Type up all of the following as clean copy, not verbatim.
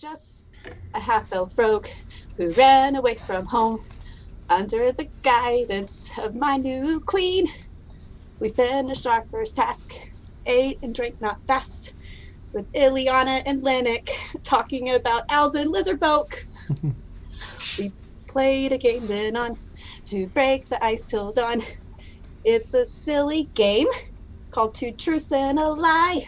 just a half-elf rogue who ran away from home under the guidance of my new queen. We finished our first task, ate and drank not fast, with Ileana and Llennoc talking about owls and lizard folk. We played a game then on to break the ice till dawn. It's a silly game called Two Truths and a Lie.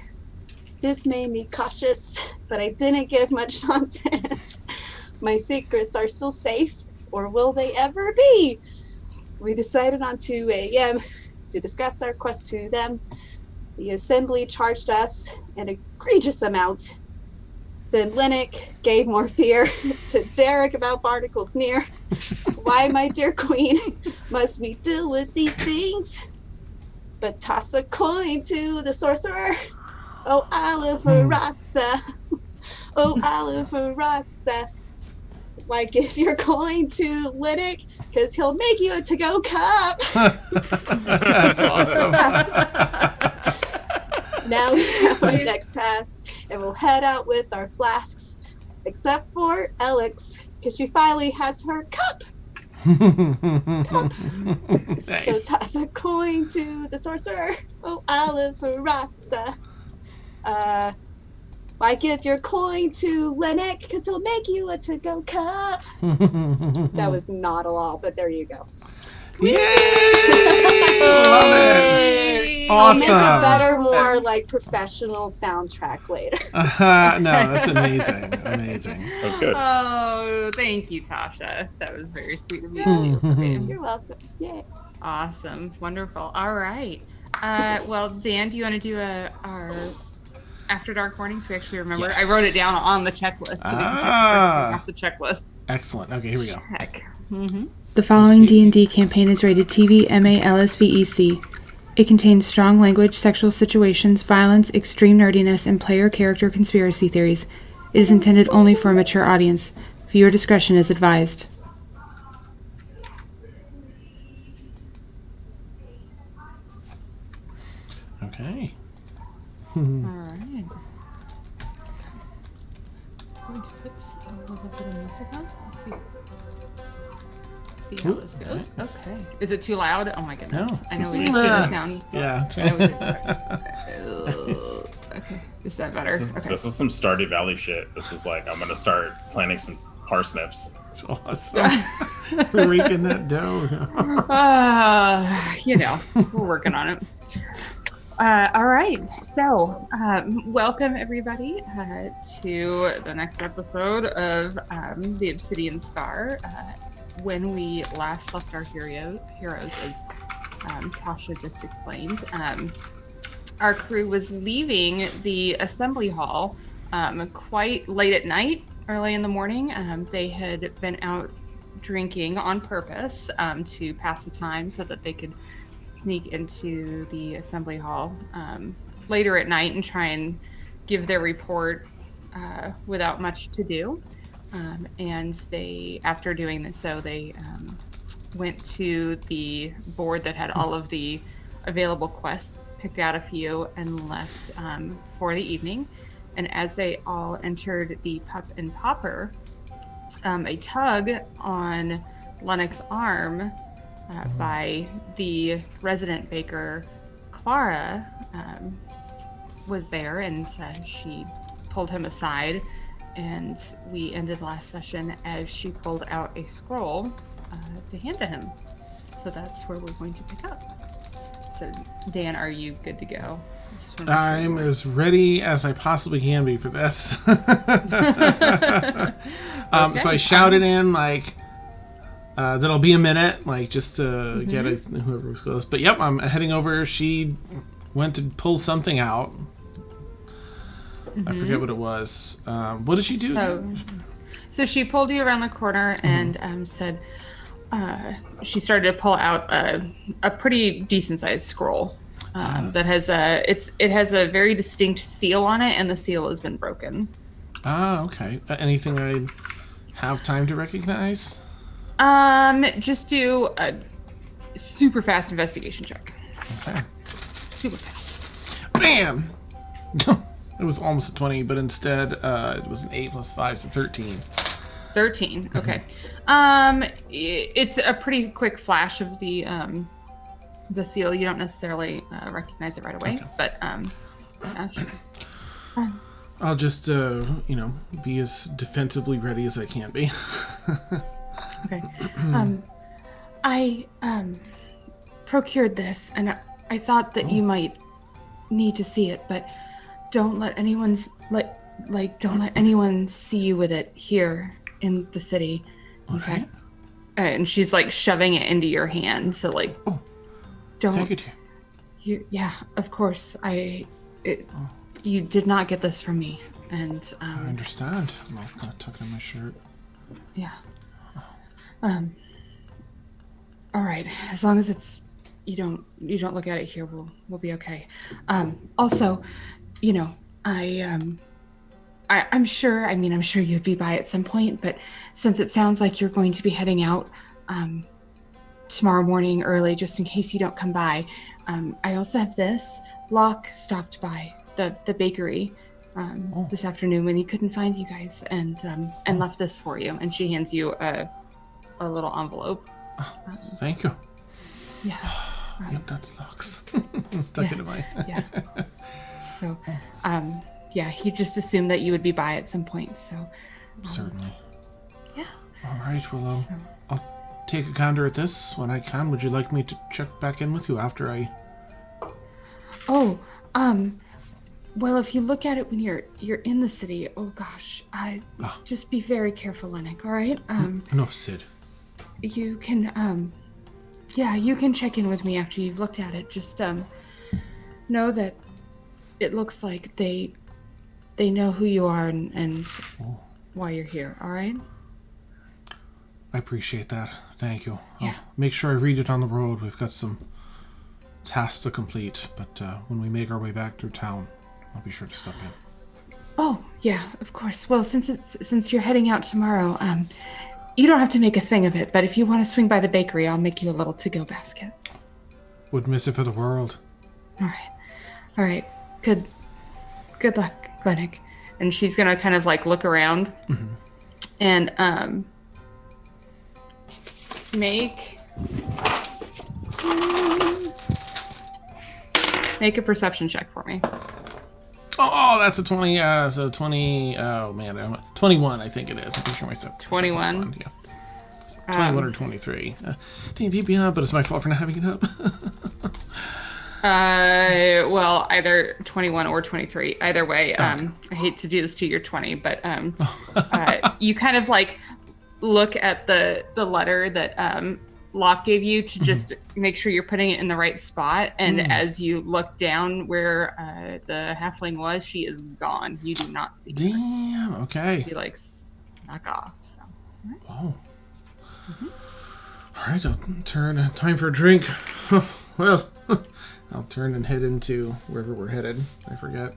This made me cautious, but I didn't give much nonsense. My secrets are still safe, or will they ever be? We decided on 2 a.m. to discuss our quest to them. The assembly charged us an egregious amount. Then Llennoc gave more fear to Derik about barnacles near. Why, my dear queen, must we deal with these things? But toss a coin to the sorcerer. Oh, Alvarasa. Oh, Alvarasa. Why, give your coin to Llennoc, because he'll make you a to-go cup. That's awesome. Now we have our next task, and we'll head out with our flasks, except for Elix, because she finally has her cup. Nice. So toss a coin to the sorcerer. Oh, Alvarasa. Why give your coin to Llennoc, because he'll make you a to-go cup. That was not a lot, but there you go. Yay! Love it. Awesome. I'll make a better, more like professional soundtrack later. No, that's amazing. Amazing. That was good. Oh, thank you, Tasha. That was very sweet of you to do. You're welcome. Yay. Awesome. Wonderful. All right. Well, Dan, do you want to do our After Dark warnings? We actually remember. Yes. I wrote it down on the checklist, so we can check the first thing off the checklist. Excellent. Okay, here we go. Heck. Mm-hmm. The following D&D campaign is rated TV MA LSVEC. It contains strong language, sexual situations, violence, extreme nerdiness, and player character conspiracy theories. It is intended only for a mature audience. Viewer discretion is advised. Okay. All right. Going to put a little bit of music on. Let's see how this goes. Nice. Okay. Is it too loud? Oh my goodness. No, I know some we used to sweet sound. Yeah. I know we did okay. Is that better? Okay. This is some Stardew Valley shit. This is like, I'm gonna start planting some parsnips. It's awesome. We're raking that dough. We're working on it. All right, so welcome everybody to the next episode of the Obsidian Scar. When we last left our heroes, as Tasha just explained, our crew was leaving the assembly hall quite late at night, early in the morning. They had been out drinking on purpose to pass the time so that they could sneak into the assembly hall later at night and try and give their report without much to do. And they, after doing this, they went to the board that had all of the available quests, picked out a few, and left for the evening. And as they all entered the Pup and Pauper, a tug on Llenoc's arm by the resident baker, Clara, was there, and she pulled him aside, and we ended last session as she pulled out a scroll to hand to him. So that's where we're going to pick up. So Dan, are you good to go? I'm as ready as I possibly can be for this. Okay. So I shouted in like, that'll be a minute, like just to get whoever was close. But yep, I'm heading over. She went to pull something out. I forget what it was. What did she do? So she pulled you around the corner and said she started to pull out a pretty decent sized scroll that has it has a very distinct seal on it, and the seal has been broken. Okay. Anything I have time to recognize? Just do a super fast investigation check. Okay. Super fast. Bam! It was almost a 20, but instead it was an 8 plus 5, so 13. 13. Okay. It's a pretty quick flash of the seal. You don't necessarily recognize it right away, Okay. but sure. I'll just, be as defensively ready as I can be. Okay. I procured this, and I thought that you might need to see it, but don't let anyone see you with it here in the city. In fact, and she's like shoving it into your hand, so like, don't. Take it here. Yeah, of course. You did not get this from me, and I understand. I'm kind of tucking in my shirt. Yeah. All right. As long as you don't look at it here, we'll be okay. Also, I'm sure. I mean, I'm sure you'd be by at some point, but since it sounds like you're going to be heading out tomorrow morning early, just in case you don't come by, I also have this. Locke stopped by the bakery this afternoon when he couldn't find you guys, and left this for you. And she hands you a little envelope. Thank you. Yeah. Yep, that's Locke's. Tuck it away. Yeah. So, he just assumed that you would be by at some point. So. Certainly. Yeah. All right. Well, I'll take a gander at this when I can. Would you like me to check back in with you after I? Oh, well, if you look at it when you're in the city, oh gosh, just be very careful, Llennoc, all right? Enough, Sid. You can, you can check in with me after you've looked at it. Just, know that it looks like they know who you are and why you're here, all right? I appreciate that. Thank you. Yeah. I'll make sure I read it on the road. We've got some tasks to complete, but when we make our way back through town, I'll be sure to stop in. Oh, yeah, of course. Well, since you're heading out tomorrow, you don't have to make a thing of it, but if you want to swing by the bakery, I'll make you a little to-go basket. Would miss it for the world. All right. Good luck, Llennoc. And she's gonna kind of like look around and make a perception check for me. Oh, that's a 20. So 20. Oh man, 21. I think it is. I'm pretty sure myself. 21. Yeah. 21 or 23. D&D Beyond, but it's my fault for not having it up. Well, either 21 or 23. Either way, I hate to do this to your 20, but you kind of like look at the letter that Locke gave you to just make sure you're putting it in the right spot. And as you look down where the halfling was, she is gone. You do not see her. Damn. Okay. She like snuck off. So. Wow. All right, I'll turn. Time for a drink. Well, I'll turn and head into wherever we're headed. I forget.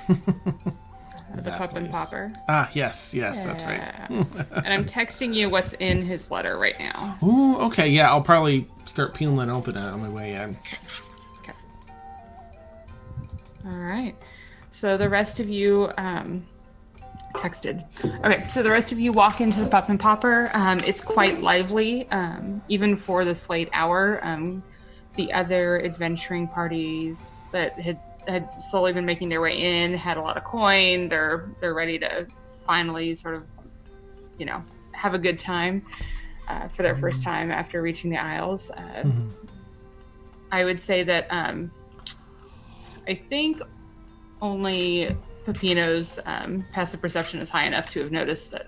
The Pup and Pauper. Ah, yes, that's right. And I'm texting you what's in his letter right now. Ooh, okay, yeah, I'll probably start peeling it open on my way in. Okay. All right. So the rest of you texted. Okay, so the rest of you walk into the Pup and Pauper. It's quite lively, even for this late hour. The other adventuring parties that had slowly been making their way in had a lot of coin. They're ready to finally sort of, have a good time for their first time after reaching the Isles. I would say that I think only Peppino's passive perception is high enough to have noticed that.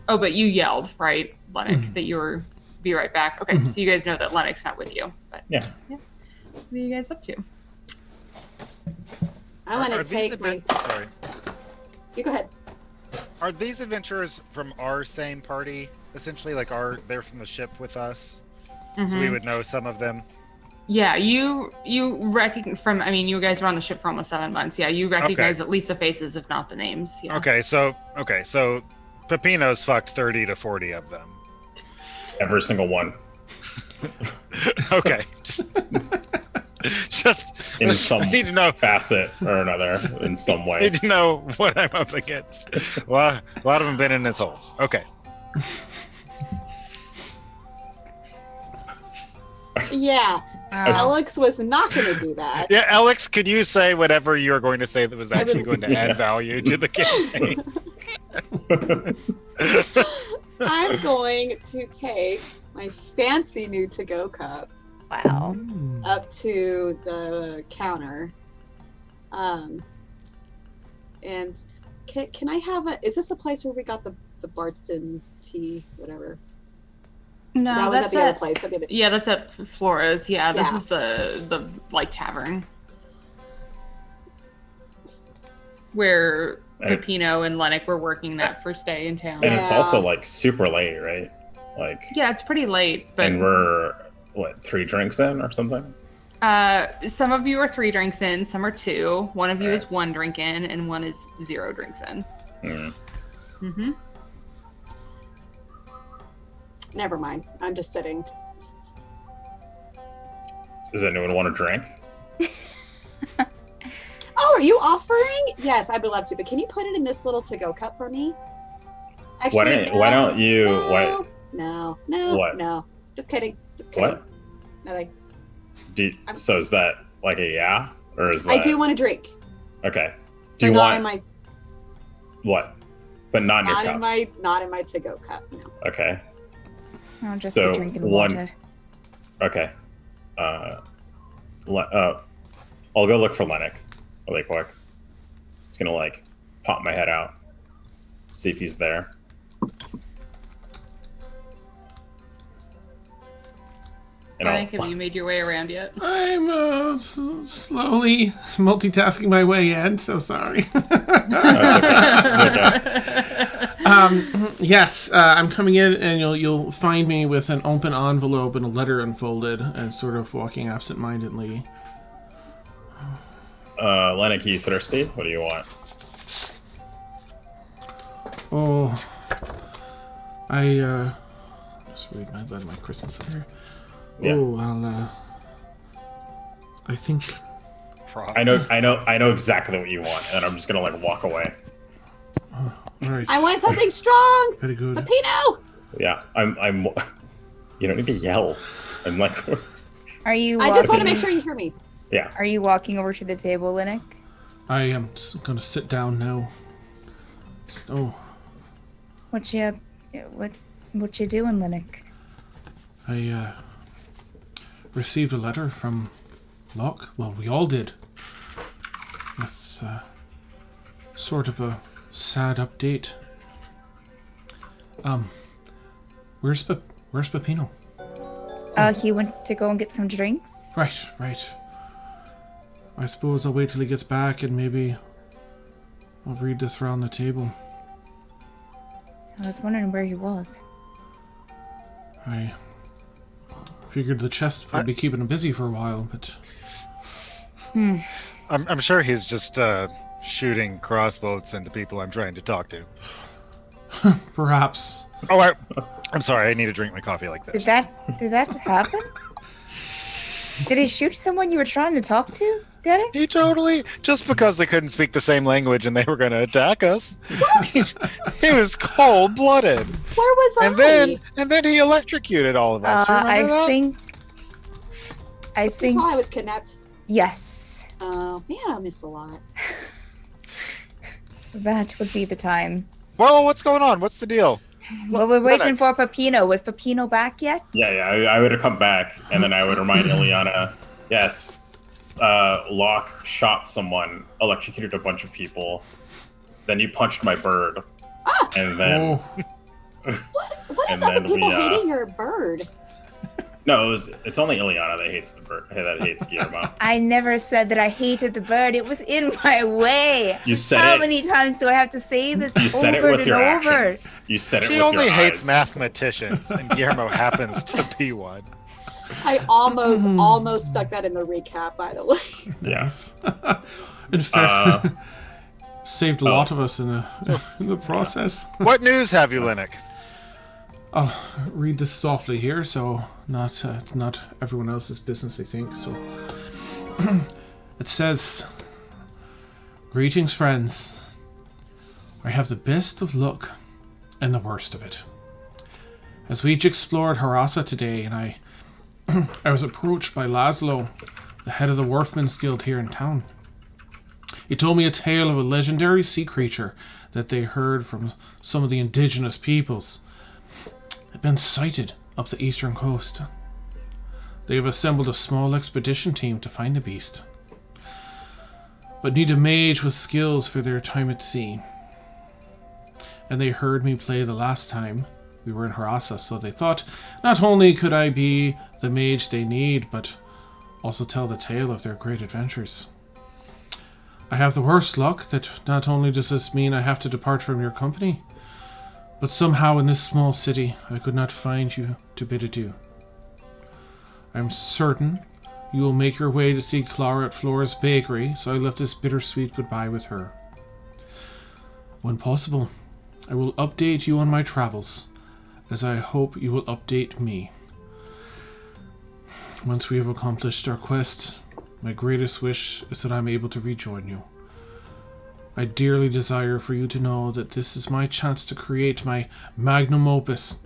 But you yelled, right, Llennoc, that you were be right back. Okay, so you guys know that Lennoc's not with you. But Yeah. What are you guys up to? I want to take my. Sorry. You go ahead. Are these adventurers from our same party? Essentially, like they're from the ship with us, so we would know some of them. Yeah, you recognize from. I mean, you guys were on the ship for almost 7 months. Yeah, you recognize at least the faces, if not the names. Yeah. Okay, so Peppino's fucked 30 to 40 of them. Every single one. Okay, just in some I need to know. facet or another, in some way. I need to know what I'm up against. Well, a lot of them been in this hole. Okay. Yeah, Wow. Alex was not going to do that. Yeah, Alex, could you say whatever you were going to say that was actually going to add value to the campaign? I'm going to take my fancy new to-go cup Wow. up to the counter. And can I have a? Is this a place where we got the Bartston tea, whatever? No, that was that's at the other place. At the other... Yeah, that's at Flora's. Yeah, this Yeah. is the like tavern where And- Peppino and Llennoc were working that first day in town. And it's Yeah. also like super late, right? Like, Yeah, it's pretty late, but and we're what 3 drinks in or something? some of you are 3 drinks in, some are 2. One of you Right. is 1 drink in, and one is 0 drinks in. Hmm. Mm-hmm. Never mind. I'm just sitting. Does anyone want a drink? Oh, are you offering? Yes, I would love to. But can you put it in this little to-go cup for me? Why don't you? No, Why? no, What? no. Just kidding. Just kidding. What? Nothing. So is that like a yeah, or is that? I do want a drink. Okay. But Do you not want in my what? But not in your cup. not in my to-go cup. No. Okay. I'll just So, be drinking one- water. Okay. I'll go look for Llennoc really quick. Just gonna like pop my head out, see if he's there. And Llennoc, have you made your way around yet? I'm slowly multitasking my way in, so sorry. Yes, I'm coming in, and you'll find me with an open envelope and a letter unfolded, and sort of walking absentmindedly. Llennoc, you thirsty? What do you want? Oh, I just read my Christmas letter. Yeah. Oh, well, I think. I know exactly what you want, and I'm just gonna like walk away. All right, I want something strong. very good. Pepino. Yeah, I'm. You don't need to yell. I'm like, Are you? I just want to walking- make sure you hear me. yeah. Are you walking over to the table, Llennoc? I am gonna sit down now. Oh, What you doing, Llennoc? I received a letter from Locke. Well, we all did. With sort of a sad update. Where's Peppino? He went to go and get some drinks. Right. I suppose I'll wait till he gets back and maybe I'll read this around the table. I was wondering where he was. I figured the chest would be keeping him busy for a while, but I'm sure he's just shooting crossbows into people I'm trying to talk to. perhaps. Oh, I'm sorry. I need to drink my coffee like this. Did that happen? Did he shoot someone you were trying to talk to, Derik? He totally, just because they couldn't speak the same language and they were going to attack us. He was cold-blooded. Where was And I? then he electrocuted all of us. Do you remember that? I That's think why I was kidnapped. yes. Oh, man, I missed a lot. That would be the time. Whoa, what's going on? What's the deal? Well, we're waiting for Peppino. Was Peppino back yet? Yeah, I would have come back, and then I would remind Ileana, yes, Locke shot someone, electrocuted a bunch of people, then you punched my bird, and then... Oh, What is And up with then people we, hating your bird? No, it's only Ileana that hates the bird, that hates Guillermo. I never said that I hated the bird. It was in my way. You said How it. many times do I have to say this You said it over with and your over? actions. You said it She with only your hates eyes. mathematicians, and Guillermo happens to be one. I almost stuck that in the recap, by the way. Yes. in fact, saved a lot of us in the process. What news have you, Llennoc? I'll read this softly here, so not everyone else's business, I think. So, It says, "Greetings, friends. I have the best of luck and the worst of it. As we each explored Harassa today, and I was approached by Laszlo, the head of the Wharfmen's Guild here in town. He told me a tale of a legendary sea creature that they heard from some of the indigenous peoples. It had been sighted up the eastern coast. They have assembled a small expedition team to find the beast, but need a mage with skills for their time at sea. And they heard me play the last time we were in Harassa, so they thought not only could I be the mage they need, but also tell the tale of their great adventures. I have the worst luck that not only does this mean I have to depart from your company, but somehow in this small city I could not find you to bid adieu. I am certain you will make your way to see Clara at Flora's bakery, so I left this bittersweet goodbye with her. When possible, I will update you on my travels, as I hope you will update me. Once we have accomplished our quest, my greatest wish is that I am able to rejoin you. I dearly desire for you to know that this is my chance to create my magnum opus,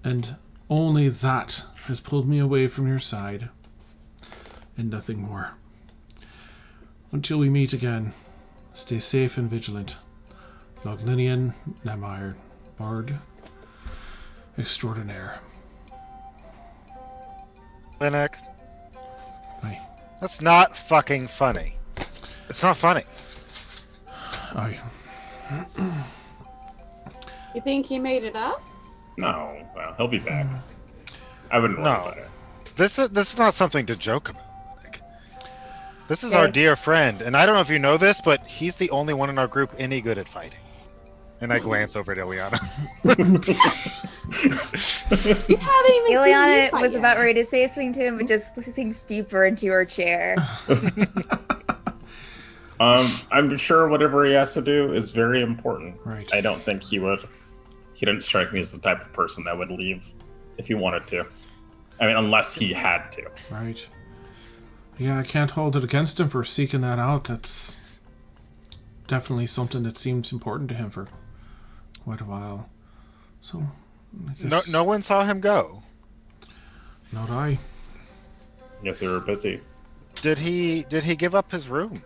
and only that has pulled me away from your side, and nothing more. Until we meet again, stay safe and vigilant. Loghlinian Namire, Bard Extraordinaire." Llennoc, Aye. that's not fucking funny. It's not funny. Aye. You think he made it up? No, well, he'll be back. I wouldn't worry No. about it. This is not something to joke about. Like, this is Okay. our dear friend, and I don't know if you know this, but he's the only one in our group any good at fighting. And I glance over at Ileana. You haven't even seen me Ileana fight was yet. about ready to say something to him, but just sinks deeper into her chair. I'm sure whatever he has to do is very important. Right. I don't think he would. He didn't strike me as the type of person that would leave if he wanted to. I mean, unless he had to. Right. Yeah, I can't hold it against him for seeking that out. That's definitely something that seems important to him for quite a while. So, I guess No one saw him go. not I. Yes, we were busy. Did he give up his room?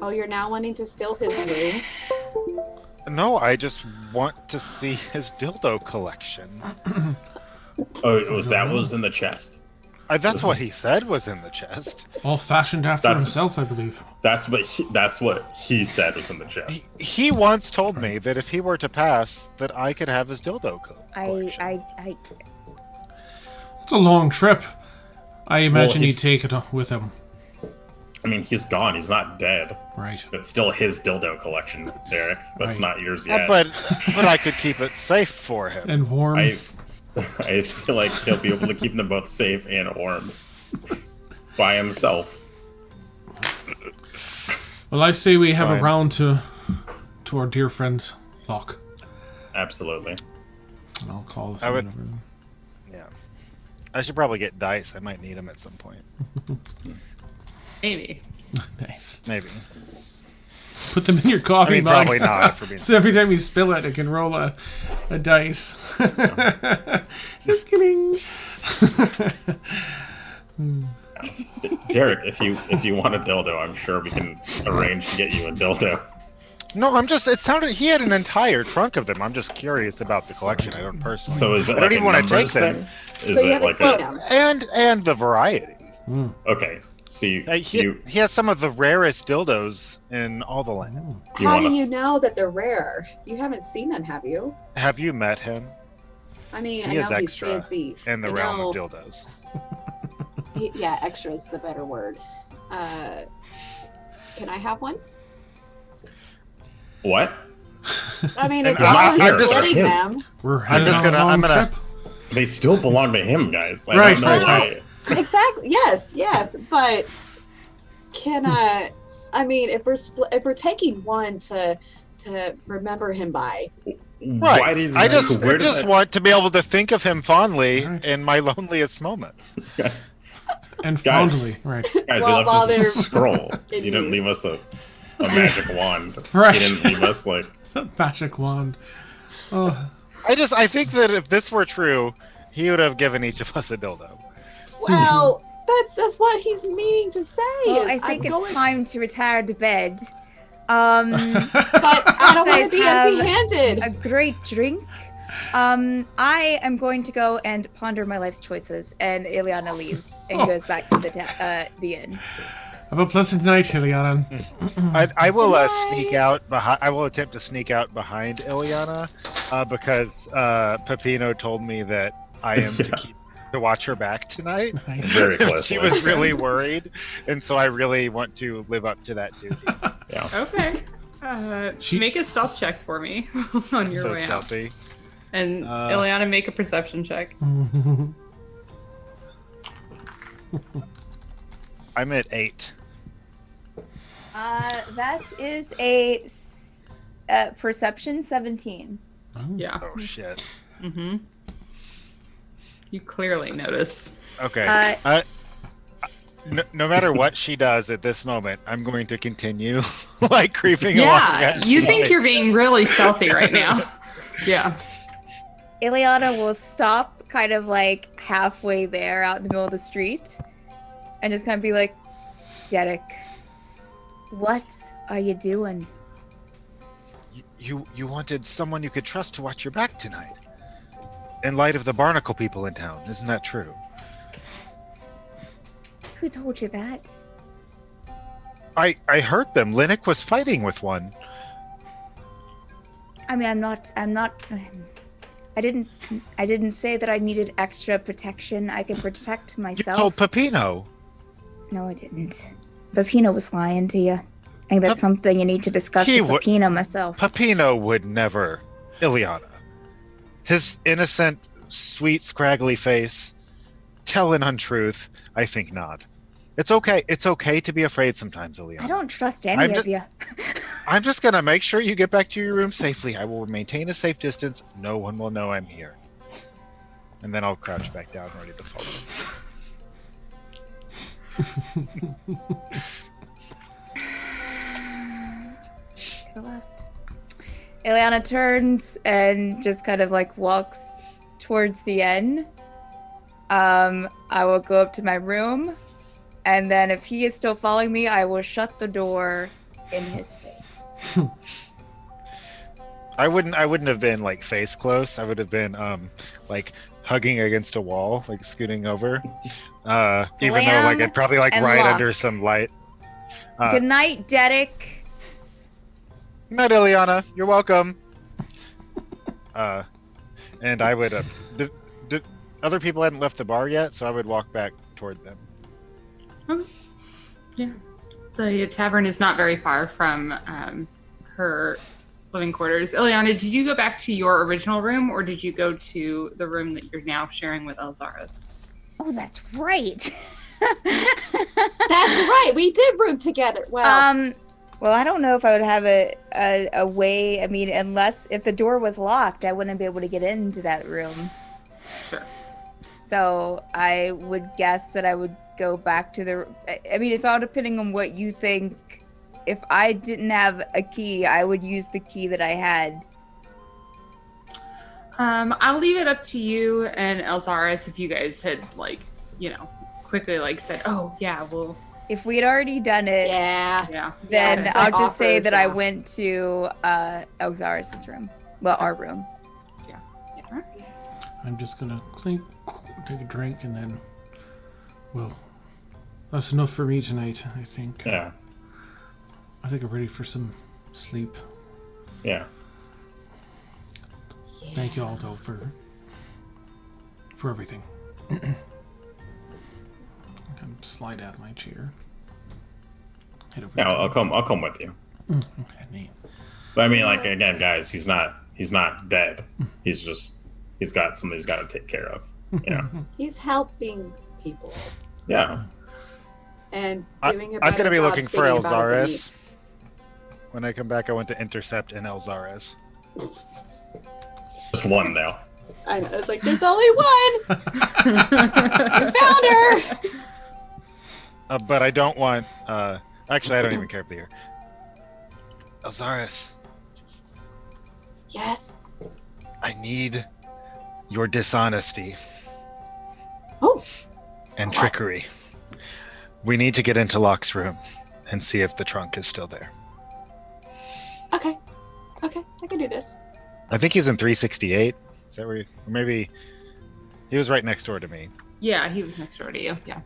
Oh, you're now wanting to steal his room? No, I just want to see his dildo collection. Oh, was that what was in the chest? That's what he said was in the chest. All fashioned after That's- himself, I believe. That's what he said was in the chest. He once told me that if he were to pass, that I could have his dildo collection. I It's a long trip. I imagine he's- he'd take it with him. I mean, he's gone. He's not dead. Right. It's still his dildo collection, Derek. That's Right. not yours yet. But I could keep it safe for him. And warm. I feel like he'll be able to keep them both safe and warm by himself. Well, I say we have Fine. a round to our dear friend Locke. Absolutely. And I'll call this I would- whenever. Yeah. I should probably get dice. I might need them at some point. Maybe. Nice. Maybe. Put them in your I coffee mean, mug. probably not. If we're being So every time you spill it, it can roll a dice. Just kidding. Derek, if you want a dildo, I'm sure we can arrange to get you a dildo. No, I'm just. It sounded. He had an entire trunk of them. I'm just curious about the collection. I don't personally. So is it I don't like even a want to take numbers them. thing? Is So you it haven't like seen a them. And the variety. okay? So He has some of the rarest dildos in all the land. You How want do us- you know that they're rare? You haven't seen them, have you? Have you met him? I mean, He I is know he's extra fancy. In the I realm know- of dildos. Yeah, extra is the better word. Can I have one? what? I mean, And if y'all I'm are just- splitting his. them, We're headed just on gonna- a long I'm gonna- trip. They still belong to him, guys. I Right, don't know right. why. exactly. Yes, but can I mean, if we're taking one to remember him by, Right. Why did I just where did that- want to be able to think of him fondly Right. in my loneliest moments. And Guys. fondly, right. Guys, While you left us they're a scroll. in You didn't use. leave us a magic wand. Right. You didn't leave us like. The magic wand. Oh, I think that if this were true, he would have given each of us a dildo. Well, that's what he's meaning to say. Well, is I think I'm it's going- time to retire to bed. But I don't want guys to be have empty-handed. A great drink. I am going to go and ponder my life's choices, and Ileana leaves and Oh. goes back to the inn. have a pleasant night, Ileana. I will Good sneak night. out behind. I will attempt to sneak out behind Ileana, because Peppino told me that I am to watch her back tonight. Nice. Very She closely. was really worried, and so I really want to live up to that duty. Yeah. Okay. She- Make a stealth check for me on your So way out. stealthy. And Ileana, make a perception check. I'm at 8. That is a perception 17. Yeah. Oh shit. Mm-hmm. You clearly notice. Okay. No matter what she does at this moment, I'm going to continue like creeping along. Yeah, you think you're being really stealthy right now. Yeah. Ileana will stop kind of like halfway there out in the middle of the street and just kind of be like, Derik, what are you doing? You wanted someone you could trust to watch your back tonight. In light of the barnacle people in town, isn't that true? Who told you that? I heard them. Llennoc was fighting with one. I mean, I'm not. I didn't say that I needed extra protection. I can protect You myself. told Peppino. No, I didn't. Peppino was lying to you. I think that's something you need to discuss He with would- Peppino myself. Peppino would never. Ileana. His innocent, sweet, scraggly face. Tell an untruth. I think not. It's okay. It's okay to be afraid sometimes, Ileana. I don't trust any I'm of just- you. I'm just gonna make sure you get back to your room safely. I will maintain a safe distance. No one will know I'm here. And then I'll crouch back down, ready to follow. To the left. Ileana turns and just kind of like walks towards the end. I will go up to my room, and then if he is still following me, I will shut the door in his face. I wouldn't have been like face close. I would have been like hugging against a wall, like scooting over. Even though like Slam I'd probably like and right lock. under some light. Good night, Derik. Good night, Ileana. You're welcome. And I would other people hadn't left the bar yet, so I would walk back toward them. Yeah. The tavern is not very far from her living quarters. Ileana, did you go back to your original room, or did you go to the room that you're now sharing with Elxaris? Oh, that's right. That's right. We did room together. Well, Well, I don't know if I would have a way. I mean, unless if the door was locked, I wouldn't be able to get into that room. Sure. So I would guess that I would go back to the. I mean, it's all depending on what you think. If I didn't have a key, I would use the key that I had. I'll leave it up to you and Elxaris if you guys had quickly said, "Oh yeah, well, If we had already done it, yeah. yeah." then Yeah, I'll I just say offered, that I yeah. went to Elxaris' room. Well, our room. I'm just gonna clink, take a drink, and then, well, that's enough for me tonight, I think. Yeah. I think I'm ready for some sleep. Yeah. Thank you all, though, for everything. I can slide out of my chair. Head over. Yeah, I'll come with you. Okay, neat. But I mean, like, again, guys, he's not dead. He's got something he's got to take care of. Yeah. He's helping people Yeah. and doing a I'm better gonna be job looking for singing about it than me. Elxaris. When I come back, I want to intercept an Elxaris. Just one though. I know. It's like there's only one. We found her. But I don't want. Actually, I don't even care if they're here. Elxaris, Yes. I need your dishonesty Oh. and What? trickery. We need to get into Locke's room and see if the trunk is still there. Okay. Okay. I can do this. I think he's in 368. Is that where? Maybe he was right next door to me. Yeah, he was next door to you. Yeah.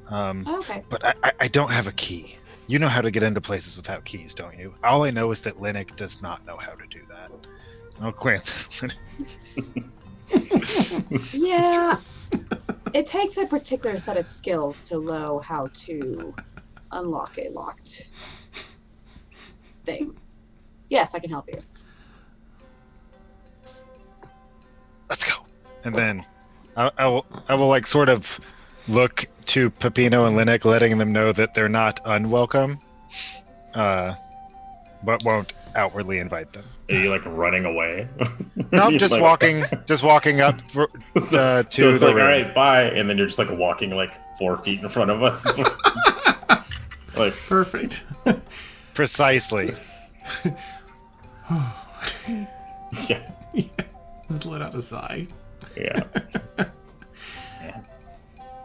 Okay. But I don't have a key. You know how to get into places without keys, don't you? All I know is that Llennoc does not know how to do that. I'll glance at Llennoc. Yeah. It takes a particular set of skills to know how to unlock a locked thing. Yes, I can help you. Let's go. And then I will like sort of look to Peppino and Llennoc, letting them know that they're not unwelcome, but won't outwardly invite them. Are you like running away? No, You, just like- walking up to so the it's like, room. all right, bye, and then you're just like walking like 4 feet in front of us. Like, Perfect. Precisely. yeah, Just let out a sigh. yeah.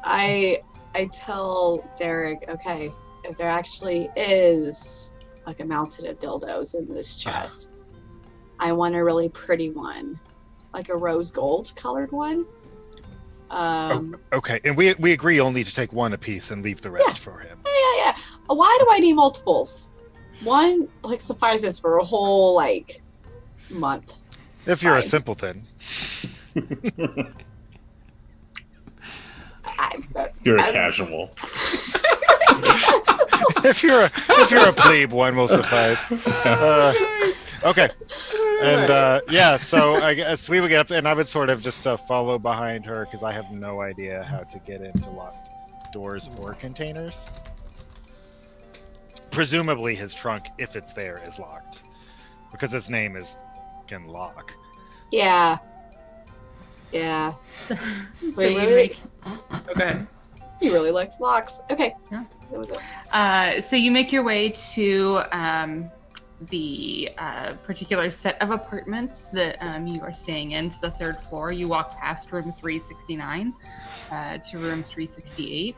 I tell Derik, okay, if there actually is like a mountain of dildos in this chest, I want a really pretty one, like a rose gold colored one. Okay, and we agree only to take one apiece and leave the rest for him. Yeah. Why do I need multiples? One like suffices for a whole like month. If you're a Fine. simpleton. You're a I'm- casual. if you're a plebe, one will suffice. Okay. And yeah, so I guess we would get up, and I would sort of just follow behind her because I have no idea how to get into locked doors or containers. Presumably, his trunk, if it's there, is locked because his name is can lock. Yeah. So Wait, you really? make. Oh, good. He really likes locks. Okay. Yeah. That was it. So you make your way to the particular set of apartments that you are staying in, to the third floor. You walk past room 369 to room 368,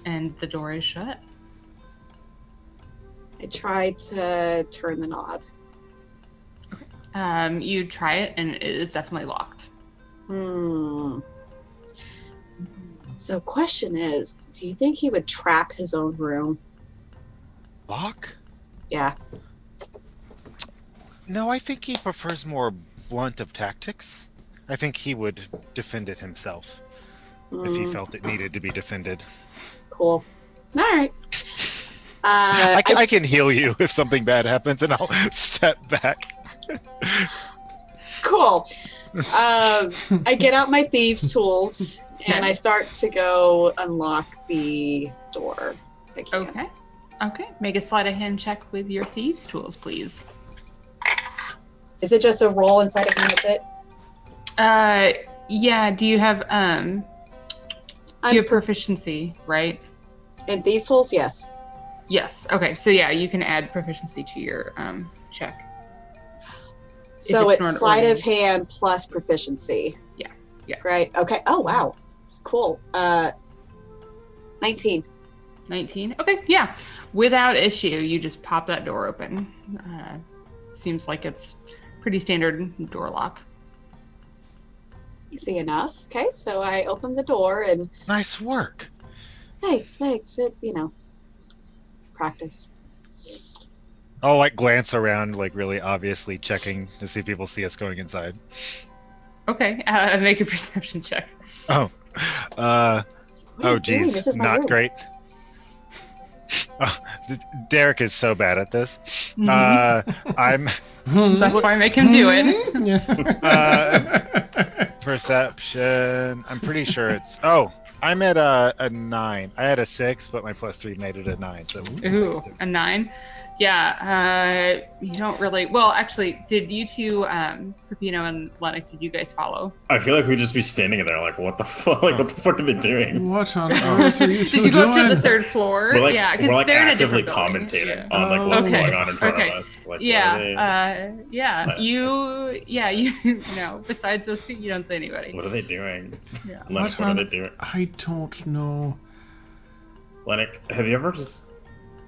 and the door is shut. I tried to turn the knob. You try it, and it is definitely locked. So question is, do you think he would trap his own room? Lock? Yeah. No, I think he prefers more blunt of tactics. I think he would defend it himself if he felt it needed to be defended. Cool. All right. I can heal you if something bad happens, and I'll step back. Cool. I get out my thieves' tools and I start to go unlock the door. I can. Okay. Make a sleight of hand check with your thieves' tools, please. Is it just a roll inside of me? That's it? Yeah. Do you have you have proficiency, right? In thieves' tools, yes. Yes. Okay. So yeah, you can add proficiency to your check. So it's it's not sleight of ordained. hand plus proficiency. Yeah. Right. Okay. Oh wow. It's cool. 19. 19. Okay. Yeah. Without issue, you just pop that door open. Seems like it's pretty standard door lock. Easy enough. Okay. So I open the door and Nice work. thanks. It, practice. I'll like glance around, like really obviously checking to see if people see us going inside. Okay. Make a perception check. Oh, What are you doing? geez, This is my not room. great. Oh, Derik is so bad at this. I'm That's why I make him do it. perception. I'm pretty sure it's. Oh, I'm at a 9. I had a 6, but my +3 made it a 9. So it was Ooh, close to- a 9. Yeah, you don't really. Well, actually, did you two, Peppino and Llennoc, did you guys follow? I feel like we'd just be standing there like, what the fuck? Like, what the fuck are they doing? What on earth are you two Did you go up to doing? the third floor? We're like, yeah, because we're like they're in a actively different building. commentating on like what's Okay, going on in front okay. of us. Like, You besides those two, you don't see anybody. what are they doing? Yeah. Llennoc, what are they doing? I don't know. Llennoc, have you ever just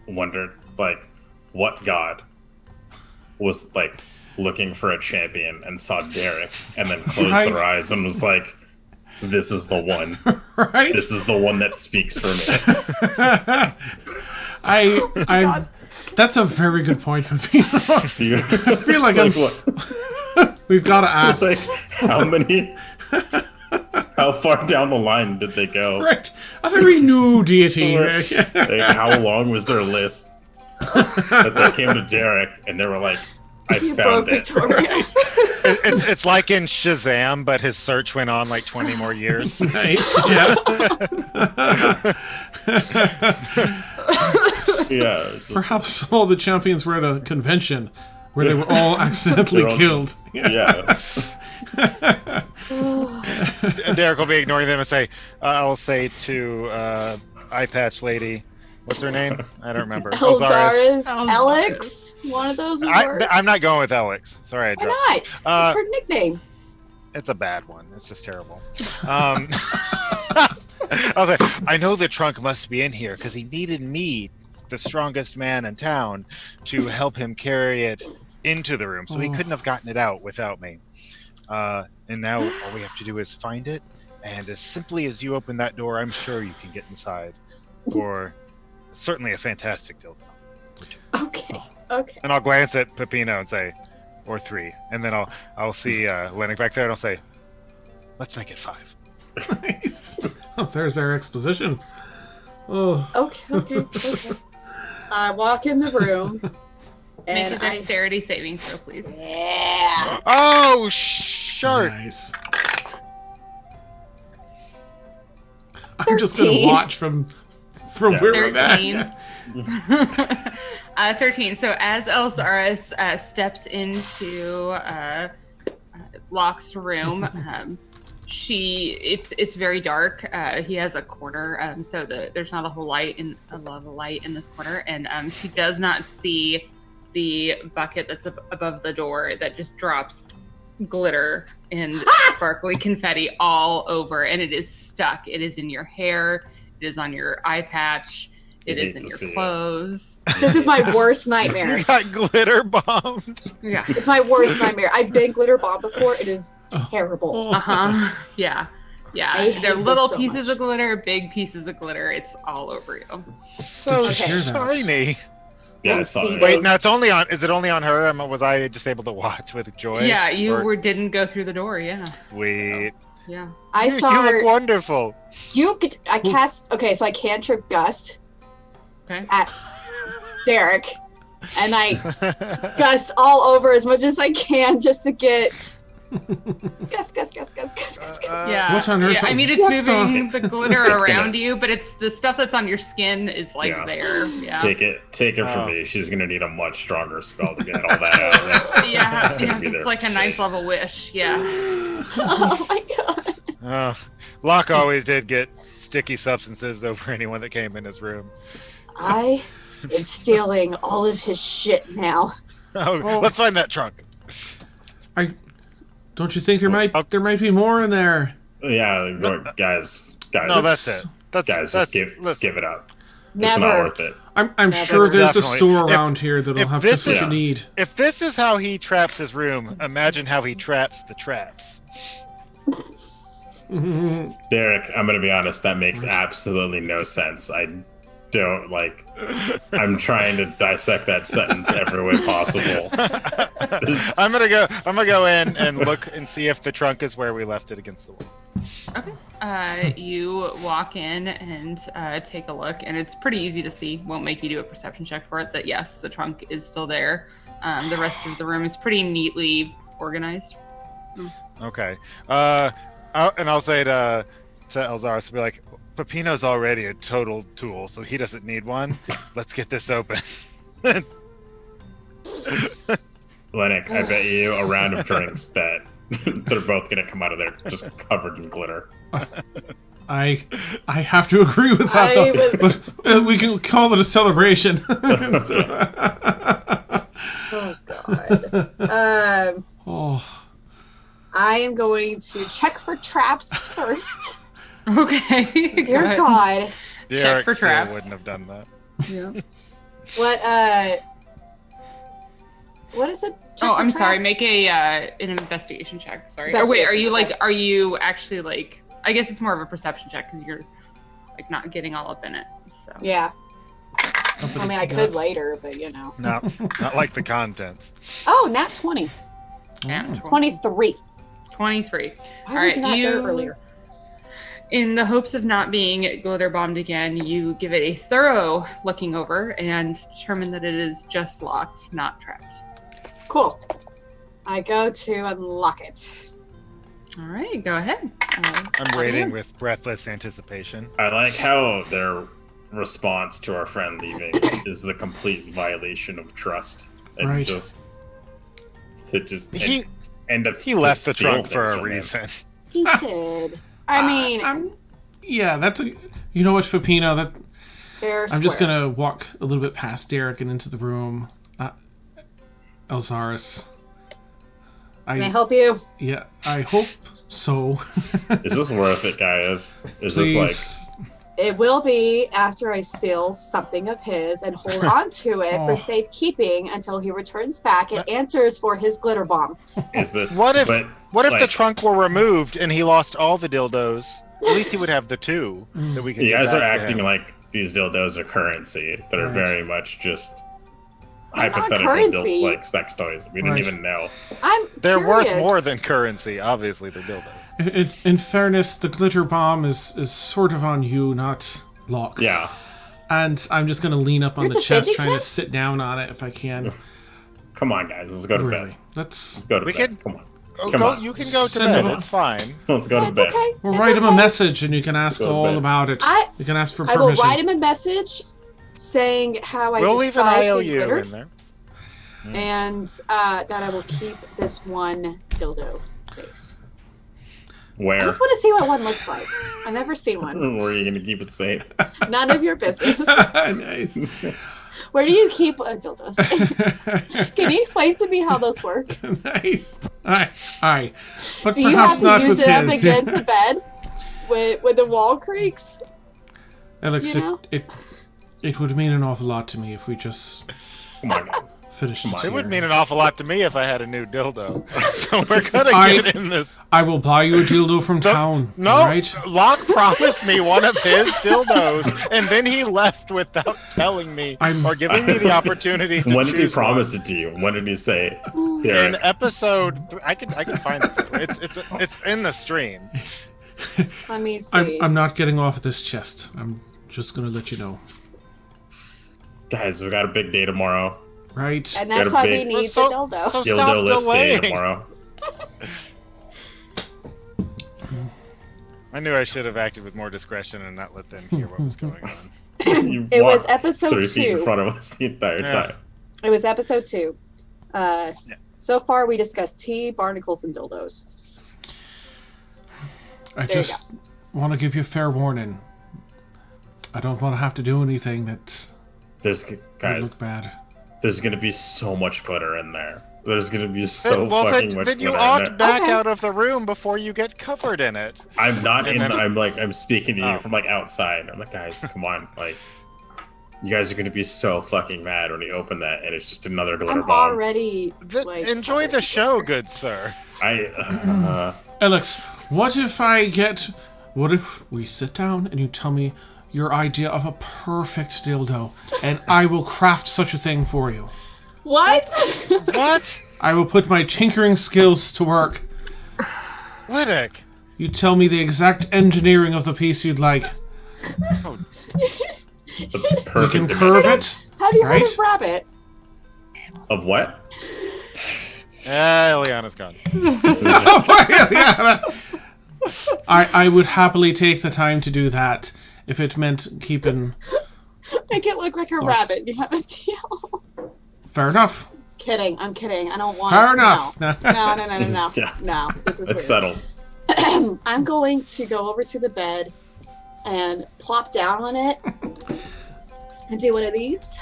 wondered, like, what god was, like, looking for a champion and saw Derik and then closed Right. their eyes and was like, this is the one. Right? This is the one that speaks for me. That's a very good point, Peppino. You, I feel like what? we've got to ask. Like, how far down the line did they go? Right. A very new deity. Like, how long was their list? That they came to Derik and they were like, I You found broke it. Victoria. It's like in Shazam, but his search went on like 20 more years. Nice. Yeah. Yeah. it's just- Perhaps all the champions were at a convention where they were all accidentally they're all killed. just- yeah. Derik will be ignoring them and say, I'll say to Eye Patch Lady, what's her name? I don't remember. Elxaris, Elxaris. Alex, one of those would work. I'm not going with Alex. Sorry, I Why dropped. not? What's her nickname? It's a bad one. It's just terrible. I was like, I know the trunk must be in here because he needed me, the strongest man in town, to help him carry it into the room. So he couldn't have gotten it out without me. And now all we have to do is find it. And as simply as you open that door, I'm sure you can get inside for certainly a fantastic deal. Okay. Okay. And I'll glance at Peppino and say, or 3. And then I'll see Llennoc back there and I'll say, let's make it 5. Nice. Oh, there's our exposition. Oh. Okay. I walk in the room, Make and a dexterity saving throw, please. Yeah. Oh, sure. Nice. I'm just gonna 13. watch from where we're 13. at. 13. So as Elxaris steps into Locke's room, it's very dark. He has a corner, so there's not a lot of light in this corner, and she does not see the bucket that's above the door that just drops glitter and sparkly confetti all over, and it is stuck. It is in your hair. It is on your eye patch. It is in your clothes. This is my worst nightmare. You got glitter bombed. Yeah. It's my worst nightmare. I've been glitter bombed before. It is terrible. Uh-huh. Yeah. Yeah. I hate They're this little so pieces much. of glitter, big pieces of glitter. It's all over you. So Did you hear that? shiny. Yeah, I Oh, saw see, it. Wait, now it's only on. Is it only on her? Was I just able to watch with joy? Yeah, you Or- didn't go through the door. Yeah. Sweet. Yeah. I You saw look her. wonderful. I cast. Okay, so I cantrip gust Okay. at Derik, and I gust all over as much as I can just to get gust. Yeah. What on earth? Yeah, I mean, it's What moving the glitter It's around gonna- you, but it's the stuff that's on your skin is like Yeah. there. Yeah. Take it Oh. from me. She's gonna need a much stronger spell to get all that out. That's, Yeah, that's gonna yeah, be there. it's like a 9th level wish. Yeah. Oh my god. Locke always did get sticky substances over anyone that came in his room. I am stealing all of his shit now. Oh, let's find that trunk. Don't you think there might be more in there? Yeah, guys, No, that's it. guys, just give it up. It's not Never. worth it. I'm Never. sure there's a Definitely. store If- around here that'll if have this just what is- you need. If this is how he traps his room, imagine how he traps the traps. Derik, I'm gonna be honest, that makes absolutely no sense. I don't like. I'm trying to dissect that sentence every way possible. I'm gonna go in and look and see if the trunk is where we left it against the wall. Okay. You walk in and take a look, and it's pretty easy to see. Won't make you do a perception check for it. That yes, the trunk is still there. The rest of the room is pretty neatly organized. Okay. And I'll say to Elxaris, be like, Peppino's already a total tool, so he doesn't need one. Let's get this open. Llennoc, I bet you a round of drinks that they're both gonna come out of there just covered in glitter. I have to agree with that, though. But we can call it a celebration. Oh God. Oh. I am going to check for traps first. Okay. Dear Go ahead. God. Derik for still traps. wouldn't have done that. Yeah. What is it? Oh, I'm sorry. Make a an investigation check. Sorry. Or wait, are you actually like? I guess it's more of a perception check because you're like not getting all up in it. So Yeah. I mean, I could later, but you know. No, not like the contents. Oh, nat 20. yeah, 23. 23. Why All was right, not there you- earlier? In the hopes of not being glitter bombed again, you give it a thorough looking over and determine that it is just locked, not trapped. Cool. I go to unlock it. All right, go ahead. I'm waiting with breathless anticipation. I like how their response to our friend leaving is the complete violation of trust. And Right. He he left the trunk for a reason. He did. I mean, Yeah, that's a. You know what, Pepino? That fair I'm just square. gonna walk a little bit past Derik and into the room. Elxaris. Can I help you? Yeah, I hope so. Is this worth it, guys? Is Please. this It will be after I steal something of his and hold on to it for Oh. safekeeping until he returns back and answers for his glitter bomb. is this What if but, the like, trunk were removed and he lost all the dildos? At least he would have the two that we could. you give guys are back to acting him. like these dildos are currency that are Right. very much just They're not hypothetical currency. like sex toys. We don't Right. even know. I'm They're curious. worth more than currency. Obviously, they're dildos. In fairness, the glitter bomb is sort of on you, not Locke. Yeah. And I'm just gonna lean up on You're the chest, fidget trying to kid? sit down on it if I can. Come on, guys. Let's go to bed. Really, let's Let's go to We bed. could- Come on. Oh, Come on. you can go to Send bed. him It's fine. Let's go to It's bed. okay. we'll It's write him a okay. message, and you can ask go to all bed. about it. I You can ask for I permission. will write him a message saying how I We'll leave an despise being IOU glittered in there. and that I will keep this one dildo safe. I Where? just want to see what one looks like. I've never seen one. Where are you going to keep it safe? None of your business. Nice. Where do you keep dildos? Can you explain to me how those work? Nice. All right. But Do you perhaps have to not use with it up his. against the bed when the wall creaks? Alex, you know? it would mean an awful lot to me if we just Come on, guys. finished Come on. here. It would mean an awful lot to me if I had a new dildo. So we're gonna I- get in this. I will buy you a dildo from town. No, all right? Locke promised me one of his dildos, and then he left without telling me or giving me the opportunity to When did he choose promise one. it to you? When did he say? In Derik, episode, I can find it. It's in the stream. Let me see. I'm not getting off this chest. I'm just gonna let you know. guys, we got a big day tomorrow. Right? And that's Gotta why be- we need So- the dildo. so Dildo stop list day delaying. tomorrow. I knew I should have acted with more discretion and not let them hear what was going on. You It was walked episode 3 feet in 2. front of us the entire Yeah. time. It was episode 2. So far, we discussed tea, barnacles, and dildos. I There you just want to give you fair warning. I don't want to have to do anything that There's would look guys. bad. There's gonna be so much glitter in there. There's gonna be so Well, fucking much then you glitter in ought there. back Okay. out of the room before you get covered in it. I'm not And in. then- I'm speaking to you Oh. from like outside. I'm like, guys, come on, like, you guys are gonna be so fucking mad when you open that and it's just another glitter I'm bomb. already like Enjoy the covered. show, good sir. Alex, what if we sit down and you tell me your idea of a perfect dildo, and I will craft such a thing for you. What? What? I will put my tinkering skills to work. Llennoc. You tell me the exact engineering of the piece you'd like. Oh, The You perfect can dimension. curve it. Have you heard Right? of rabbit? Of what? Eliana's gone. I would happily take the time to do that if it meant keeping. Make it look like a rabbit. You have a deal. Fair enough. kidding. I'm kidding. I don't want. Fair enough. No. Yeah. No. This is It's weird. settled. I'm going to go over to the bed and plop down on it and do one of these.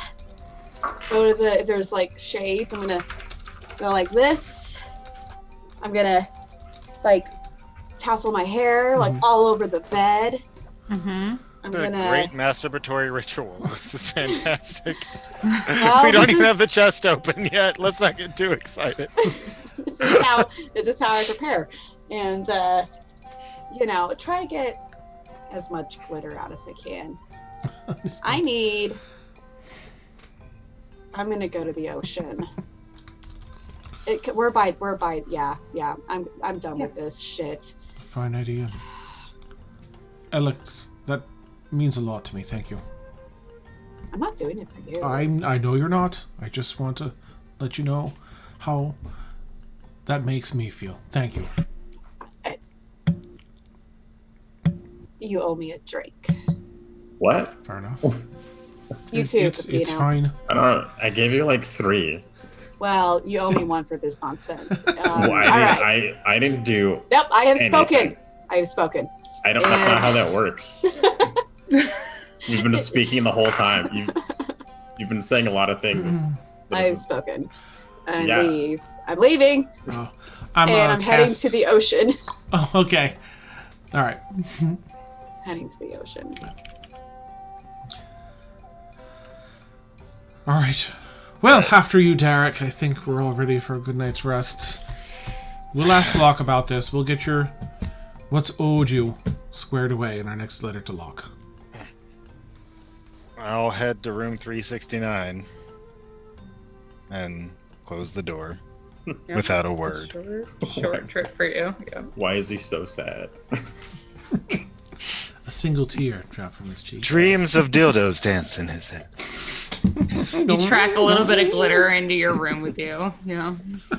Go to the, if there's like shades, I'm gonna go like this. I'm gonna like tassel my hair like all over the bed. Mm-hmm. I'm A gonna. great masturbatory ritual. This is fantastic. Well, we don't this even is- have the chest open yet. Let's not get too excited. this is how I prepare, and try to get as much glitter out as I can. I'm gonna go to the ocean. We're by. Yeah. I'm done with this shit. Fine idea. Alex, that means a lot to me. Thank you. I'm not doing it for you. I know you're not. I just want to let you know how that makes me feel. Thank you. You owe me a drink. What? Fair enough. You too, It's Pepino. fine. I don't know. I gave you like 3. Well, you owe me one for this nonsense. Well, all right. I didn't do. Yep, I have spoken. anything. I have spoken. I don't. That's not And- how that works. You've been speaking the whole time. You've been saying a lot of things. I have spoken. And Yeah. leave. I'm leaving, Oh, I'm heading to the ocean. Oh, okay. All right. Heading to the ocean. All right. Well, after you, Derik, I think we're all ready for a good night's rest. We'll ask Locke about this. We'll get your what's owed you squared away in our next letter to Locke. I'll head to room 369 and close the door without a word. Short trip for you. Yeah. Why is he so sad? A single tear dropped from his cheek. Dreams of dildos dance in his head. You track a little bit of glitter into your room with you. Yeah.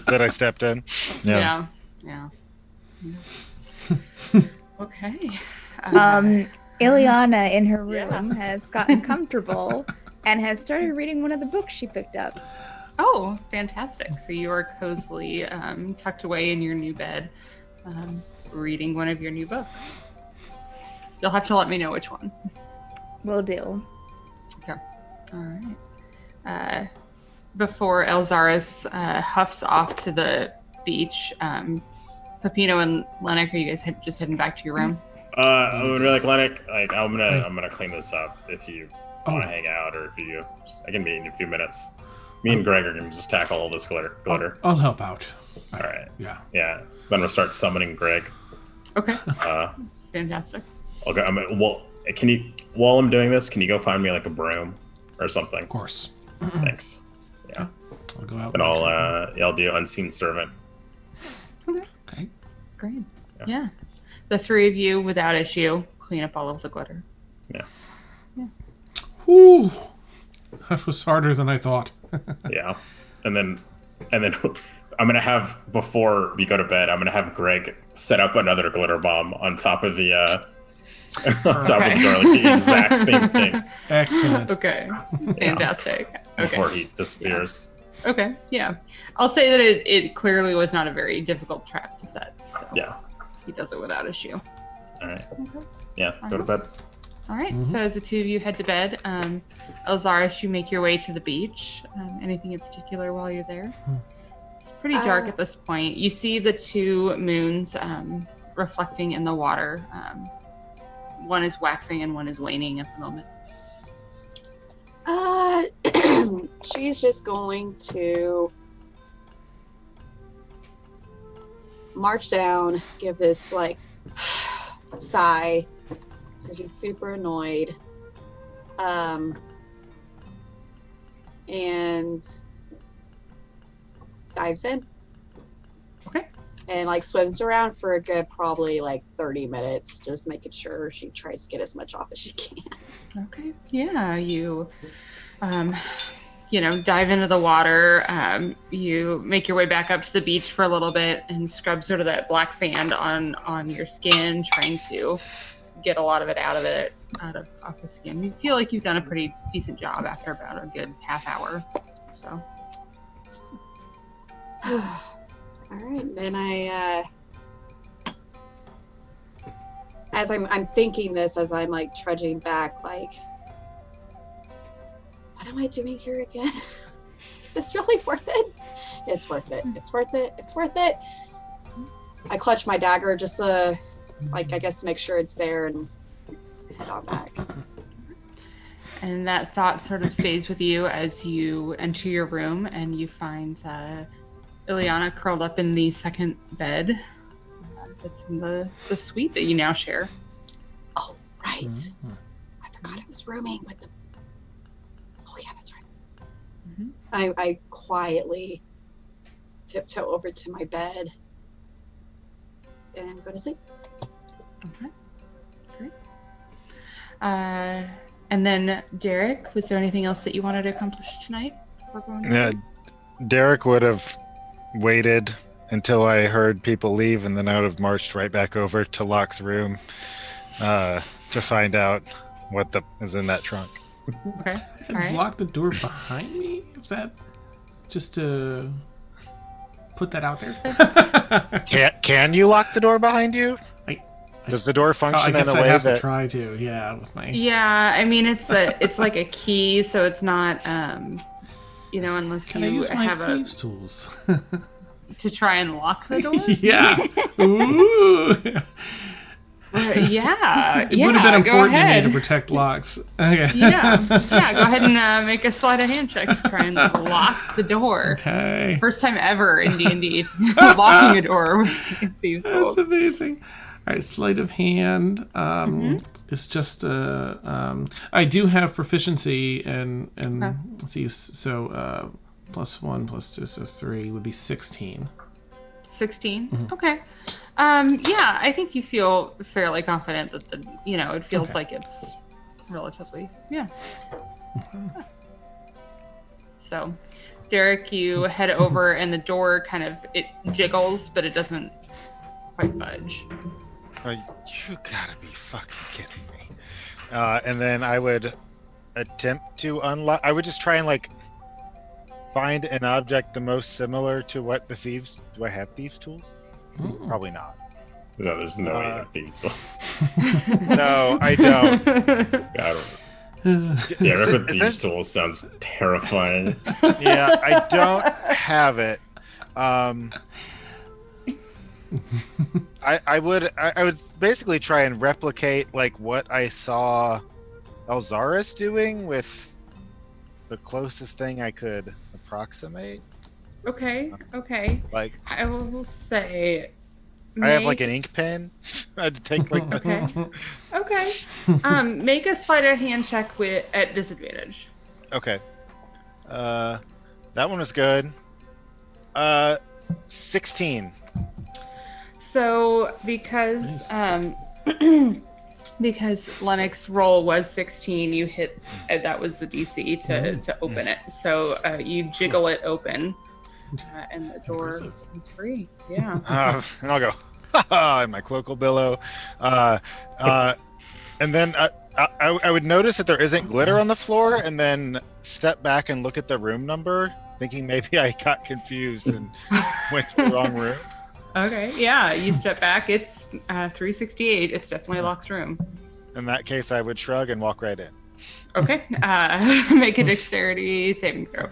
That I stepped in. Yeah. Okay. Ileana in her Yeah. room has gotten comfortable and has started reading one of the books she picked up. Oh, fantastic. So you are cozily tucked away in your new bed, reading one of your new books. You'll have to let me know which one. Will do. All right. Before Elxaris huffs off to the beach, Pepino and Llennoc, are you guys just heading back to your room? I'm gonna be like Llennoc. Like I'm gonna clean this up if you want to hang out, or if you. I can be in a few minutes. Me and Greg are gonna just tackle all this glitter. I'll help out. All right. Yeah. Yeah. Then we'll start summoning Greg. Okay. Uh, Fantastic. I'll go. Can you? While I'm doing this, can you go find me like a broom or something? Of course. Thanks. Yeah. I'll go out. And I'll do unseen servant. Okay. Great. Yeah. Yeah. The three of you, without issue, clean up all of the glitter. Whew. That was harder than I thought. Yeah. And then I'm gonna have, before we go to bed, I'm gonna have Greg set up another glitter bomb on top of the on top of the door, like the exact same thing Excellent. Okay. Fantastic. before Okay. he disappears. Okay. Yeah. I'll say that it clearly was not a very difficult trap to set. So Yeah. he does it without issue. All right. Okay. Yeah. Go to bed. All right. So as the two of you head to bed, Elxaris, you make your way to the beach. Anything in particular while you're there? It's pretty dark at this point. You see the two moons reflecting in the water. One is waxing and one is waning at the moment. She's just going to march down, give this like sigh, because she's super annoyed, and dives in. Okay. And like swims around for a good probably like 30 minutes, just making sure she tries to get as much off as she can. Okay. Yeah, you dive into the water. You make your way back up to the beach for a little bit and scrub sort of that black sand on your skin, trying to get a lot of it out of off the skin. You feel like you've done a pretty decent job after about a good half hour. So All right, then as I'm thinking this, as I'm like trudging back, like, what am I doing here again? Is this really worth it? It's worth it. It's worth it. It's worth it. I clutch my dagger just like, I guess, to make sure it's there and head on back. And that thought sort of stays with you as you enter your room and you find Ileana curled up in the second bed that's in the suite that you now share. Oh, right. I forgot I was rooming with them. Oh, yeah, that's right. I quietly tiptoe over to my bed and go to sleep. Okay. Great. And then, Derik, was there anything else that you wanted to accomplish tonight? Before going to Yeah, sleep? Derik would have waited until I heard people leave, and then I would have marched right back over to Locke's room to find out what is in that trunk. Okay. And All right. lock the door behind me? Is that just to put that out there? Can you lock the door behind you? Does the door I function guess in a I way have to that? try to. Yeah, with my. Yeah, I mean it's like a key, so it's not unless Can I you use my have thieves' tools? to try and lock the door. Yeah. Ooh. Yeah. It would have been go important to me ahead. to protect locks. Okay. Yeah. Go ahead and make a sleight of hand check to try and lock the door. Okay. First time ever in D&D locking a door with thieves' That's tools. amazing. All right, sleight of hand. It's just I do have proficiency in thieves, so +1 +2, so 3 would be 16. 16. Okay. Yeah, I think you feel fairly confident that it feels like it's relatively So, Derik, you head over and the door it jiggles, but it doesn't quite budge. Oh, you gotta be fucking kidding me. And then I would attempt to unlock. I would just try and find an object the most similar to what the thieves. Do I have thieves' tools? Probably not. No, there's no way you have thieves. No, I don't. God. Derek with thieves tools sounds terrifying. Yeah, I don't have it. I would basically try and replicate what I saw Elxaris doing with the closest thing I could approximate. Okay. I will say. I have an ink pen. I'd take Okay. Okay. Make a sleight of hand check at disadvantage. Okay. That one was good. 16. So because because Lennoc's roll was 16, you hit that was the DC to open it. So you jiggle it open, and the door is free. Yeah. And I'll go in my cloacal billow, and then I would notice that there isn't glitter on the floor, and then step back and look at the room number, thinking maybe I got confused and went to the wrong room. Okay. Yeah. You step back. It's 368. It's definitely Locke's room. In that case, I would shrug and walk right in. Okay. Make a dexterity saving throw.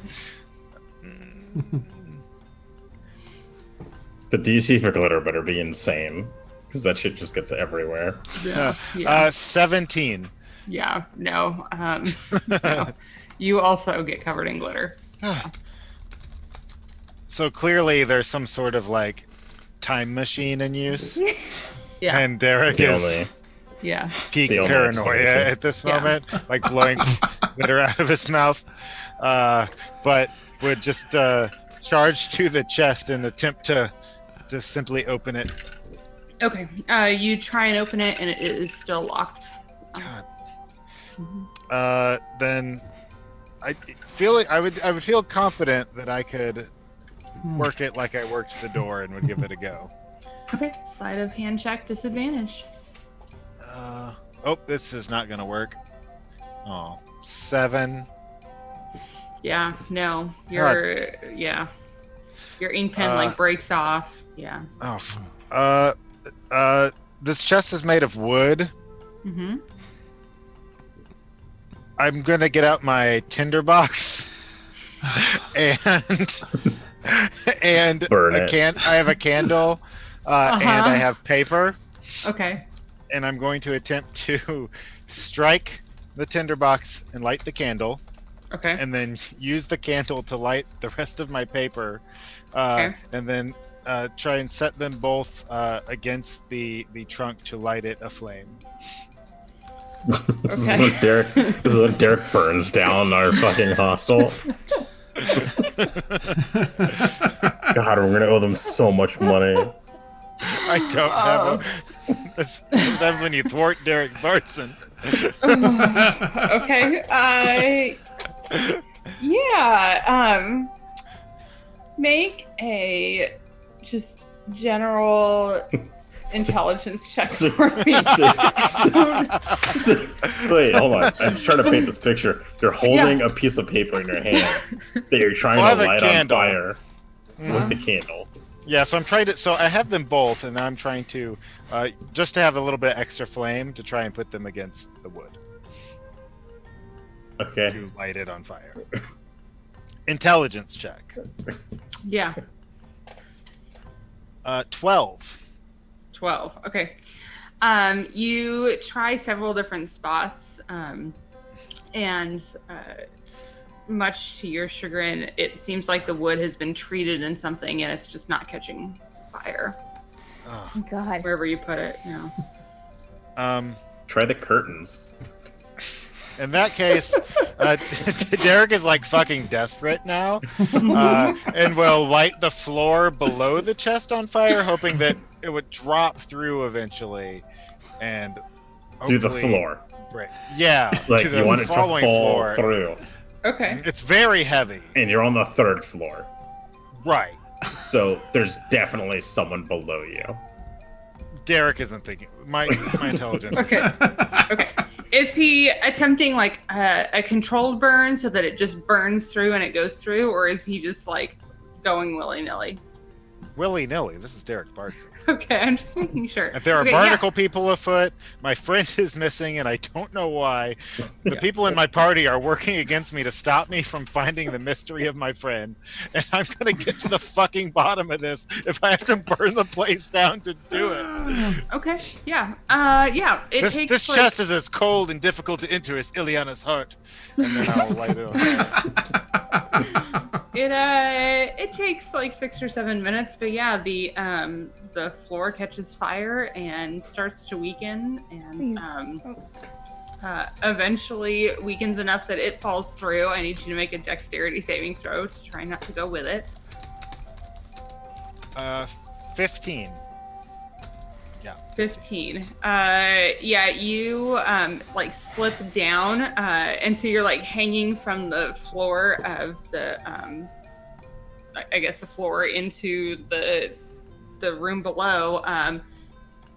The DC for glitter better be insane, because that shit just gets everywhere. Yeah. 17. Yeah. No. No. You also get covered in glitter. So clearly, there's some sort of time machine in use. Yeah. And Derik The is only- Yeah. geek The only paranoia explanation. at this Yeah. moment, blowing glitter out of his mouth, but would just charge to the chest and attempt to simply open it. Okay. You try and open it, and it is still locked. God. Then I feel I would feel confident that I could work it like I worked the door and would give it a go. Okay. Sleight of hand check disadvantage. This is not gonna work. 7. Yeah. No. You're. Yeah. Your ink pen like breaks off. Yeah. This chest is made of wood. Mm-hmm. I'm gonna get out my tinderbox and Burn it. I have a candle and I have paper. Okay. And I'm going to attempt to strike the tinderbox and light the candle. Okay. And then use the candle to light the rest of my paper. Okay. And then try and set them both against the trunk to light it aflame. This is when Derik burns down our fucking hostel. God, we're gonna owe them so much money. I don't have a... That's when you thwart Derik Barson. Okay. Yeah. Make a just general intelligence check for me. Wait, hold on. I'm trying to paint this picture. You're holding a piece of paper in your hand that you're trying to light on fire with the candle. Yeah, so I'm trying to. So I have them both, and I'm trying to just to have a little bit of extra flame to try and put them against the wood. Okay. To light it on fire. Intelligence check. Yeah. 12. 12. Okay. You try several different spots, and much to your chagrin, it seems like the wood has been treated in something, and it's just not catching fire. Oh. God. Wherever you put it, yeah. Try the curtains. In that case, Derik is like fucking desperate now, and will light the floor below the chest on fire, hoping that it would drop through eventually, and do the floor. Break. Yeah, like to the you want it to fall floor. through. Okay. It's very heavy. And you're on the 3rd floor. Right. So there's definitely someone below you. Derik isn't thinking. My intelligence. Okay. Okay. Is he attempting like a controlled burn so that it just burns through and it goes through, or is he just like going willy-nilly? Willy-nilly. This is Derik Barson. Okay, I'm just making sure. If there are barnacle people afoot, my friend is missing, and I don't know why. The people in my party are working against me to stop me from finding the mystery of my friend, and I'm gonna get to the fucking bottom of this if I have to burn the place down to do it. Okay, yeah. Yeah, this chest is as cold and difficult to enter as Ileana's heart. And then I'll light it on fire. It takes like 6 or 7 minutes, but yeah, the floor catches fire and starts to weaken, and eventually weakens enough that it falls through. I need you to make a dexterity saving throw to try not to go with it. 15. Yeah. 15. Yeah, you like slip down, and so you're like hanging from the floor of the I guess the floor into the room below.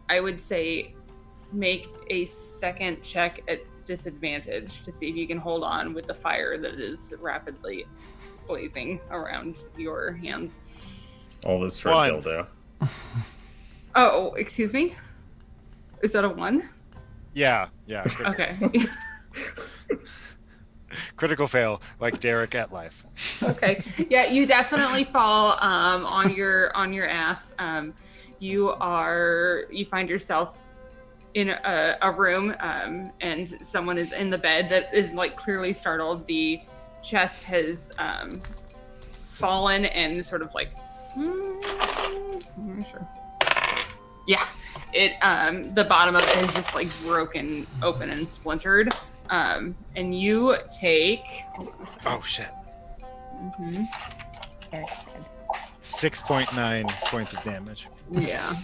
I would say make a second check at disadvantage to see if you can hold on with the fire that is rapidly blazing around your hands. All this for a dildo. Oh, excuse me? Is that a 1? Yeah. Okay. Critical fail, like Derik at life. Okay. Yeah, you definitely fall on your ass. You find yourself in a room, and someone is in the bed that is like clearly startled. The chest has fallen and sort of like I'm not sure. Yeah, the bottom of it is just like broken open and splintered. And you take. Oh shit. Mm-hmm. Eric's dead. 6.9 points of damage. Yeah.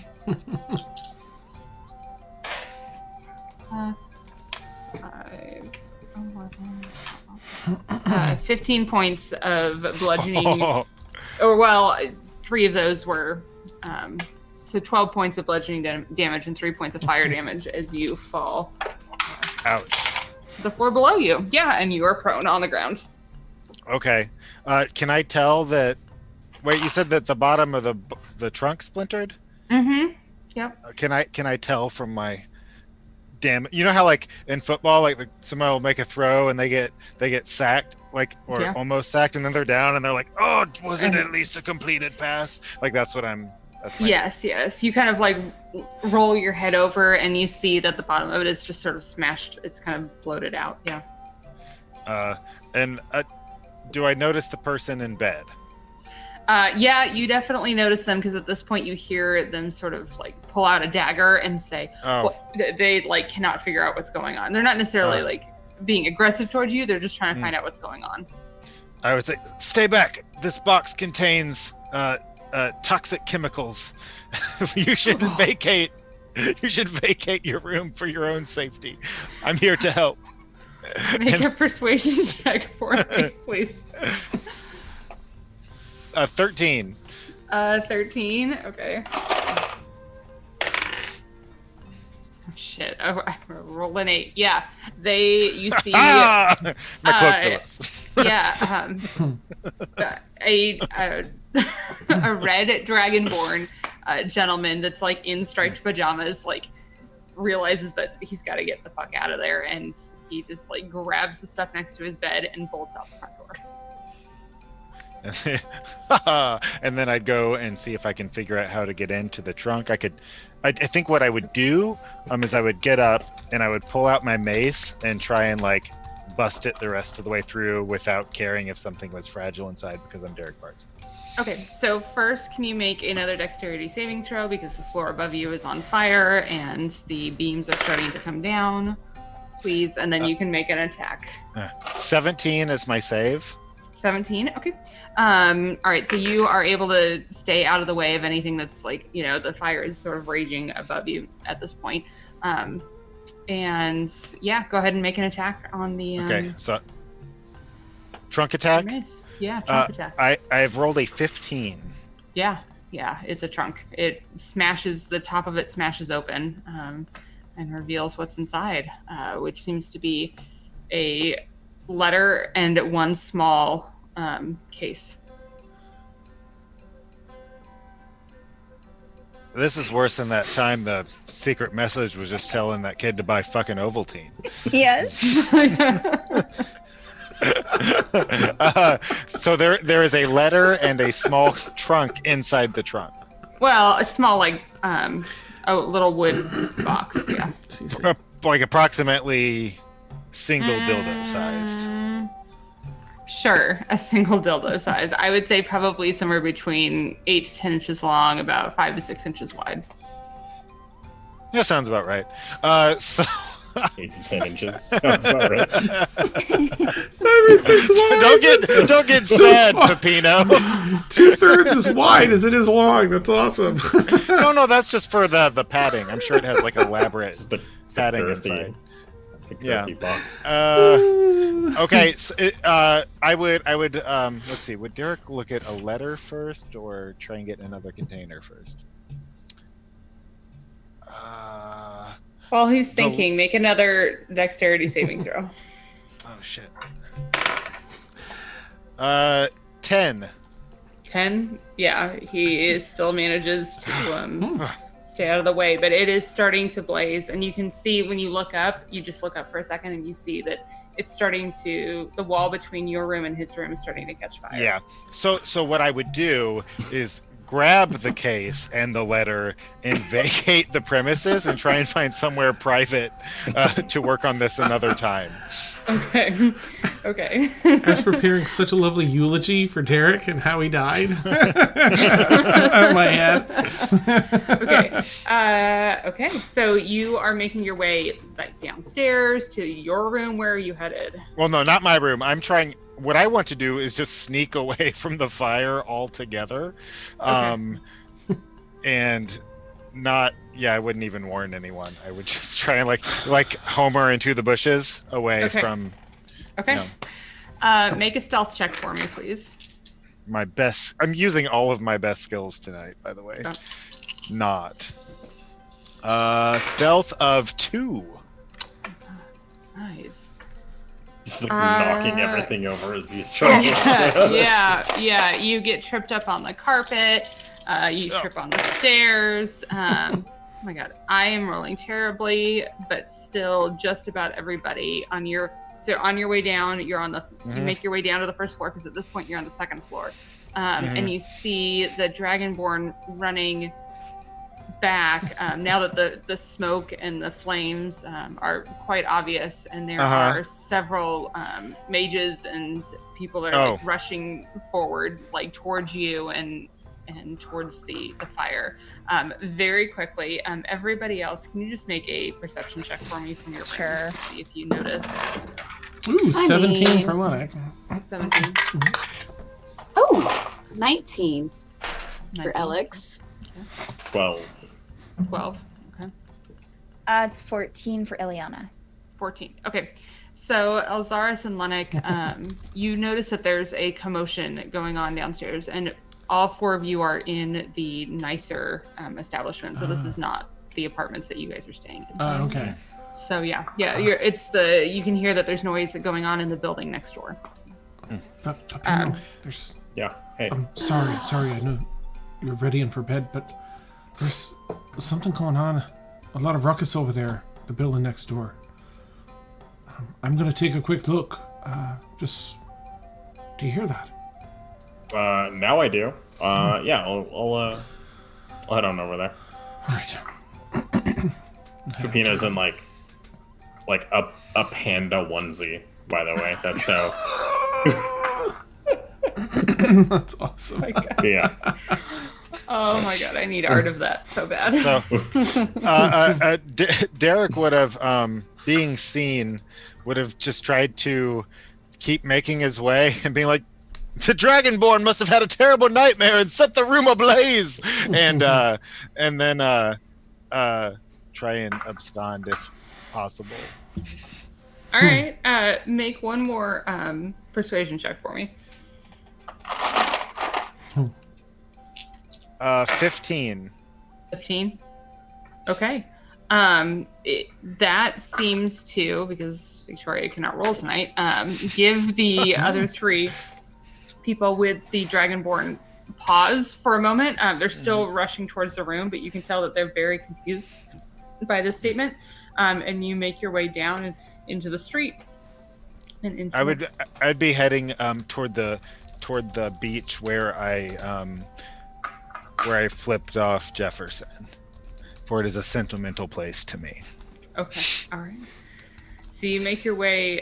15 points of bludgeoning. Oh. Or well, 3 of those were. So 12 points of bludgeoning damage and 3 points of fire damage as you fall. Ouch. To the floor below you. Yeah, and you are prone on the ground. Okay. Can I tell that Wait, you said that the bottom of the trunk splintered? Mm-hmm. Yep. Can I tell from my damn? You know how like in football, like somebody will make a throw and they get sacked, like or almost sacked, and then they're down and they're like, oh, was it at least a completed pass? Like that's what I'm. That's my yes. You kind of like roll your head over and you see that the bottom of it is just sort of smashed. It's kind of bloated out. Yeah. And do I notice the person in bed? Yeah, you definitely notice them because at this point you hear them sort of like pull out a dagger and say, they like cannot figure out what's going on. They're not necessarily like being aggressive towards you. They're just trying to find out what's going on. I would say, stay back. This box contains toxic chemicals. You should vacate. You should vacate your room for your own safety. I'm here to help. Make a persuasion check for me, please. 13. 13. Okay. Oh, shit. I rolled an 8. Yeah. You see. My cloak goes. Yeah. A red dragonborn gentleman that's like in striped pajamas, like realizes that he's got to get the fuck out of there, and he just like grabs the stuff next to his bed and bolts out the front door. And then I'd go and see if I can figure out how to get into the trunk. I think what I would do is I would get up and I would pull out my mace and try and like bust it the rest of the way through without caring if something was fragile inside, because I'm Derik Bartz. Okay, so first, can you make another dexterity saving throw, because the floor above you is on fire and the beams are starting to come down, please, and then you can make an attack. 17 is my save. 17. Okay. All right. So you are able to stay out of the way of anything that's like, the fire is sort of raging above you at this point. And yeah, go ahead and make an attack on the. Okay. So trunk attack. Yeah. Trunk attack. I've rolled a 15. Yeah. It's a trunk. It smashes, the top of it smashes open, and reveals what's inside, which seems to be a letter and one small case. This is worse than that time the secret message was just telling that kid to buy fucking Ovaltine. Yes. So there is a letter and a small trunk inside the trunk. Well, a small a little wood box. Yeah. Like approximately single dildo sized. Sure, a single dildo size. I would say probably somewhere between 8 to 10 inches long, about 5 to 6 inches wide. That sounds about right. So 8 to 10 inches sounds about right. Don't get sad, Pepino. 2/3 as wide as it is long. That's awesome. No, that's just for the padding. I'm sure it has like elaborate padding inside. Yeah. Box. Okay. So I would. Let's see. Would Derik look at a letter first, or try and get another container first? While he's thinking, make another dexterity saving throw. Oh shit. 10. 10. Yeah, he still manages to stay out of the way, but it is starting to blaze, and you can see when you look up, you just look up for a second and you see that it's starting to, the wall between your room and his room is starting to catch fire. Yeah. So what I would do is grab the case and the letter and vacate the premises and try and find somewhere private to work on this another time. Okay. I was preparing such a lovely eulogy for Derik and how he died. My head. Okay. So you are making your way like downstairs to your room. Where are you headed? Well, no, not my room. I'm trying. What I want to do is just sneak away from the fire altogether, and not. Yeah, I wouldn't even warn anyone. I would just try and like Homer into the bushes away from. Okay. Make a stealth check for me, please. My best. I'm using all of my best skills tonight, by the way. Oh. Not. Stealth of 2. Nice. Just like knocking everything over as he's trying. Yeah. You get tripped up on the carpet. You trip on the stairs. Oh my god, I am rolling terribly, but still, just about everybody on your way down. You're on the. You make your way down to the first floor because at this point you're on the second floor, and you see the Dragonborn running back now that the smoke and the flames are quite obvious, and there are several mages and people that are like rushing forward, like towards you and towards the fire very quickly. Everybody else, can you just make a perception check for me from your range to see if you notice? Ooh, 17 for Llennoc. 17. Oh, 19 for Elix. 12. 12. Okay. It's 14 for Ileana. 14. Okay. So Elxaris and Llennoc, you notice that there's a commotion going on downstairs, and all four of you are in the nicer establishment. So this is not the apartments that you guys are staying in. Oh, okay. So yeah. You can hear that there's noise going on in the building next door. There's. Yeah. Hey. I'm sorry. I know you're ready and for bed, but there's something going on. A lot of ruckus over there, the building next door. I'm gonna take a quick look. Do you hear that? Now I do. Yeah, I'll head on over there. All right. Pepino's in like a panda onesie, by the way. That's how. That's awesome. Oh my God. Yeah. Oh my god, I need art of that so bad. So, Derik would have, being seen, would have just tried to keep making his way and being like, the Dragonborn must have had a terrible nightmare and set the room ablaze, and then try and abscond if possible. All right, make one more persuasion check for me. 15. 15. Okay. That seems to, because Victoria cannot roll tonight, give the other three people with the Dragonborn pause for a moment. They're still rushing towards the room, but you can tell that they're very confused by this statement. And you make your way down into the street. And into I'd be heading toward the beach where I flipped off Jefferson, for it is a sentimental place to me. Okay, all right. So you make your way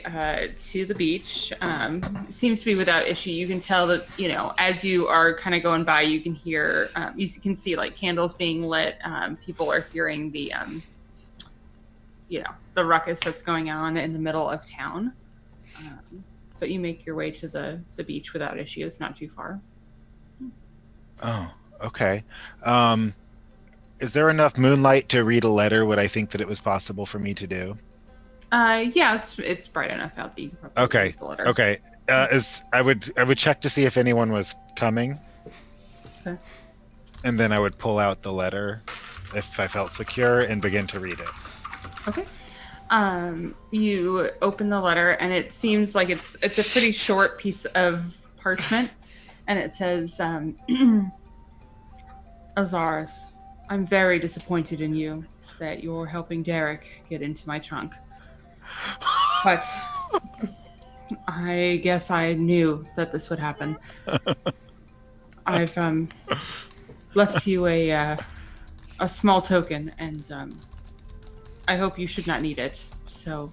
to the beach. Seems to be without issue. You can tell that, as you are kind of going by, you can hear, you can see like candles being lit. People are hearing the, the ruckus that's going on in the middle of town. But you make your way to the beach without issue. It's not too far. Oh, okay. Is there enough moonlight to read a letter? Would I think that it was possible for me to do? Yeah, it's bright enough out that you can probably read the letter. Okay. I would check to see if anyone was coming. Okay. And then I would pull out the letter if I felt secure and begin to read it. Okay. You open the letter, and it seems like it's a pretty short piece of parchment, and it says, Elxaris, I'm very disappointed in you that you're helping Derik get into my trunk. But I guess I knew that this would happen. I've left you a small token, and I hope you should not need it. So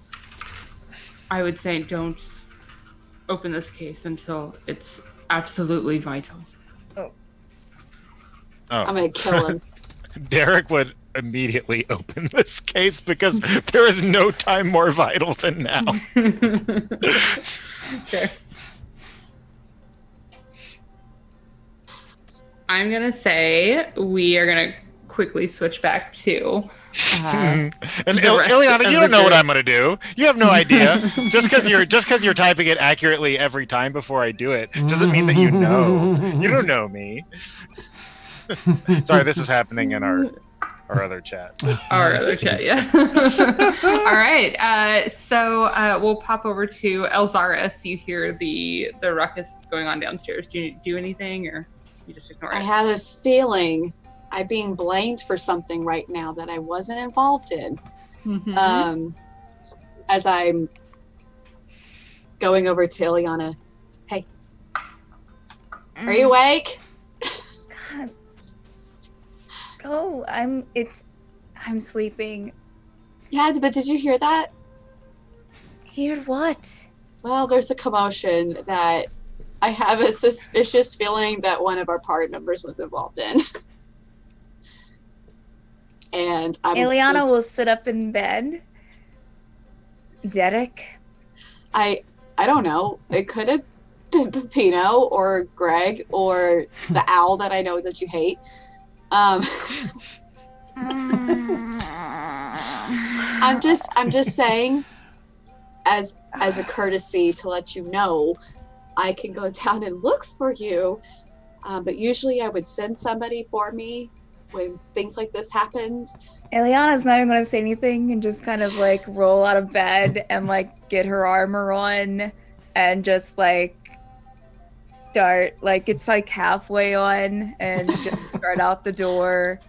I would say don't open this case until it's absolutely vital. Oh. I'm gonna kill him. Derik would immediately open this case because there is no time more vital than now. Okay. I'm gonna say we are gonna quickly switch back to and Ileana, you don't know what I'm gonna do. You have no idea. just because you're typing it accurately every time before I do it doesn't mean that you know. You don't know me. Sorry, this is happening in our Our other chat. Our other chat, yeah. All right. So we'll pop over to Elxaris. You hear the ruckus that's going on downstairs. Do you do anything, or you just ignore it? I have a feeling I'm being blamed for something right now that I wasn't involved in. Mm-hmm. As I'm going over to Ileana. Hey, are you awake? God. Go. I'm sleeping. Yeah, but did you hear that? Hear what? Well, there's a commotion that I have a suspicious feeling that one of our party members was involved in. And Ileana will sit up in bed. Derik? I don't know. It could have been Peppino or Greg or the owl that I know that you hate. I'm just saying, as a courtesy to let you know, I can go down and look for you. But usually I would send somebody for me when things like this happened. Ileana's not even going to say anything and just kind of like roll out of bed and like get her armor on and just like start, like it's like halfway on and just start out the door.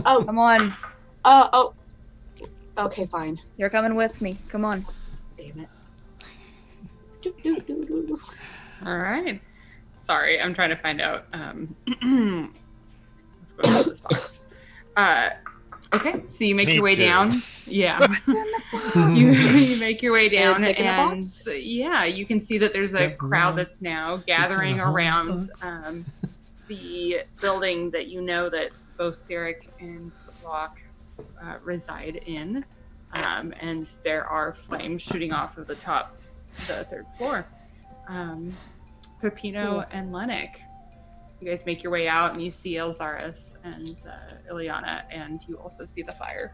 Oh, Come on. oh, okay, fine. You're coming with me. Come on. Damn it. All right. Sorry, I'm trying to find out. What's going on with this box? Okay, so you make Me your way too. down. Yeah. What's in the box? You make your way down, Dick in a and box? yeah, you can see that there's a Step crowd around. that's now gathering in a home around box. the building that you know that both Derik and Locke reside in, and there are flames shooting off of the third floor. Peppino and Llennoc, you guys make your way out, and you see Elxaris and Ileana, and you also see the fire.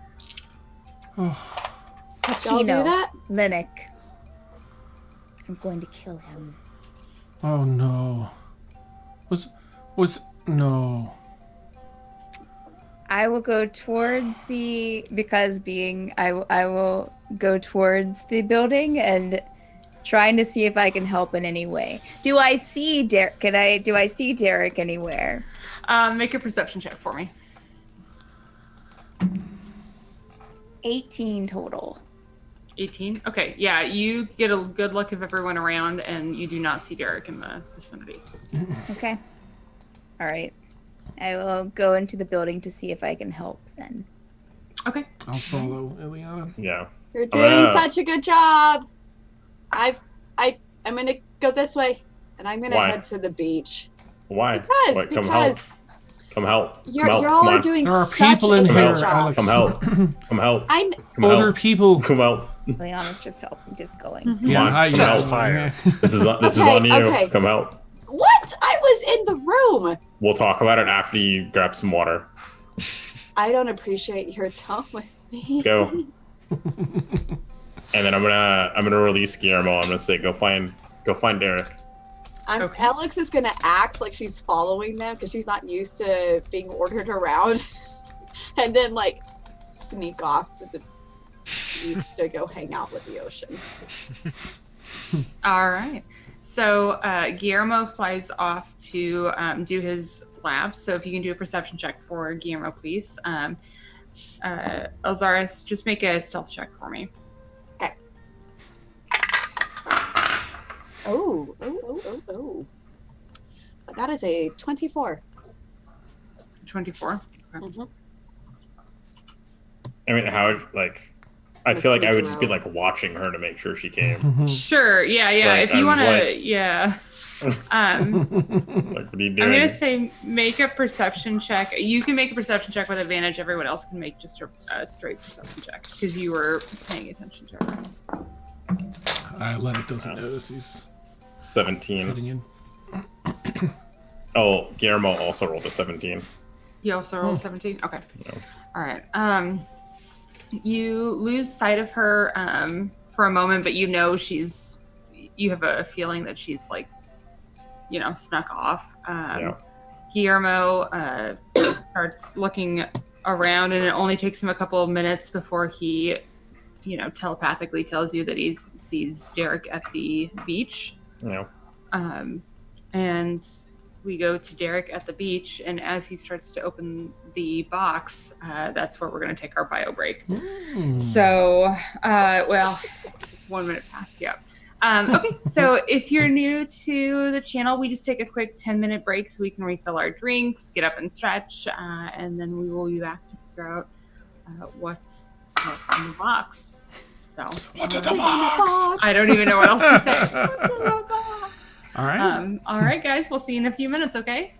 Y'all do that? Llennoc. I'm going to kill him. Oh no. Was no. I will go towards I will go towards the building and trying to see if I can help in any way. Do I see Derik? Do I see Derik anywhere? Make a perception check for me. 18 total. 18? Okay, yeah, you get a good look of everyone around, and you do not see Derik in the vicinity. Okay. All right. I will go into the building to see if I can help then. Okay. I'll follow Ileana. Yeah. You're doing Yeah. such a good job. I'm gonna go this way, and I'm gonna Why? head to the beach Why? because Wait, come help. Come help. you're Come help. all Come are on. doing There are such people a in good here, job. Alex. Come help. Come help. I'm Come Older help. people. Come help. Leon's just going. Come Yeah, on. hi, Come yeah. help. Fire. This is Okay, on you. okay. Come help. what? I was in the room. We'll talk about it after you grab some water. I don't appreciate your tone with me. Let's go. And then I'm gonna release Guillermo. I'm gonna say go find Derik. Okay. Alex is gonna act like she's following them because she's not used to being ordered around, and then like sneak off to the beach to go hang out with the ocean. All right. So Guillermo flies off to do his lab. So if you can do a perception check for Guillermo, please. Elxaris, just make a stealth check for me. Oh. That is a 24. 24. Okay. Mhm. I mean, how like I feel like I would just be like watching her to make sure she came. Sure. Yeah. Yeah. Right, If you I was want to, like- yeah. Like, what are you doing? I'm gonna say make a perception check. You can make a perception check with advantage. Everyone else can make just a straight perception check because you were paying attention to her. Llennoc doesn't notice he's 17. heading in. Oh, Guillermo also rolled a 17. You also rolled 17. Okay. No. All right. You lose sight of her for a moment, but you know you have a feeling that she's like, snuck off. Yeah. Guillermo starts looking around, and it only takes him a couple of minutes before he, telepathically tells you that he sees Derik at the beach. Yeah. And we go to Derik at the beach, and as he starts to open the box, that's where we're going to take our bio break. So, it's 1 minute past, yeah. Okay, so if you're new to the channel, we just take a quick 10-minute break so we can refill our drinks, get up and stretch, and then we will be back to figure out what's in the box. So, What's in the box? I don't even know what else to say. What's in the box? All right. All right, guys, we'll see you in a few minutes, okay?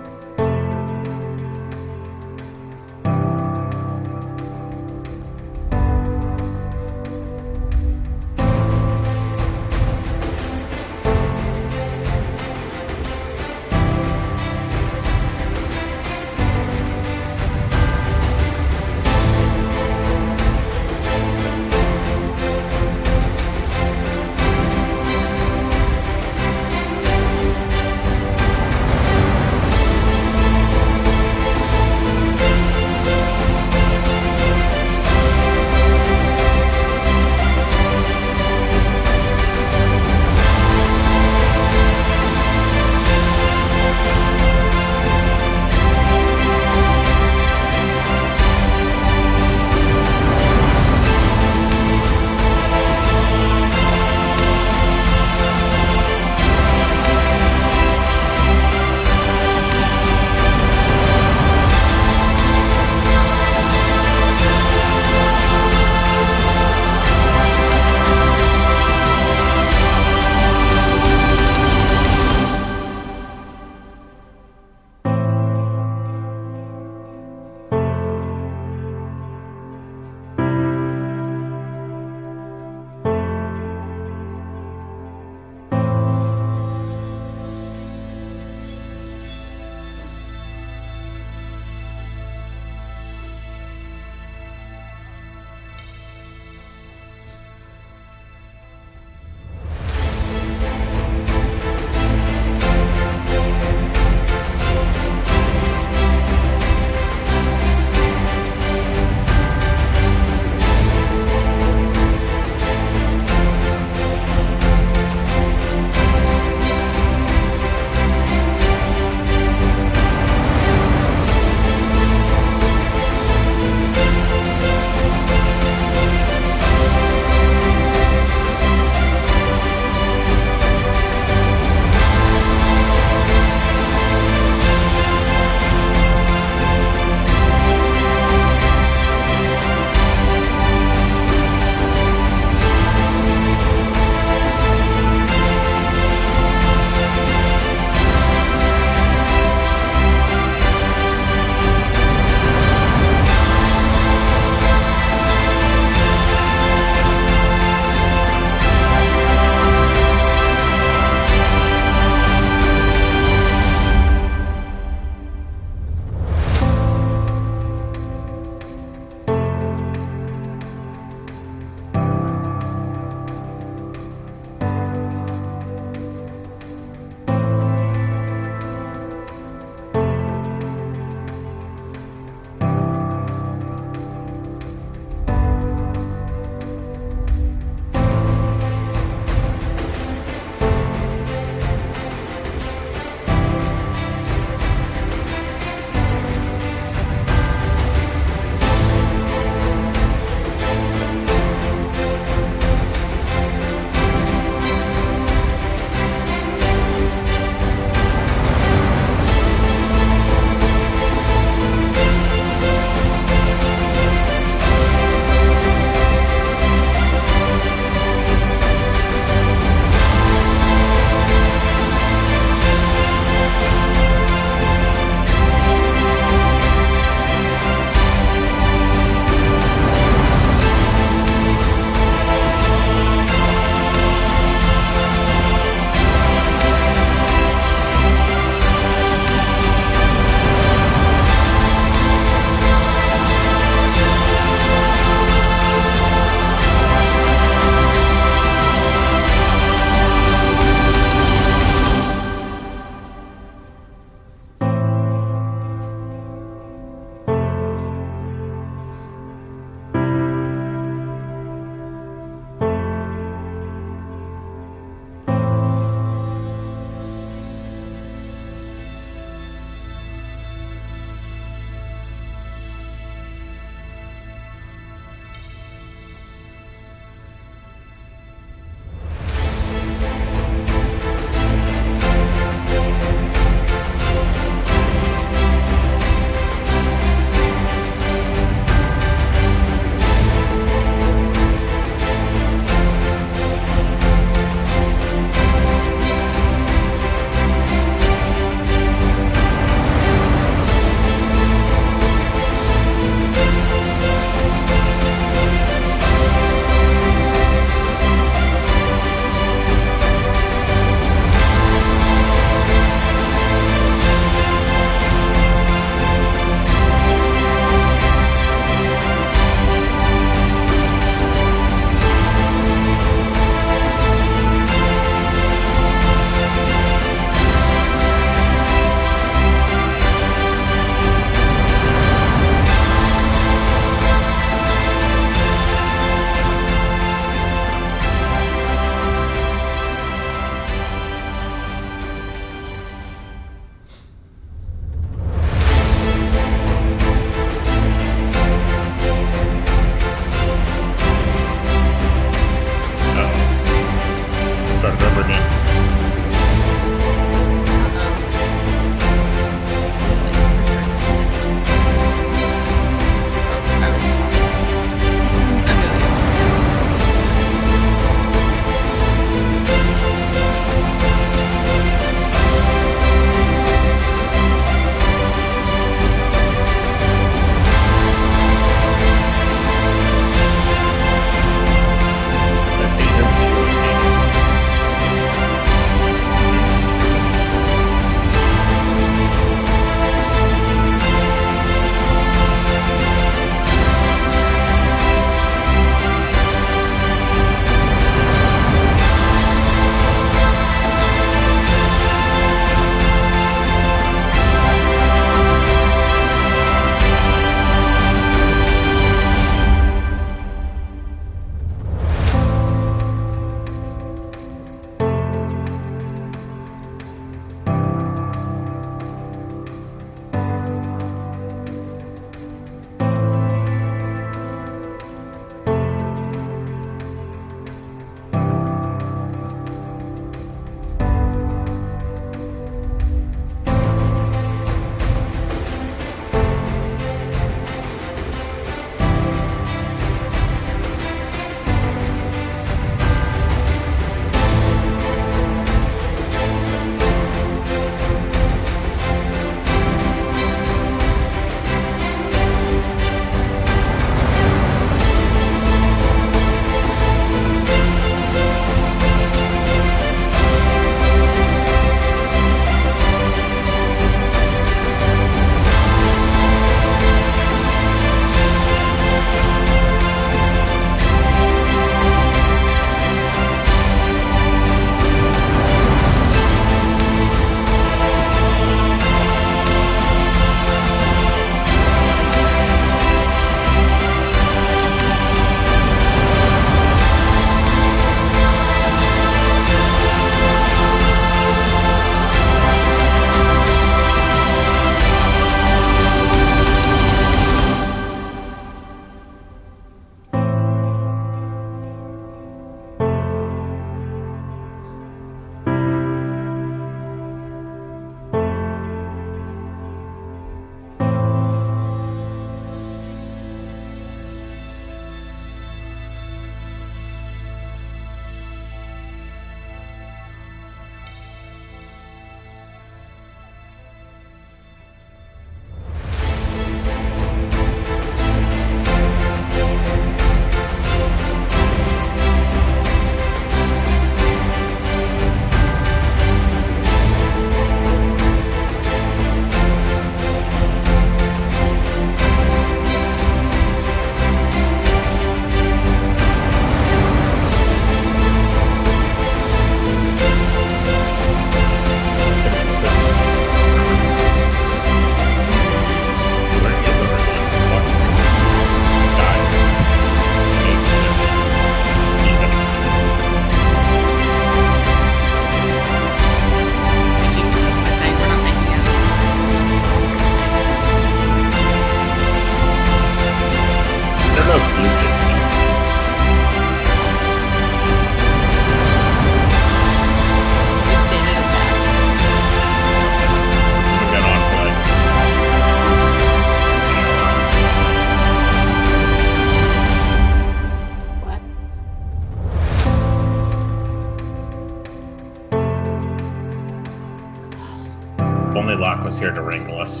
was here to wrangle us.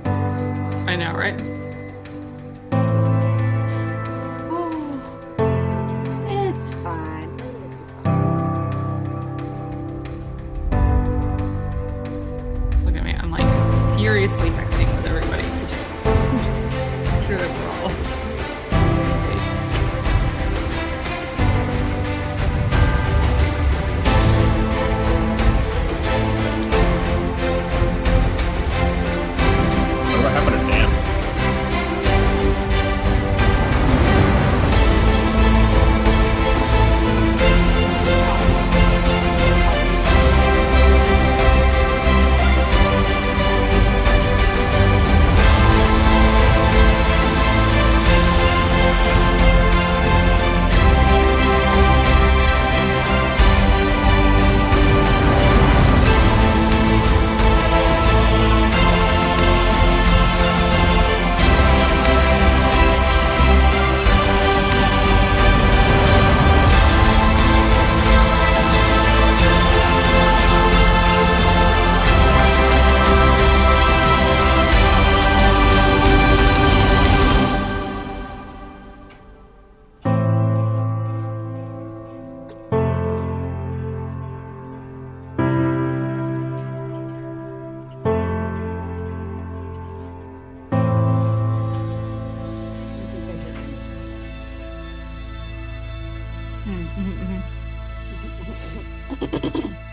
I know, right? It's fine. Look at me. I'm like furiously texting with everybody. I'm sure that we're all. What happened to Dan?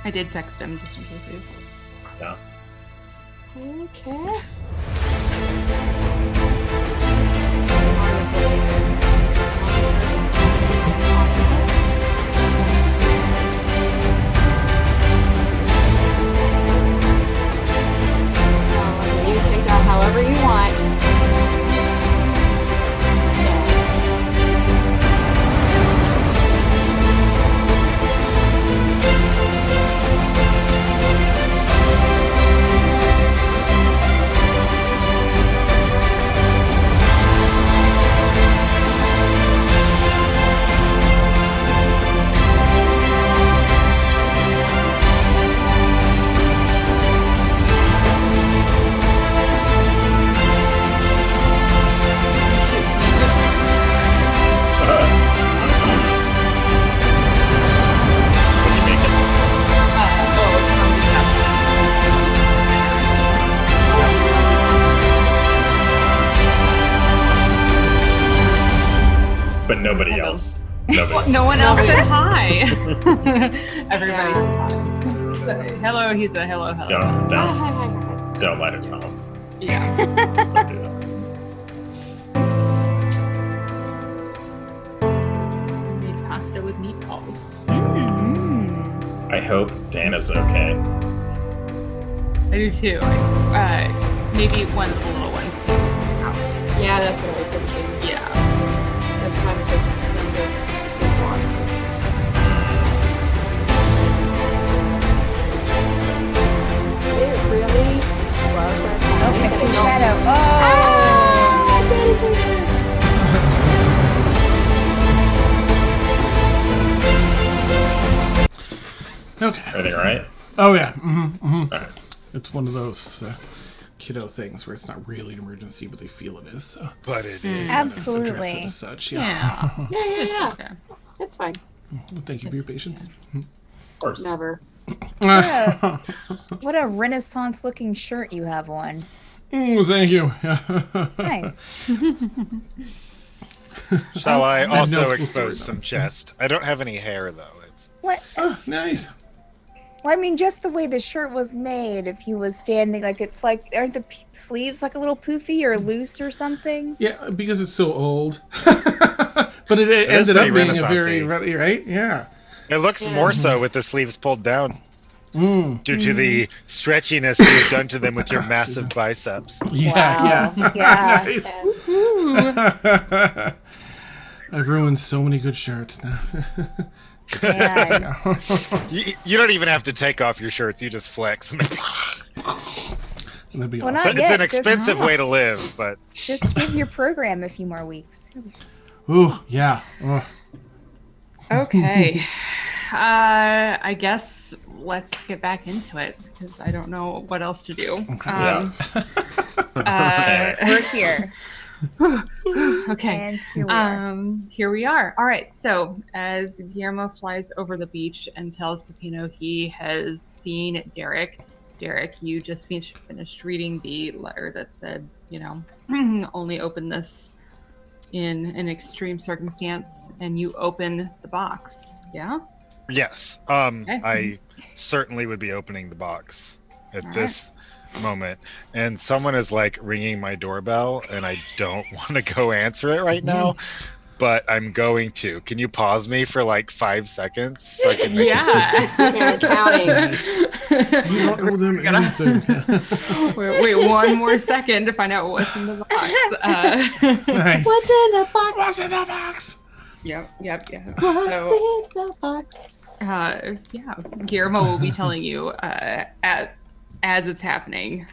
I did text him just in case he's. Yeah. Okay. You take that however you want. But nobody else. Nobody. No one else said hi. Everybody said hi. So, hello, he said hello, hello. Don't let it tell him. Yeah. Don't do that. Made pasta with meatballs. I hope Dan is okay. I do too. Maybe one of the little ones came out. Yeah, that's what I was thinking. Yeah. Sometimes it's one of those sleepwalks. They really love that. Okay, so Shadow. Oh! Okay. Everything all right? Oh yeah. Mm-hmm. Alright. It's one of those kiddo things where it's not really an emergency, but they feel it is. So But it is. address it Absolutely. as such. Yeah. Yeah. Okay. It's fine. Well, thank you for your patience. Of course. Never. What a Renaissance-looking shirt you have on. Thank you. Nice. Shall I no also cool expose story, some chest? I don't have any hair though. It's What? Oh, nice. Well, I mean, just the way the shirt was made. If he was standing, like it's like, aren't the sleeves like a little poofy or loose or something? Yeah, because it's so old. But it ended up pretty being a Renaissance-y. very, right? Yeah. It looks more so with the sleeves pulled down Mm. due to the stretchiness you've done to them with your massive biceps. Yeah, Wow. yeah. Yeah. Nice. I've ruined so many good shirts now. Man. You don't even have to take off your shirts; you just flex. That'd be Well, awesome. not It's yet, an expensive just- way to live, but Just give your program a few more weeks. Ooh, yeah. Okay. I guess let's get back into it because I don't know what else to do. We're here. Okay. And here we are. Here we are. All right. So as Guillermo flies over the beach and tells Peppino he has seen Derik. Derik, you just finished reading the letter that said, only open this in an extreme circumstance, and you open the box. Yeah? Yes. Okay. I certainly would be opening the box at this moment. And someone is like ringing my doorbell, and I don't want to go answer it right now, but I'm going to. Can you pause me for like 5 seconds? So I can make Yeah. Counting. We don't owe them anything. Wait, one more second to find out what's in the box. Nice. What's in the box? What's in the box? Yep. What's So, in the box? Guillermo will be telling you as it's happening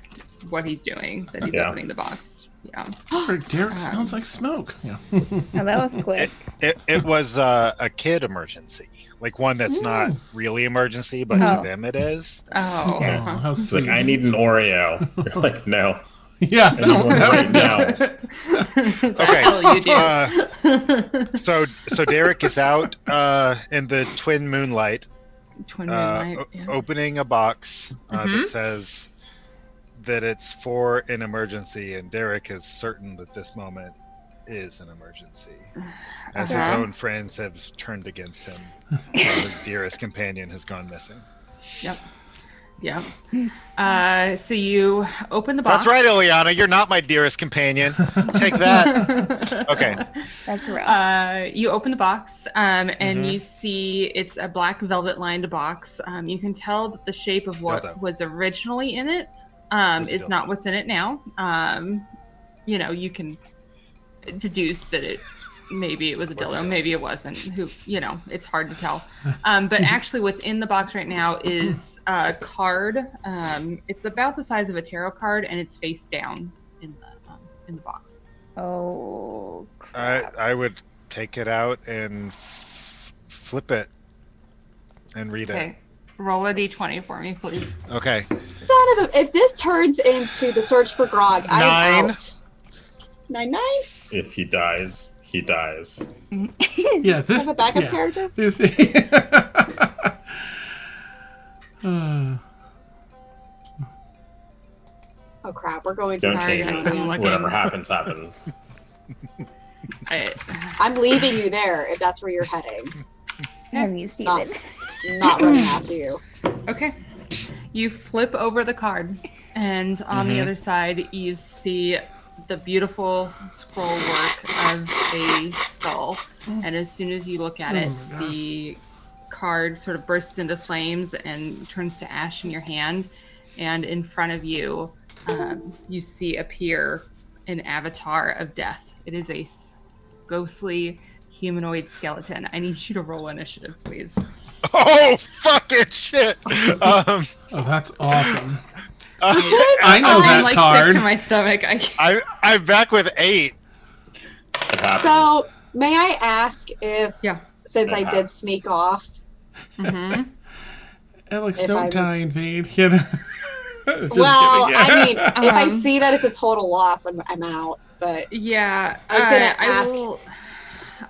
what he's doing, that he's opening the box. Yeah. Derik smells like smoke. Yeah. Oh, that was quick. It was a kid emergency. Like one that's not really emergency, but to them it is. Oh. Okay. Oh, how It's like, sweet. I need an Oreo. You're like, no. Yeah. I need one right now. Okay. Hell you do. So Derik is out in the twin moonlight, Twin moonlight. Yeah. opening a box that says that it's for an emergency, and Derik is certain that this moment is an emergency, as his own friends have turned against him. His dearest companion has gone missing. Yep. So you open the box. That's right, Ileana. You're not my dearest companion. Take that. Okay. That's rough. You open the box, and you see it's a black velvet-lined box. You can tell that the shape of what Dildo. was originally in it is not what's in it now. You can deduce that maybe it was a dildo, maybe it wasn't. It's hard to tell. But actually, what's in the box right now is a card. It's about the size of a tarot card, and it's face down in the box. Oh, crap. I would take it out and flip it and read Okay, roll a d20 for me, please. it. Okay. Son of a, if this turns into the search for Grog, I'm 9. out. 9. If he dies, he dies. Yeah. This, Have a backup yeah. character? This, Oh crap, we're going to Don't Sorry, change guys, it. I'm looking. Whatever happens, happens. I'm leaving you there if that's where you're heading. Damn you, Steven. Not running after you. Okay. You flip over the card, and on the other side, you see the beautiful scroll work of a skull. And as soon as you look at it, the card sort of bursts into flames and turns to ash in your hand. And in front of you, you see appear an avatar of death. It is a ghostly humanoid skeleton. I need you to roll initiative, please. Oh, fucking shit! oh, that's awesome. Since I know I'm that like card. sick to my stomach. I'm back with 8. It happens. So, may I ask if, Yeah. since I did sneak off, Alex, If don't I'm- die in vain. Just well, kidding, yeah. I mean, if I see that it's a total loss, I'm out. But Yeah, I was gonna ask-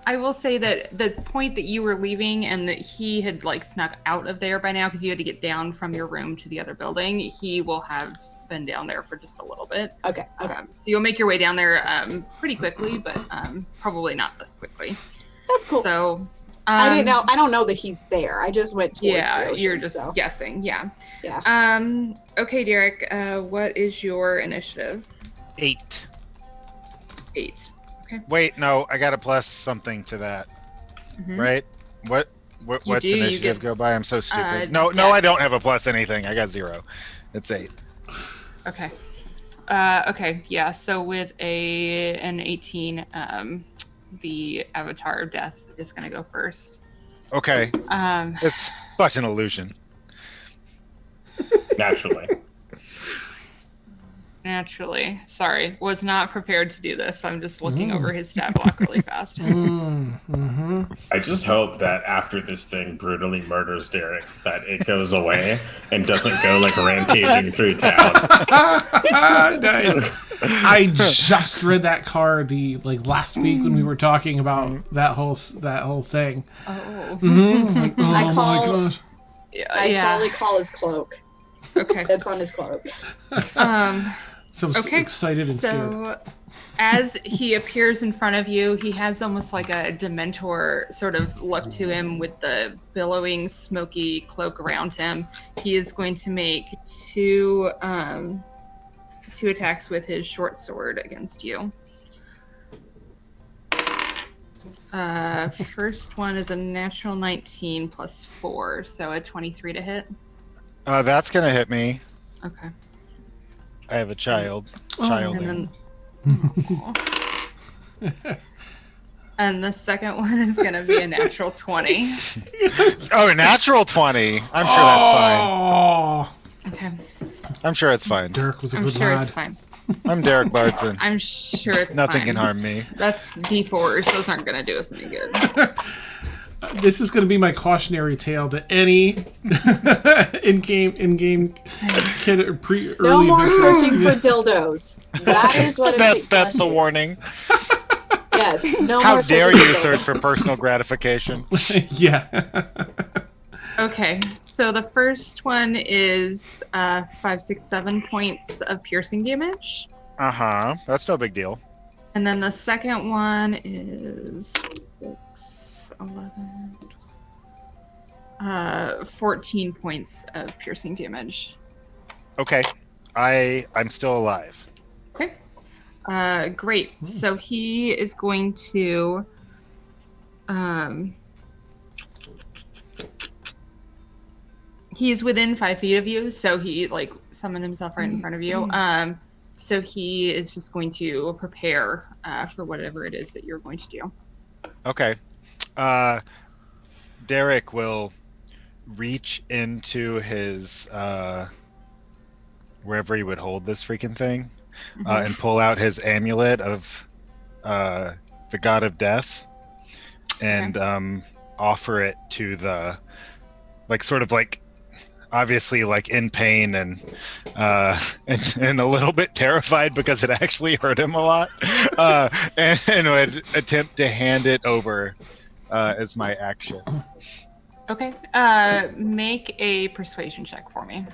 I will say that the point that you were leaving and that he had like snuck out of there by now because you had to get down from your room to the other building, he will have been down there for just a little bit. okay. So you'll make your way down there pretty quickly, but probably not this quickly. That's cool. So I didn't know. I don't know that he's there. I just went towards the Yeah, ocean. you're just so. guessing. Yeah. Yeah. Okay, Derik. What is your initiative? 8. 8. Wait, no, I got to plus something to that, right? What's do, you initiative get, go by? I'm so stupid. No, I dex. don't have a plus anything. I got 0. It's 8. Okay. Okay. Yeah. So with an 18, the avatar of death is going to go first. Okay, it's but an illusion. Naturally. Naturally. Sorry, was not prepared to do this. I'm just looking over his stat block really fast. I just hope that after this thing brutally murders Derik, that it goes away and doesn't go like rampaging through town. Nice. I just read that card last week when we were talking about that whole thing. Oh. Like, oh I my call- gosh. I totally call his cloak. Okay. Dibs on his cloak. So Okay. excited and scared. So, as he appears in front of you, he has almost like a Dementor sort of look to him with the billowing, smoky cloak around him. He is going to make two attacks with his short sword against you. First one is a natural 19 plus 4, so a 23 to hit. That's gonna hit me. Okay. I have a child. And then, and the second one is going to be a natural 20. Oh, a natural 20. I'm sure that's fine. Oh, Okay. I'm sure it's fine. Derik was a I'm good sure lad. it's fine. I'm Derik Bardson. I'm sure it's Nothing fine. can harm me. That's D4s. Those aren't going to do us any good. This is going to be my cautionary tale to any in-game kid or early No more victims. searching for dildos. That is what That's the warning. Yes. No How more dare searching you for search for dildos. personal gratification? Yeah. Okay. So the first one is 5, 6, 7 points of piercing damage. That's no big deal. And then the second one is 6, 11, 14 points of piercing damage. Okay. I'm still alive. Okay. Great. So he is going to he's within 5 feet of you, so he summoned himself right in front of you. So he is just going to prepare for whatever it is that you're going to do. Okay. Derik will reach into his wherever he would hold this freaking thing, and pull out his amulet of the god of death, and offer it to the obviously in pain and a little bit terrified because it actually hurt him a lot, and would attempt to hand it over as my action. Okay. Make a persuasion check for me.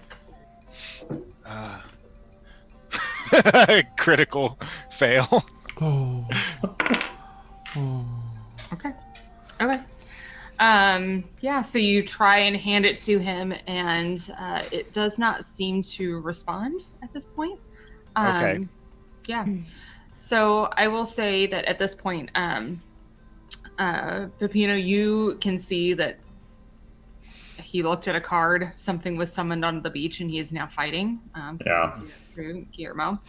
Critical fail. Oh. Okay. Yeah, so you try and hand it to him, and it does not seem to respond at this point. Okay. Yeah. So I will say that at this point, Peppino, you can see that he looked at a card. Something was summoned onto the beach, and he is now fighting. Yeah. Through Guillermo.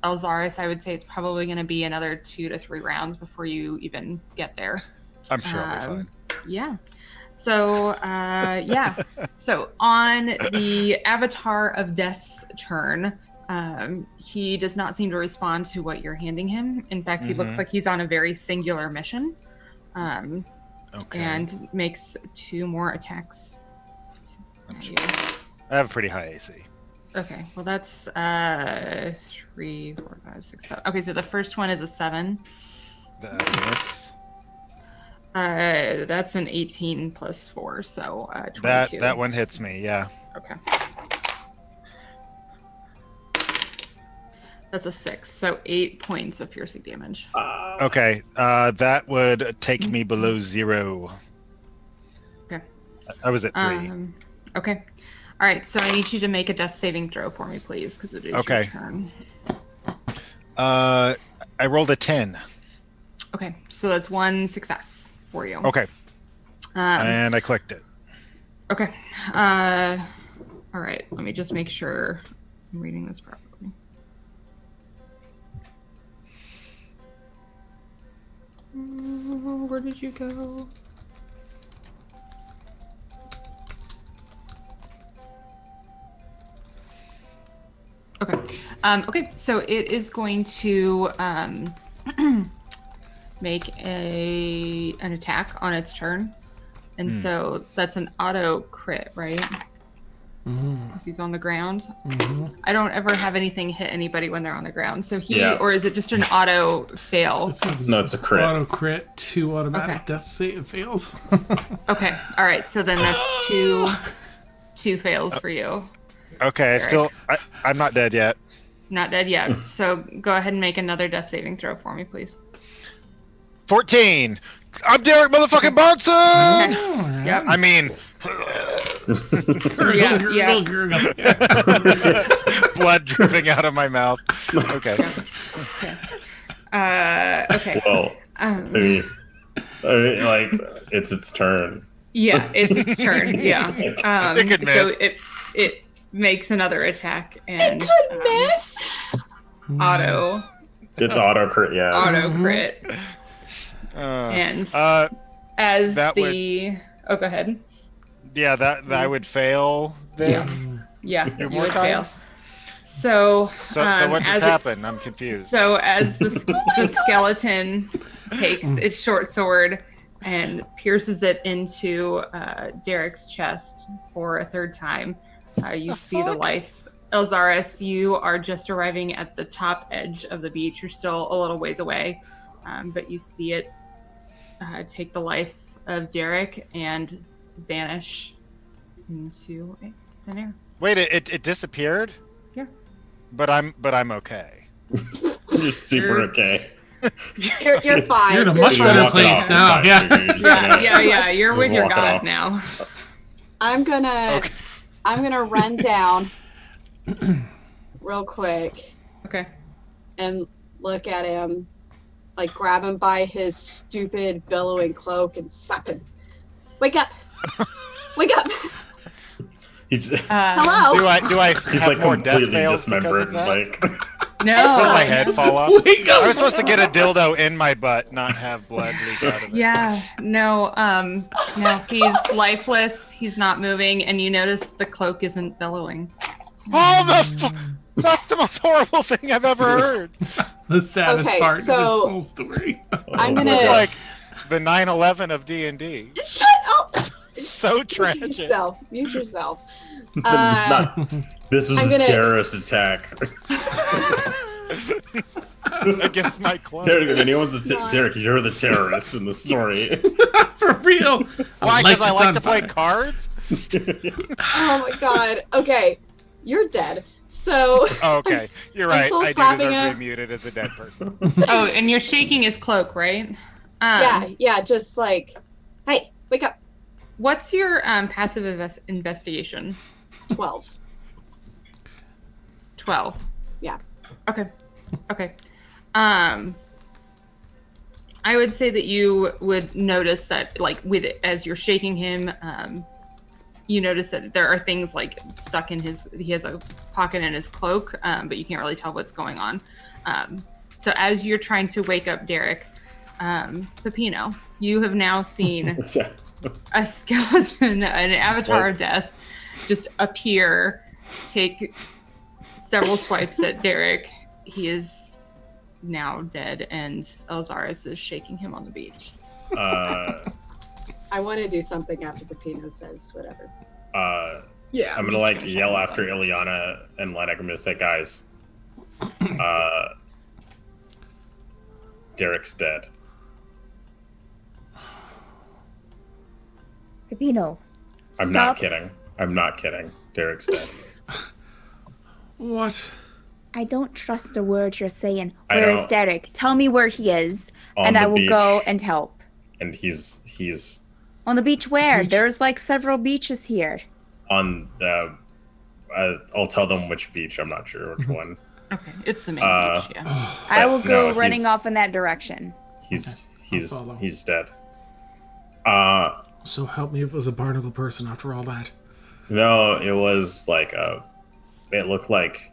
Elxaris, I would say it's probably going to be another 2 to 3 rounds before you even get there. I'm sure I'll be fine. Yeah. So, So on the Avatar of Death's turn, he does not seem to respond to what you're handing him. In fact, he looks like he's on a very singular mission. Okay. And makes 2 more attacks. I'm sure. I have a pretty high AC. Okay, well that's 3, 4, 5, 6, 7. Okay, so the first one is a 7. Miss. That's an 18 plus 4, so 22. That one hits me, yeah. Okay. That's a 6, so 8 points of piercing damage. Okay, that would take me below 0. Okay. I was at 3. Okay. All right, so I need you to make a death saving throw for me, please, because it is your turn. I rolled a 10. Okay, so that's 1 success for you. Okay. And I clicked it. Okay. All right, let me just make sure I'm reading this properly. Where did you go? Okay. Okay, so it is going to make an attack on its turn. And so that's an auto crit, right? If he's on the ground. I don't ever have anything hit anybody when they're on the ground. So or is it just an auto fail? No, it's a crit. Auto crit, 2 automatic death save fails. Okay, all right. So then that's two fails for you. Okay, Derik. I'm not dead yet. Not dead yet. So go ahead and make another death saving throw for me, please. 14. I'm Derik motherfucking Bonson. Okay. Yep. I mean, blood dripping out of my mouth. Okay. Okay. Well, maybe, like it's its turn. Yeah, it's its turn. Yeah. It could So miss. it makes another attack and It could miss. auto It's auto crit. Yeah. auto crit. And as that oh, go ahead. Yeah, that I would fail then. Yeah, Do you more would fail. times? So So what just happened? I'm confused. So as the skeleton takes its short sword and pierces it into Derik's chest for a third time, you see the life. Elxaris, you are just arriving at the top edge of the beach. You're still a little ways away, but you see it take the life of Derik and vanish into thin air. Wait, it disappeared? Yeah. But I'm okay. You're super okay. You're fine. You're in a You're much fine. better Walk it place off. now. You're Yeah. just gonna- Yeah. You're Just with your walk it god off. now. I'm gonna Okay. run down real quick Okay. and look at him, like grab him by his stupid billowing cloak and slap him. Wake up! Wake up! He's Hello! Do I he's have like more death completely fails because of dismembered. that? Like No. Does my fine. head fall off? Wake I up! was supposed to get a dildo in my butt, not have blood leak out of it. Yeah, no, he's lifeless, he's not moving, and you notice the cloak isn't billowing. That's the most horrible thing I've ever heard. The saddest Okay, part of this so- whole story. I'm my gonna- It's God. like the 9/11 of D&D. Shut up! So Mute tragic. yourself. Mute yourself. This was I'm a gonna- terrorist attack. Against my clone. Derek, if anyone's God. Derek, you're the terrorist in the story. For real. Why? Because I this like on to play fire. cards? Oh my god. Okay. You're dead. So Oh, okay. I'm You're right. still I do slapping deserve to him. be muted as a dead person. Oh, and you're shaking his cloak, right? yeah, just like, hey, wake up. What's your passive investigation? 12. 12. Yeah. Okay. I would say that you would notice that, like, with it, as you're shaking him, you notice that there are things like stuck in he has a pocket in his cloak, but you can't really tell what's going on. So as you're trying to wake up Derik, Peppino, you have now seen Yeah. a skeleton, an avatar of death, just appear, take several swipes at Derik. He is now dead, and Elxaris is shaking him on the beach. I want to do something after Peppino says whatever. Yeah. I'm gonna like yell after Ileana and Llennoc. I'm gonna say, guys, Derek's dead. Peppino, I'm stop. not kidding. I'm not kidding. Derek's dead. What? I don't trust a word you're saying. I Where is don't. Derik? Tell me where he is, On and the I will beach. go and help. And he's On the beach where? Beach. There's like several beaches here. on the. I'll tell them which beach. I'm not sure which one. Okay, it's the main beach, yeah. I will But go no, running he's- off in that direction. He's follow. he's dead. So help me, it was a barnacle person after all that. No, it was like it looked like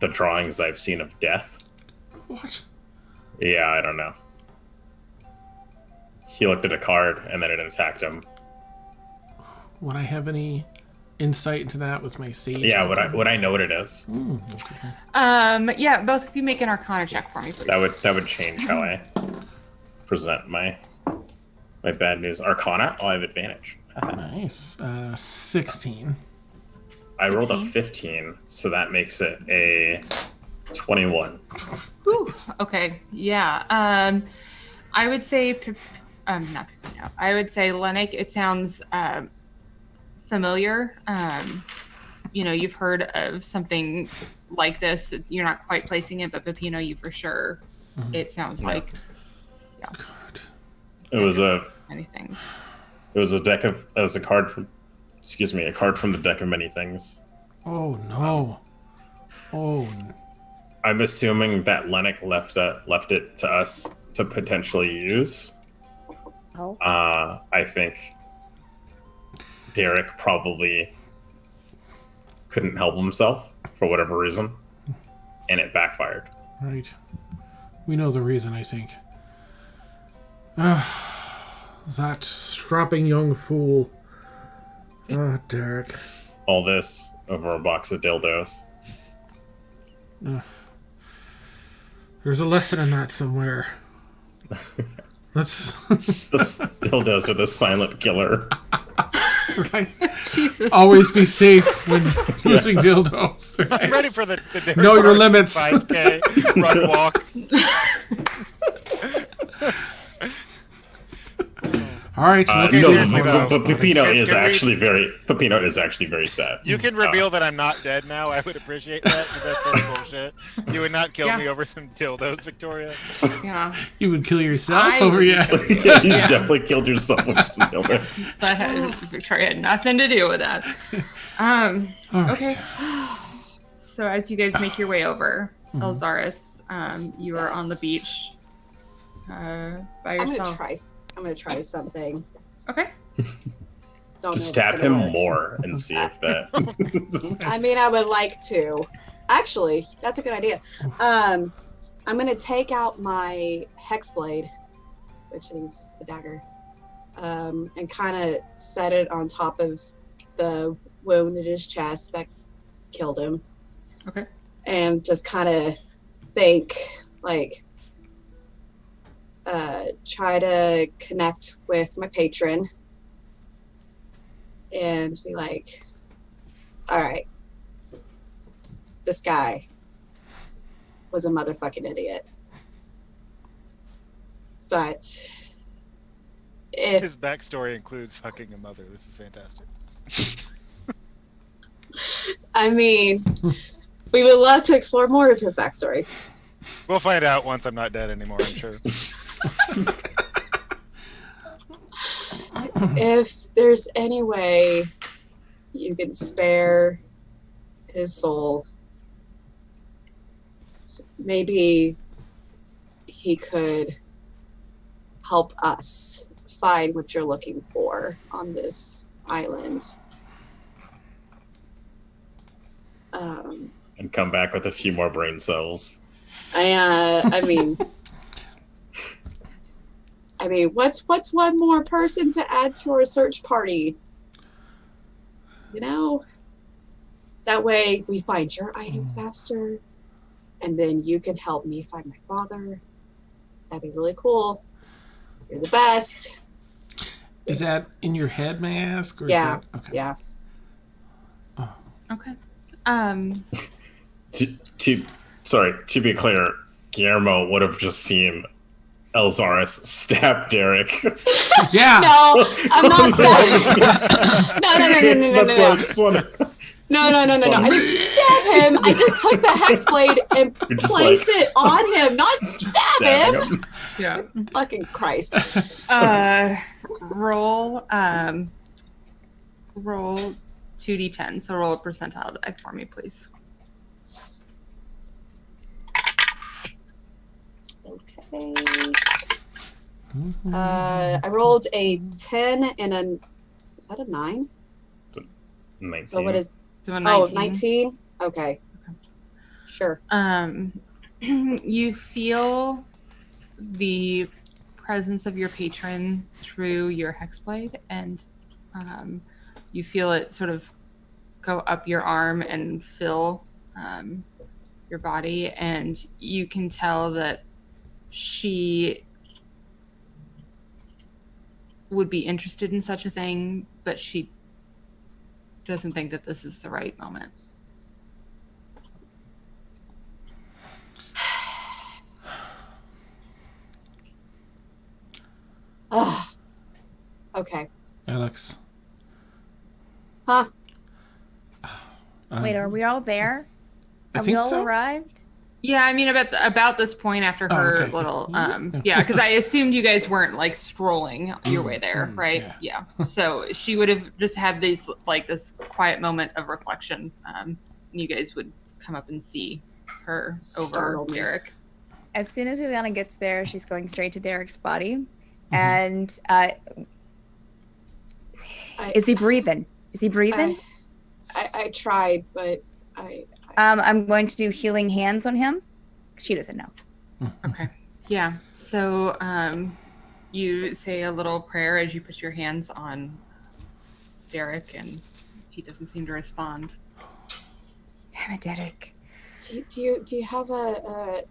the drawings I've seen of death. What? Yeah, I don't know. He looked at a card and then it attacked him. Would I have any insight into that with my sage? Yeah, would I know what it is? Yeah, both of you make an Arcana check for me, please. That would change how I present my bad news. Arcana? Oh, I have advantage. Nice. 16. I rolled a 15, so that makes it a 21. Whew. Okay. Yeah. I would say, not Pepino. I would say Llennoc. It sounds familiar. You've heard of something like this. You're not quite placing it, but Pepino, you for sure. Mm-hmm. It sounds like. Yeah. God. It was many things. It was a card from the deck of many things. Oh no. I'm assuming that Llennoc left it to us to potentially use. Oh. I think Derik probably couldn't help himself for whatever reason, and it backfired. Right. We know the reason, I think. That strapping young fool. Derik. All this over a box of dildos. There's a lesson in that somewhere. Let's. The dildos are the silent killer. Right? Jesus. Always be safe when using dildos. Right? I'm ready for the know your limits. 5K run walk. All right. Let's see. But Pepino is actually very sad. You can reveal that I'm not dead now. I would appreciate that, because that's some bullshit. You would not kill me over some dildos, Victoria. Yeah. You would kill yourself over you definitely killed yourself over some dildos. Victoria had nothing to do with that. Okay. So as you guys make your way over, Elxaris, you are on the beach by yourself. I'm gonna try something. Okay. Just stab him more and see if that. I mean, I would like to. Actually, that's a good idea. I'm gonna take out my hex blade, which is a dagger, and kind of set it on top of the wound in his chest that killed him. Okay. And just kind of think, like, try to connect with my patron and be like, all right, this guy was a motherfucking idiot. But if his backstory includes fucking a mother, this is fantastic. I mean, we would love to explore more of his backstory. We'll find out once I'm not dead anymore, I'm sure. If there's any way you can spare his soul, maybe he could help us find what you're looking for on this island. And come back with a few more brain cells. I mean, what's one more person to add to our search party? You know? That way we find your item faster, and then you can help me find my father. That'd be really cool. You're the best. Is that in your head, may I ask? Or yeah. Is that... Okay. Yeah. Oh. Okay. To be clear, Guillermo would have just seen Elxaris stab Derik. Yeah. No, I'm not stabbing. No. I didn't stab him. I just took the hex blade and placed it on him, not stab him. Yeah. Fucking Christ. Roll 2d10. So roll a percentile die for me, please. Okay. I rolled a 10 and is that a 9? 19. So what is? So a 19. Oh, 19? Okay. Sure. You feel the presence of your patron through your hexblade, and you feel it sort of go up your arm and feel your body, and you can tell that she would be interested in such a thing, but she doesn't think that this is the right moment. Oh, okay. Alex. Huh? Wait, are we all there? I Have we think all so. arrived? Yeah, I mean about this point after her okay. little yeah, because I assumed you guys weren't like strolling your way there, right? yeah. So she would have just had this quiet moment of reflection. And you guys would come up and see her over Startled me. Derik. As soon as Liliana gets there, she's going straight to Derek's body. And is he breathing? Is he breathing? I tried, but I'm going to do healing hands on him. She doesn't know. Okay. Yeah. So you say a little prayer as you put your hands on Derik, and he doesn't seem to respond. Damn it, Derik. do you have a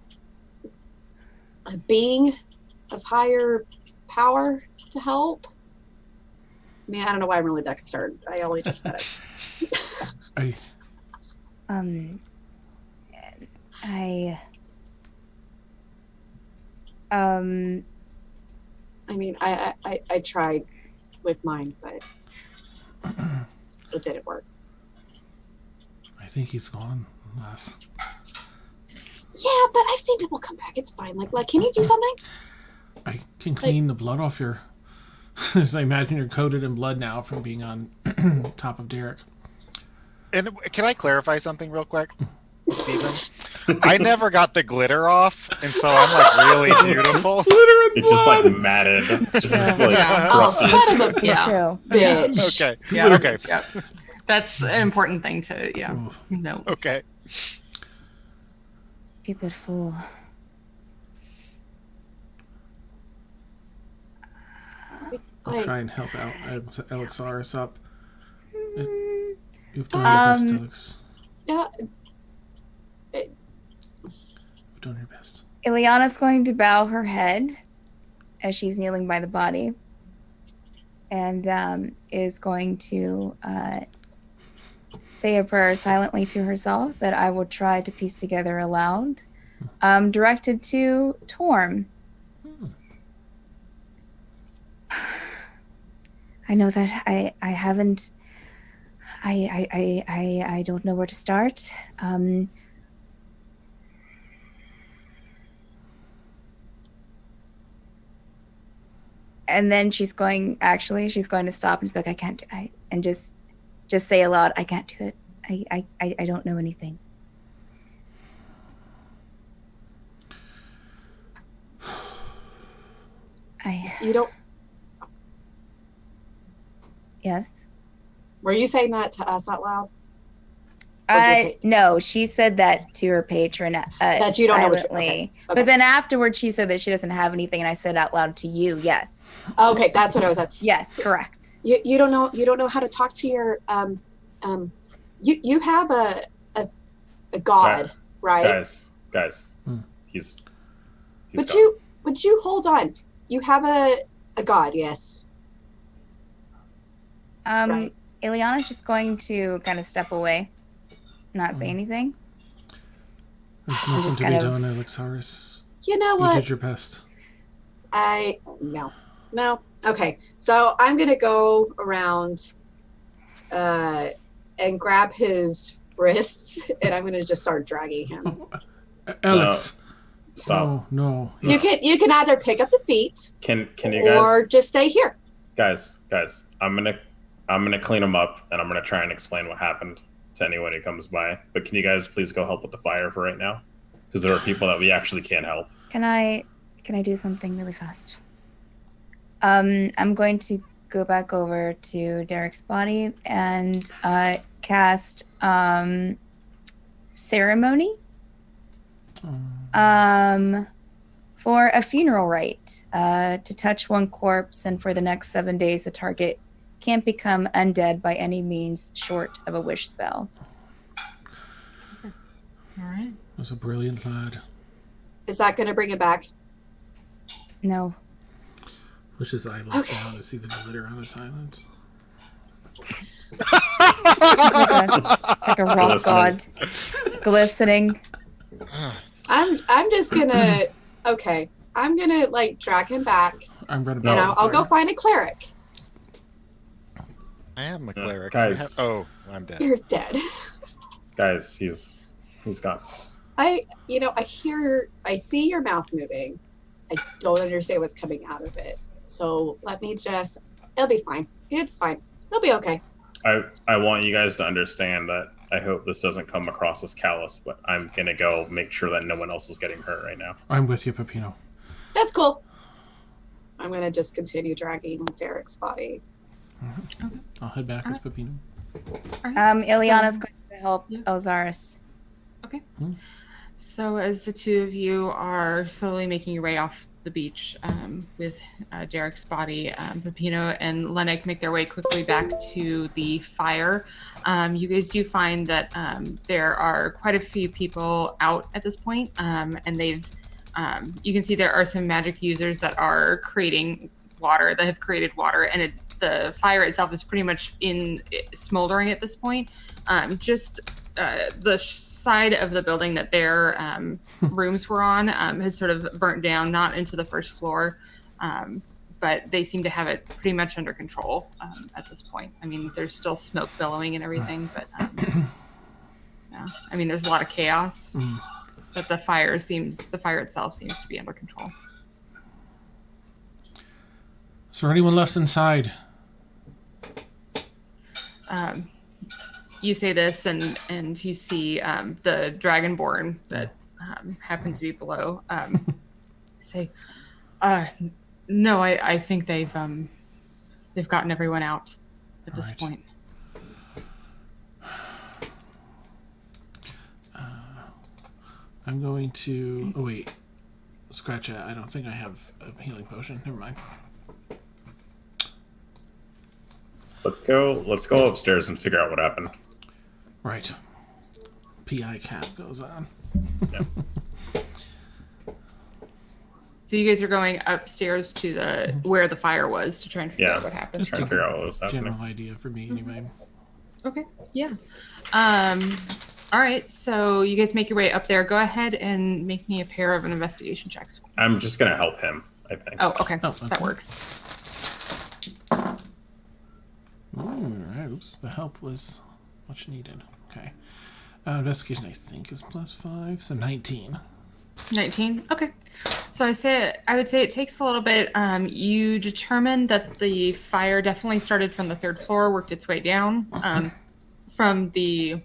being of higher power to help? I mean, I don't know why I'm really that concerned. I only just said it. I mean, I tried with mine, but it didn't work. I think he's gone, Les. Yeah, but I've seen people come back. It's fine. Like, can you do something? I can clean the blood off your... As I imagine you're coated in blood now from being on top of Derik. And can I clarify something real quick, Steven? I never got the glitter off, and so I'm like really beautiful. It's just like matted. It's just like Yeah. Oh, crusty. son of a Yeah. True. bitch. Okay. Yeah. Okay. Yeah. That's an important thing to know. Okay. Stupid fool. I'll Like, try and help out Elxaris up. You've done your best, Alex. yeah, You've done your best. Ileana's going to bow her head as she's kneeling by the body, and is going to say a prayer silently to herself that I will try to piece together aloud, directed to Torm. I know that I haven't. I don't know where to start. And then she's going to stop and be like, I can't, and just say aloud, I can't do it. I don't know anything. you don't. Yes. Were you saying that to us out loud? Okay. No, she said that to her patron That you don't know what silently. okay. But then afterwards she said that she doesn't have anything, and I said out loud to you, yes. Okay, that's what I was at. Yes, correct. You don't know how to talk to your you have a god, right? Guys. He's Would gone. you hold on? You have a god, yes. Right. Ileana's just going to kind of step away, not say anything. There's nothing just to be kind of- done, Elxaris. You know You what? did your best. No. Okay, so I'm gonna go around and grab his wrists, and I'm gonna just start dragging him. Alex. Stop. Oh, no. You can either pick up the feet Can you guys or just stay here. guys, I'm gonna clean him up, and I'm gonna try and explain what happened to anyone who comes by. But can you guys please go help with the fire for right now? Because there are people that we actually can't help. Can I do something really fast? I'm going to go back over to Derek's body and cast ceremony for a funeral rite to touch one corpse, and for the next 7 days the target can't become undead by any means short of a wish spell. All right. That's a brilliant lad. Is that going to bring it back? No. Push his eyelids down to see the glitter on his eyelids. Like a rock god. Glistening. I'm just gonna okay. I'm gonna like drag him back, I'm ready. and I'll go find a cleric. I am a cleric. Guys. I'm dead. You're dead. Guys, he's gone. I see your mouth moving. I don't understand what's coming out of it. So let me it'll be fine. It's fine. It'll be okay. I want you guys to understand that I hope this doesn't come across as callous, but I'm gonna go make sure that no one else is getting hurt right now. I'm with you, Peppino. That's cool. I'm gonna just continue dragging Derik's body. Okay. I'll head back with Peppino. Ileana's going to help Yeah. Elxaris. Okay. So as the two of you are slowly making your way off the beach with Derik's body, Peppino and Llennoc make their way quickly back to the fire. You guys do find that there are quite a few people out at this point, and they've you can see there are some magic users that are creating water, that have created water, and the fire itself is pretty much smoldering at this point. Just the side of the building that their rooms were on has sort of burnt down, not into the first floor, but they seem to have it pretty much under control at this point. I mean, there's still smoke billowing and everything, but yeah, I mean, there's a lot of chaos, but the fire itself seems to be under control. Is there anyone left inside? You say this, and you see the dragonborn that happens to be below say, "No, I think they've gotten everyone out at this point." I'm going to. Oh wait, scratch that. I don't think I have a healing potion. Never mind. Let's go upstairs and figure out what happened. Right. PI cap goes on. Yeah. So you guys are going upstairs to where the fire was to try and figure out what happened. Trying to figure out what was happening. General idea for me, anyway. Okay. Yeah. All right. So you guys make your way up there. Go ahead and make me a pair of an investigation checks. I'm just gonna help him, I think. Oh, okay. Oh, okay. That works. Alright, oops. The help was much needed. Okay. Investigation, I think, is +5, so 19. 19. Okay. So I would say it takes a little bit. You determine that the fire definitely started from the third floor, worked its way down. From the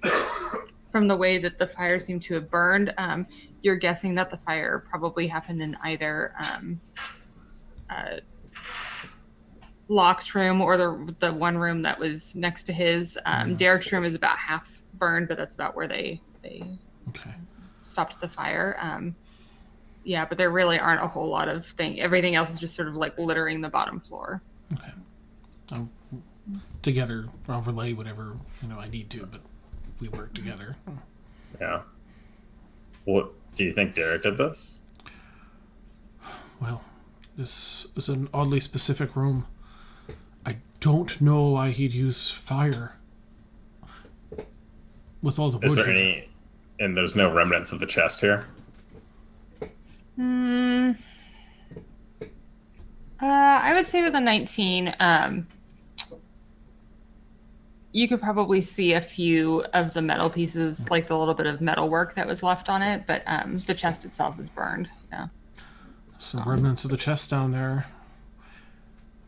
way that the fire seemed to have burned, you're guessing that the fire probably happened in either Locke's room or the one room that was next to his. Derik's room is about half burned, but that's about where they Okay. stopped the fire. Yeah, but there really aren't a whole lot of things. Everything else is just sort of like littering the bottom floor. Okay. Together, I'll relay whatever I need to, but we work together. Yeah. What do you think Derik did this? Well, this is an oddly specific room. I don't know why he'd use fire. With all the wood. Is there any... And there's no remnants of the chest here? I would say with a 19, you could probably see a few of the metal pieces, like the little bit of metal work that was left on it, but the chest itself is burned. Yeah. Some remnants of the chest down there.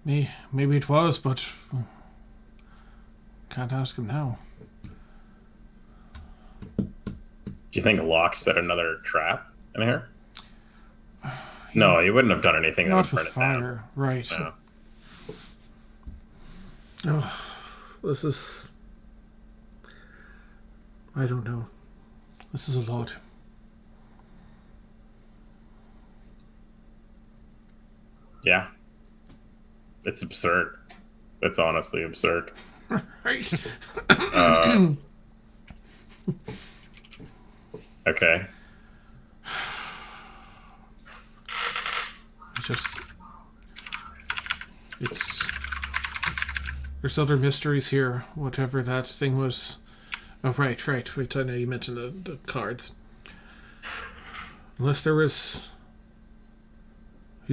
Maybe it was, but can't ask him now. Do you think Locke set another trap in here? No, he wouldn't have done anything that Not would burn with it down. fire, right? No. Oh, this is... I don't know. This is a lot. Yeah. It's absurd. It's honestly absurd. Right. Okay. There's other mysteries here. Whatever that thing was. Oh, right. Wait, I know you mentioned the cards. Unless he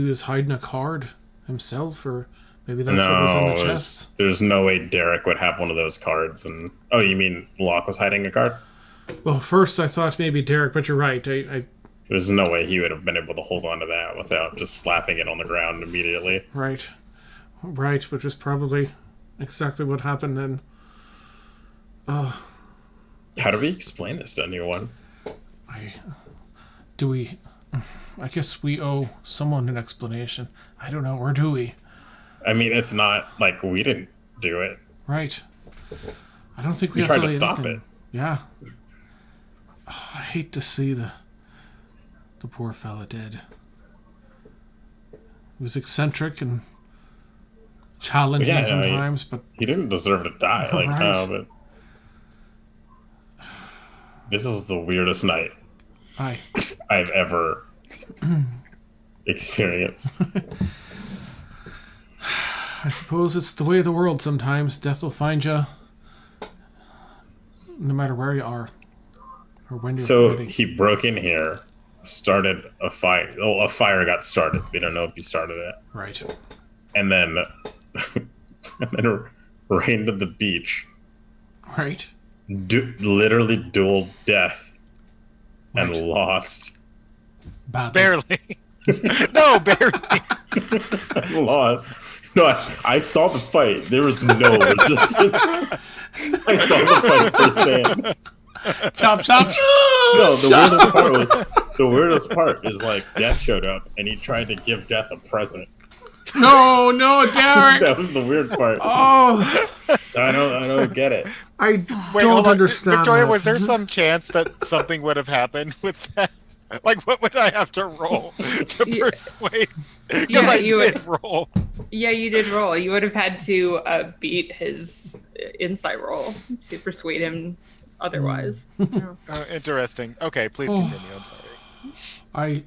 was hiding a card himself, or maybe that's what was in the chest. There's no way Derik would have one of those cards. And oh, you mean Locke was hiding a card? Well, first I thought maybe Derik, but you're right. There's no way he would have been able to hold on to that without just slapping it on the ground immediately. Right, which is probably exactly what happened then. How do we explain this to anyone? I guess we owe someone an explanation. I don't know, or do we? I mean, it's not like we didn't do it. Right. I don't think We have tried to lay stop anything. it. Yeah. I hate to see the poor fella dead. He was eccentric and challenging sometimes, but he didn't deserve to die. Like, Right. no, but this is the weirdest night I've ever experienced. I suppose it's the way of the world sometimes. Death will find you no matter where you are or when you're So ready. he broke in here, started a fire. Oh, a fire got started. We don't know if he started it. Right. And then, ran to the beach, Right. literally dueled death, and Right. lost. Badly. Barely. No, barely. Lost. No, I saw the fight. There was no resistance. I saw the fight firsthand. Chop. No, the weirdest part is like Death showed up and he tried to give Death a present. No, Derik. That was the weird part. Oh, I don't get it. I Wait, don't hold on. understand. Victoria, that. was there some chance that something would have happened with that? Like, what would I have to roll to Yeah. persuade? 'Cause Yeah, I you did roll. Yeah, you did roll. You would have had to beat his insight roll to persuade him otherwise. Yeah. Interesting. Okay, please Oh. continue. I'm sorry.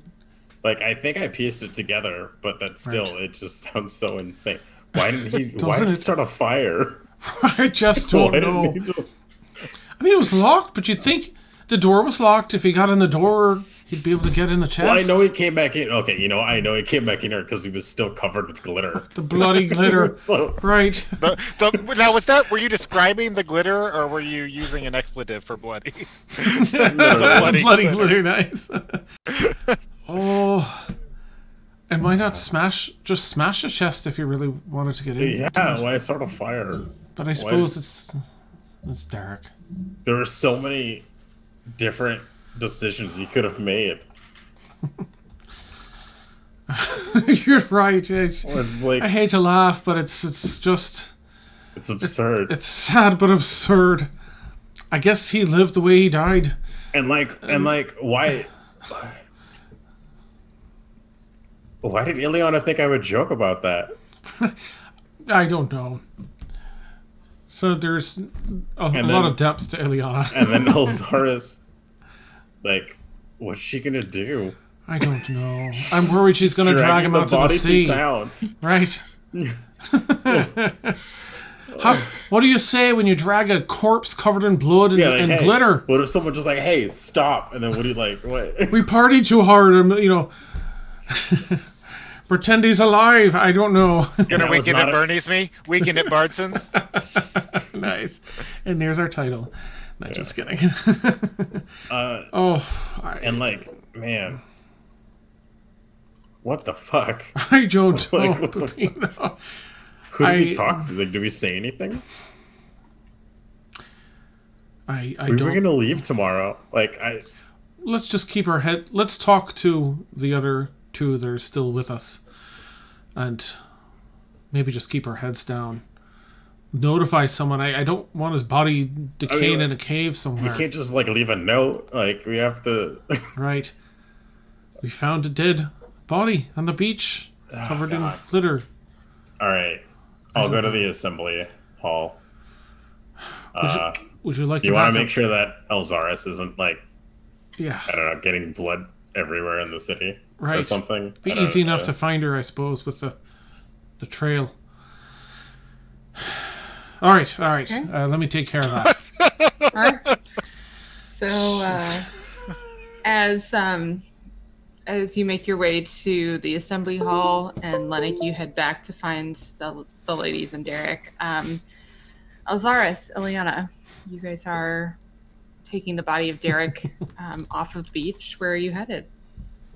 I think I pieced it together, but that still it just sounds so insane. Why didn't he Doesn't it? start a fire? I just don't Why know. didn't he just I mean, it was locked, but you'd think the door was locked. If he got in the door, he'd be able to get in the chest. Well, I know he came back in. Okay, I know he came back in here because he was still covered with glitter. The bloody glitter. So Right. Now, were you describing the glitter, or were you using an expletive for bloody? no. Bloody glitter, nice. Oh. And why not smash a chest if you really wanted to get in? Yeah, why start a fire? But I suppose it's dark. There were so many different decisions he could have made. You're right. It's like I hate to laugh, but it's just it's absurd. it's sad but absurd. I guess he lived the way he died. And why did Ileana think I would joke about that? I don't know. So there's a lot of depth to Ileana. And then Elxaris, what's she gonna do? I don't know. I'm worried she's gonna drag him out to the body sea. through town. Right. What do you say when you drag a corpse covered in blood and Hey, glitter? what if someone just hey, stop? And then what do you what? We party too hard, pretend he's alive. I don't know. Gonna That was weaken not at Bernie's me? Weaken at Bardson's? Nice. And there's our title. Not just kidding. Man, what the fuck? I don't know. What the Who did we talk to? Do we say anything? I We don't. were gonna leave tomorrow. Let's just keep our head. Let's talk to the other two that are still with us, and maybe just keep our heads down. Notify someone. I don't want his body decaying in a cave somewhere. You can't just leave a note. We have to. Right. We found a dead body on the beach, covered in glitter. All right. I'll go to the assembly hall. Would you like Do you to want back to up? make sure that Elxaris isn't like, Yeah, I don't know, getting blood everywhere in the city or right. something? Be easy enough to find her, I suppose, with the trail. All right. Okay. Let me take care of that. All right. So, as you make your way to the assembly hall, and Llennoc, you head back to find the ladies and Derik. Elxaris, Ileana, you guys are taking the body of Derik off of the beach. Where are you headed?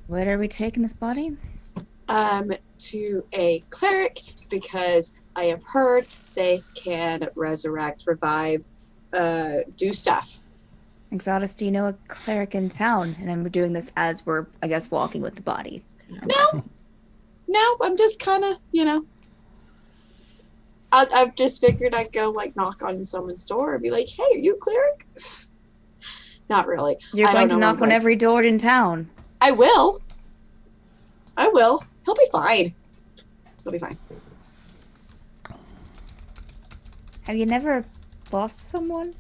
Where are we taking this body? To a cleric, because I have heard they can resurrect, revive, do stuff. Exotis, do you know a cleric in town? And I'm doing this as we're, I guess, walking with the body. No, I'm just kind of, I've just figured I'd go like knock on someone's door and be like, "Hey, are you a cleric?" Not really. You're I going don't to know knock on every door in town. I will. He'll be fine. He'll be fine. Have you never lost someone?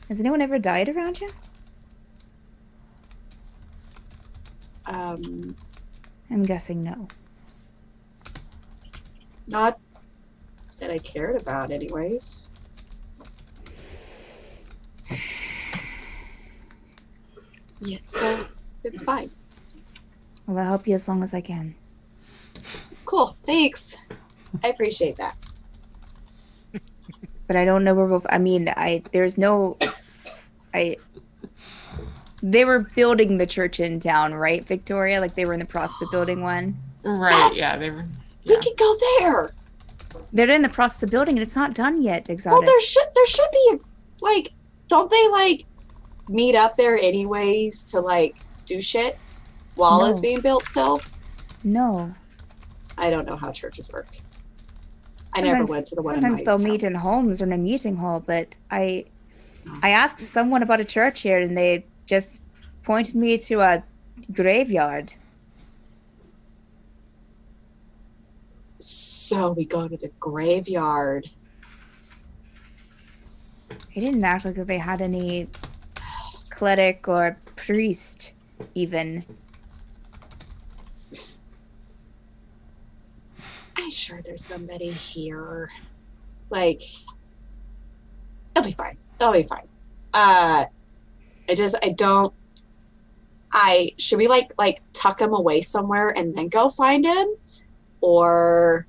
Has anyone ever died around you? I'm guessing no. Not that I cared about, anyways. Yeah, so it's fine. Well, I'll help you as long as I can. Cool, thanks. I appreciate that. But I don't know where we'll... I mean, they were building the church in town, right, Victoria? Like, they were in the process of building one? Right, yeah, they were... We could go there. They're in the process of building it. It's not done yet, Exotis. Well, there should be, like, don't they, like, meet up there anyways to, like, do shit while No. it's being built still? No. I don't know how churches work. I never went to the one in my Sometimes they'll town. meet in homes or in a meeting hall, but I asked someone about a church here, and they just pointed me to a graveyard. So we go to the graveyard. They didn't act like they had any cleric or priest, even. I'm sure there's somebody here. Like, it'll be fine. It'll be fine. Should we like tuck him away somewhere and then go find him? Or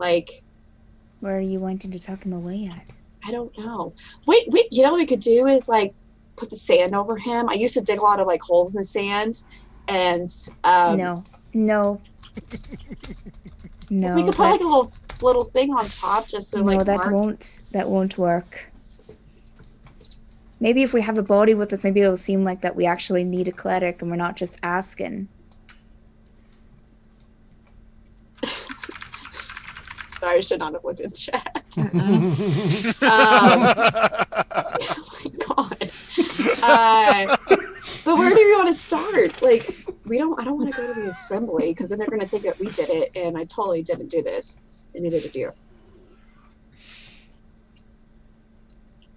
like, Where are you wanting to tuck him away at? I don't know. Wait, you know what we could do is like put the sand over him. I used to dig a lot of like holes in the sand, and No. No, we could put like a little thing on top just so like that won't work. Maybe if we have a body with us, maybe it'll seem like that we actually need a cleric and we're not just asking. Sorry, I should not have looked in chat. Oh my god. But where do we want to start? Like, I don't want to go to the assembly because then they're going to think that we did it, and I totally didn't do this, and neither did you.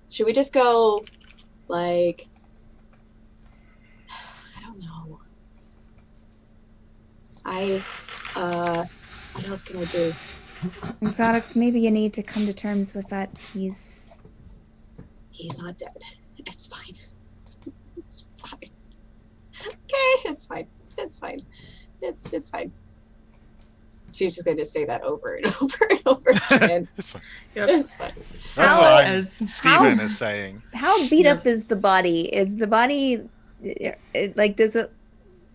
Should we just go, like, I don't know. What else can I do? Exotics, maybe you need to come to terms with that. He's not dead. It's fine. It's fine. Okay, it's fine. It's fine. It's fine. She's just going to say that over and over and over again. It's fine. Yep. It's fine. That's what Steven how- is saying. How beat up is the body? Is the body like? Does it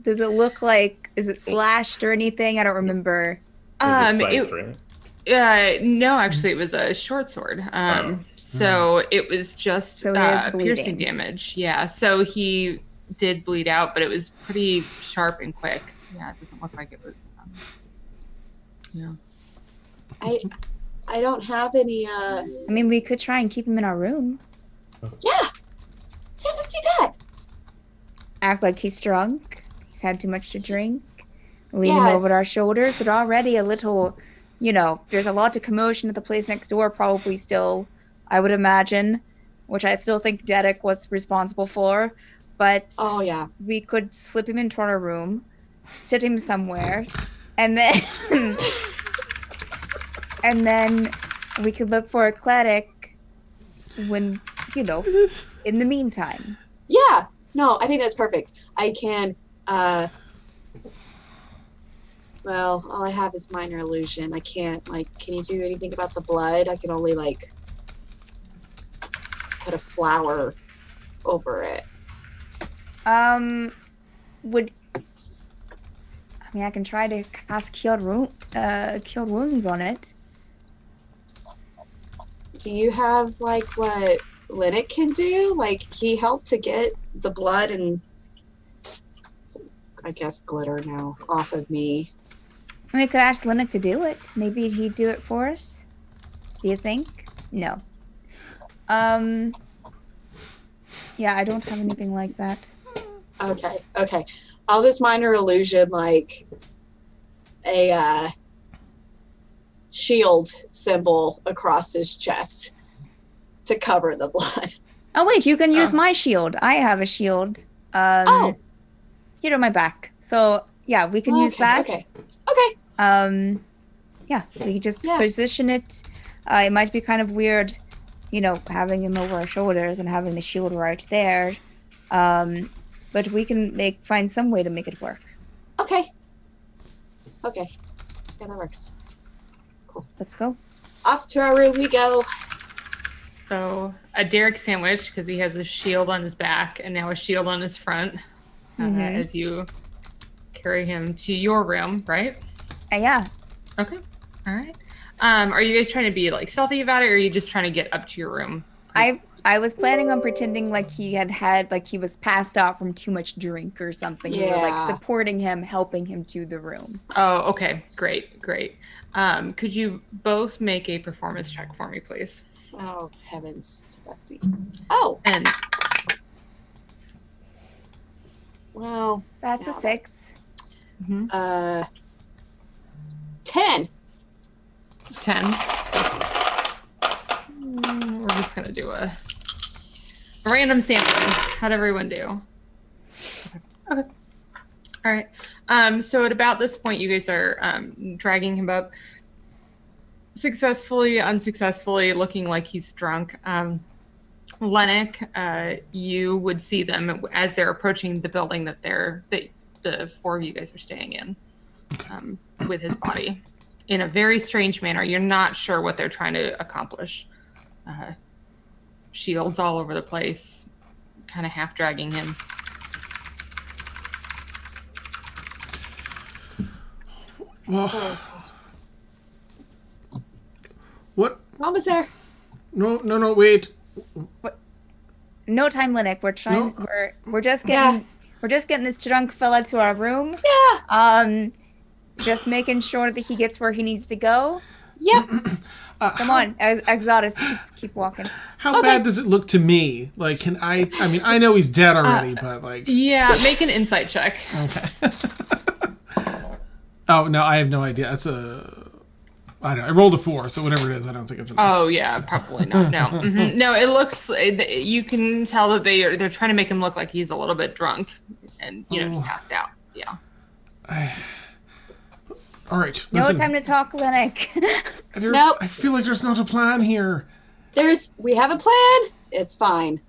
look like? Is it slashed or anything? I don't remember. No, actually, it was a short sword. So it was just So it is piercing bleeding. damage. Yeah, so he did bleed out, but it was pretty sharp and quick. Yeah, it doesn't look like it was. Yeah. I don't have any. I mean, we could try and keep him in our room. Yeah, let's do that. Act like he's drunk. He's had too much to drink. leaning over our shoulders. They're already a little, there's a lot of commotion at the place next door, probably still, I would imagine, which I still think Derik was responsible for. But Oh, yeah. we could slip him into our room, sit him somewhere, and then and then we could look for a cleric when, in the meantime. Yeah. No, I think that's perfect. I can, well, all I have is minor illusion. I can't, can you do anything about the blood? I can only, put a flower over it. I can try to cast Cure Wounds on it. Do you have, what Llennoc can do? He helped to get the blood and, I guess, glitter now off of me. We could ask Llennoc to do it. Maybe he'd do it for us. Do you think? No. Yeah, I don't have anything like that. Okay. I'll just minor illusion, a shield symbol across his chest to cover the blood. Oh, wait, you can use my shield. I have a shield. Here on my back. So, yeah, we can use that. Okay. Yeah, we can just position it. It might be kind of weird, having him over our shoulders and having the shield right there. But we can find some way to make it work. Okay. Yeah, that works. Cool. Let's go. Off to our room we go. So a Derik sandwich, because he has a shield on his back and now a shield on his front, as you carry him to your room, right? Yeah. Okay. All right. Are you guys trying to be stealthy about it, or are you just trying to get up to your room? I was planning on pretending he he was passed out from too much drink or something. Yeah. We were supporting him, helping him to the room. Oh, okay. Great. Could you both make a performance check for me, please? Oh, heavens. Let's see. Oh! And Well, That's a 6. 10. 10. We're just going to do a random sampling. How'd everyone do? Okay. All right. So at about this point, you guys are dragging him up successfully, unsuccessfully, looking like he's drunk. Llennoc, you would see them as they're approaching the building that the 4 of you guys are staying in, with his body in a very strange manner. You're not sure what they're trying to accomplish. Shields all over the place, kind of half dragging him. Well, what? Almost there. No, wait. What? No time, Llennoc. We're trying. No. We're just getting. We're just getting this drunk fella to our room. Yeah. Just making sure that he gets where he needs to go. Yep. Come on, Elxaris, keep walking. How bad does it look to me? Can I mean, I know he's dead already, but Yeah, make an insight check. Okay. Oh, no, I have no idea. That's I don't know. I rolled a 4, so whatever it is, I don't think it's enough. Oh yeah, probably not. No, no. It looks. You can tell that they're trying to make him look like he's a little bit drunk, and just passed out. Yeah. All right. No Listen, time to talk, Llennoc. Nope. I feel like there's not a plan here. We have a plan. It's fine.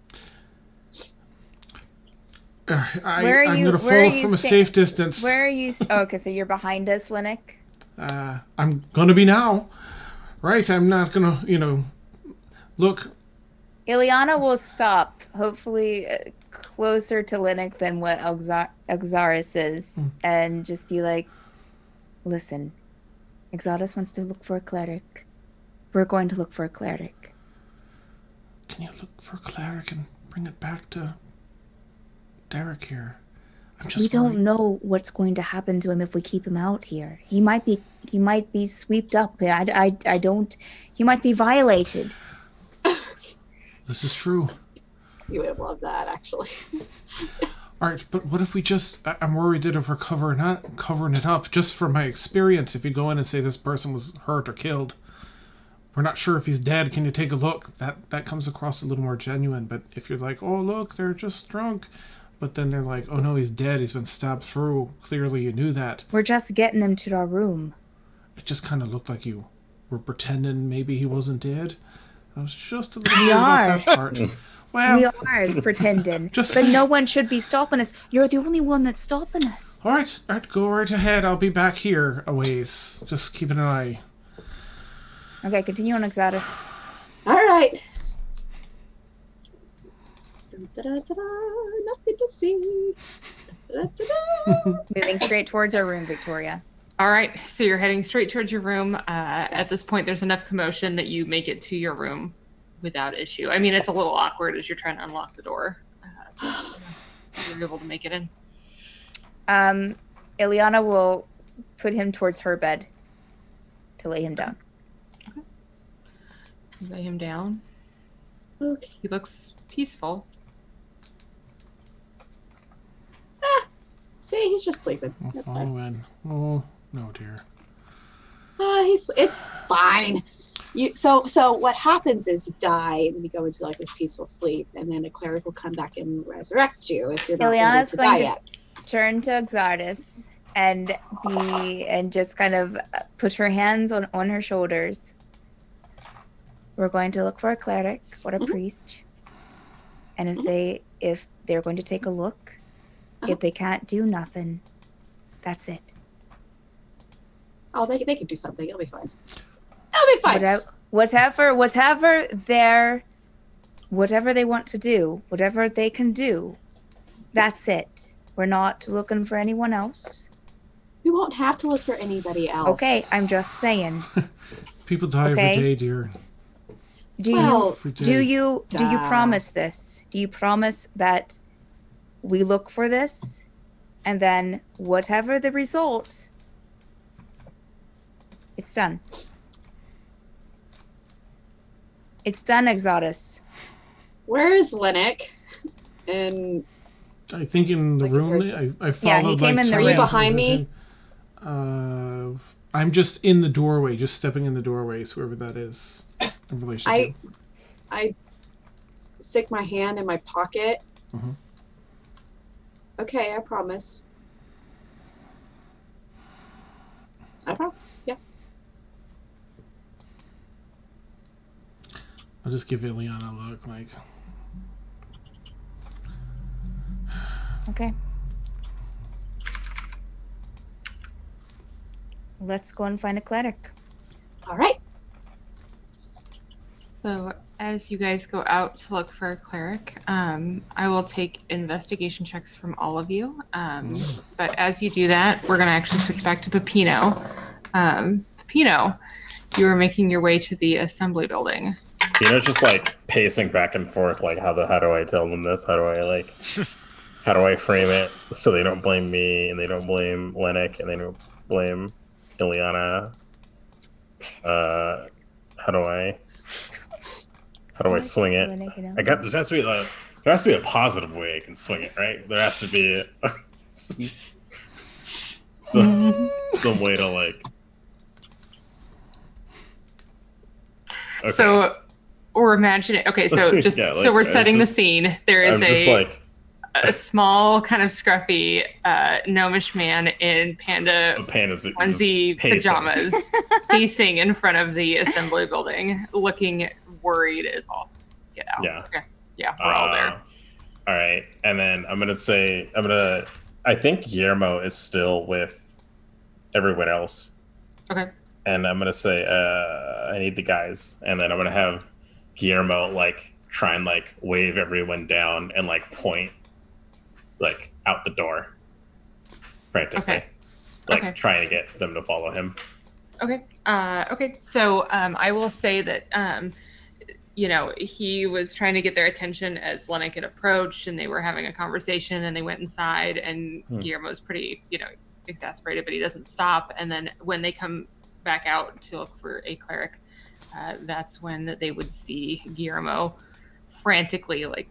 Where are I'm you? gonna Where are fall you from a sta- safe distance. Where are you? Oh, okay, so you're behind us, Llennoc. I'm gonna be now. Right, I'm not gonna, look. Ileana will stop, hopefully closer to Llennoc than what Elxaris is, and just be like, listen, Elxaris wants to look for a cleric. We're going to look for a cleric. Can you look for a cleric and bring it back to Derik here? We don't know what's going to happen to him if we keep him out here. He might be swept up. I don't. He might be violated. This is true. You would have loved that, actually. All right, but what if we just... I'm worried that if we're covering it up, just from my experience, if you go in and say this person was hurt or killed, we're not sure if he's dead. Can you take a look? That comes across a little more genuine. But if you're like, oh, look, they're just drunk. But then they're like, oh, no, he's dead. He's been stabbed through. Clearly you knew that. We're just getting him to our room. It just kind of looked like you were pretending maybe he wasn't dead. I was just a little worried about that part. Well, We are pretending. Just but say- no one should be stopping us. You're the only one that's stopping us. all right, go right ahead. I'll be back here a ways. Just keep an eye. Okay, continue on, Elxaris. All right. Dun, da, da, da, da, nothing to see. Dun, da, da, da. Moving straight towards our room, Victoria. All right, so you're heading straight towards your room. At this point, there's enough commotion that you make it to your room without issue. I mean, it's a little awkward as you're trying to unlock the door. You're able to make it in. Ileana will put him towards her bed to lay him down. You lay him down. Okay. He looks peaceful. See, he's just sleeping. I'll That's follow fine. in. Oh, no, dear. It's fine. So what happens is you die and then you go into like this peaceful sleep, and then a cleric will come back and resurrect you if you're not ready Ileana's to going die to yet. turn to Elxaris and just kind of put her hands on her shoulders. We're going to look for a cleric or a Mhm. priest, and if they're going to take a look, Uh-huh. if they can't do nothing, that's it. Oh, they can do something. It'll be fine. It'll be fine. Whatever they want to do, whatever they can do, that's it. We're not looking for anyone else. We won't have to look for anybody else. Okay, I'm just saying. People die Okay. every day, dear. Do Well, Every day. you Duh. promise this? Do you promise that we look for this, and then whatever the result, it's done. It's done, Elxaris. Where's Llennoc? And I think in the Like room, towards- I followed. Yeah, he came like, in the two room. Are you behind people me? in. I'm just in the doorway, just stepping in the doorways, whoever that is in relation to. I stick my hand in my pocket. Mhm. Okay, I promise. I promise. Yeah. I'll just give Ileana a look, like, Okay. Let's go and find a cleric. All right. So as you guys go out to look for a cleric, I will take investigation checks from all of you. But as you do that, we're going to actually switch back to Peppino. Peppino, you are making your way to the assembly building. Tina's just like pacing back and forth, like how do I tell them this? How do I frame it so they don't blame me and they don't blame Llennoc and they don't blame Ileana? How do I swing it? There has to be a positive way I can swing it, right? There has to be some way to like. Okay. So, or imagine it. Okay, so just Yeah, like, so we're I'm setting just- the scene. There is I'm just like a small, kind of scruffy, gnomish man in panda a panda's onesie pajamas, pacing in front of the assembly building, looking worried as all get out. Yeah. Okay. Yeah, we're all there. All right, and then I think Guillermo is still with everyone else, Okay. and I'm gonna say I need the guys, and then I'm gonna have Guillermo like try and like wave everyone down and like point like out the door frantically, Okay. like Okay. trying to get them to follow him. Okay. Okay. So I will say that he was trying to get their attention as Llennoc had approached, and they were having a conversation, and they went inside, and Guillermo's pretty, exasperated, but he doesn't stop. And then when they come back out to look for a cleric, that's when they would see Guillermo frantically like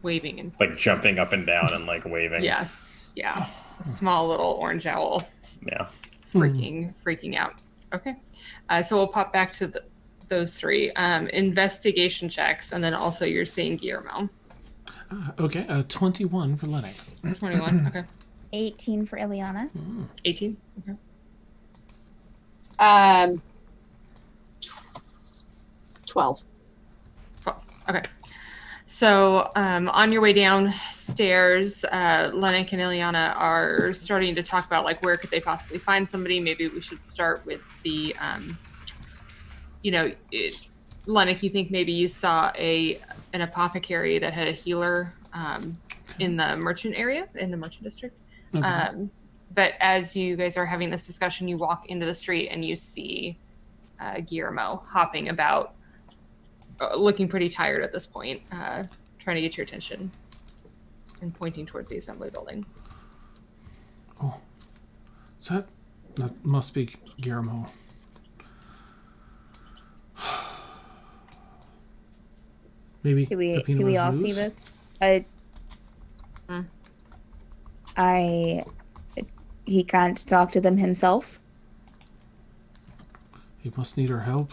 waving and Like jumping up and down and like waving. yes, yeah, a small little orange owl Yeah. freaking out. Okay, so we'll pop back to those three investigation checks, and then also you're seeing Guillermo. Okay, 21 for Llennoc. 21. Okay. 18 for Ileana. 18. Okay. 12. 12. Okay. So on your way downstairs, Llennoc and Ileana are starting to talk about like where could they possibly find somebody. Maybe we should start with the, Llennoc, you think maybe you saw an apothecary that had a healer in the merchant area, in the merchant district. Okay. But as you guys are having this discussion, you walk into the street and you see Guillermo hopping about, looking pretty tired at this point, trying to get your attention and pointing towards the assembly building. Oh, that must be Guillermo. Maybe. Do we Pepino all knows? see this? He can't talk to them himself. He must need our help.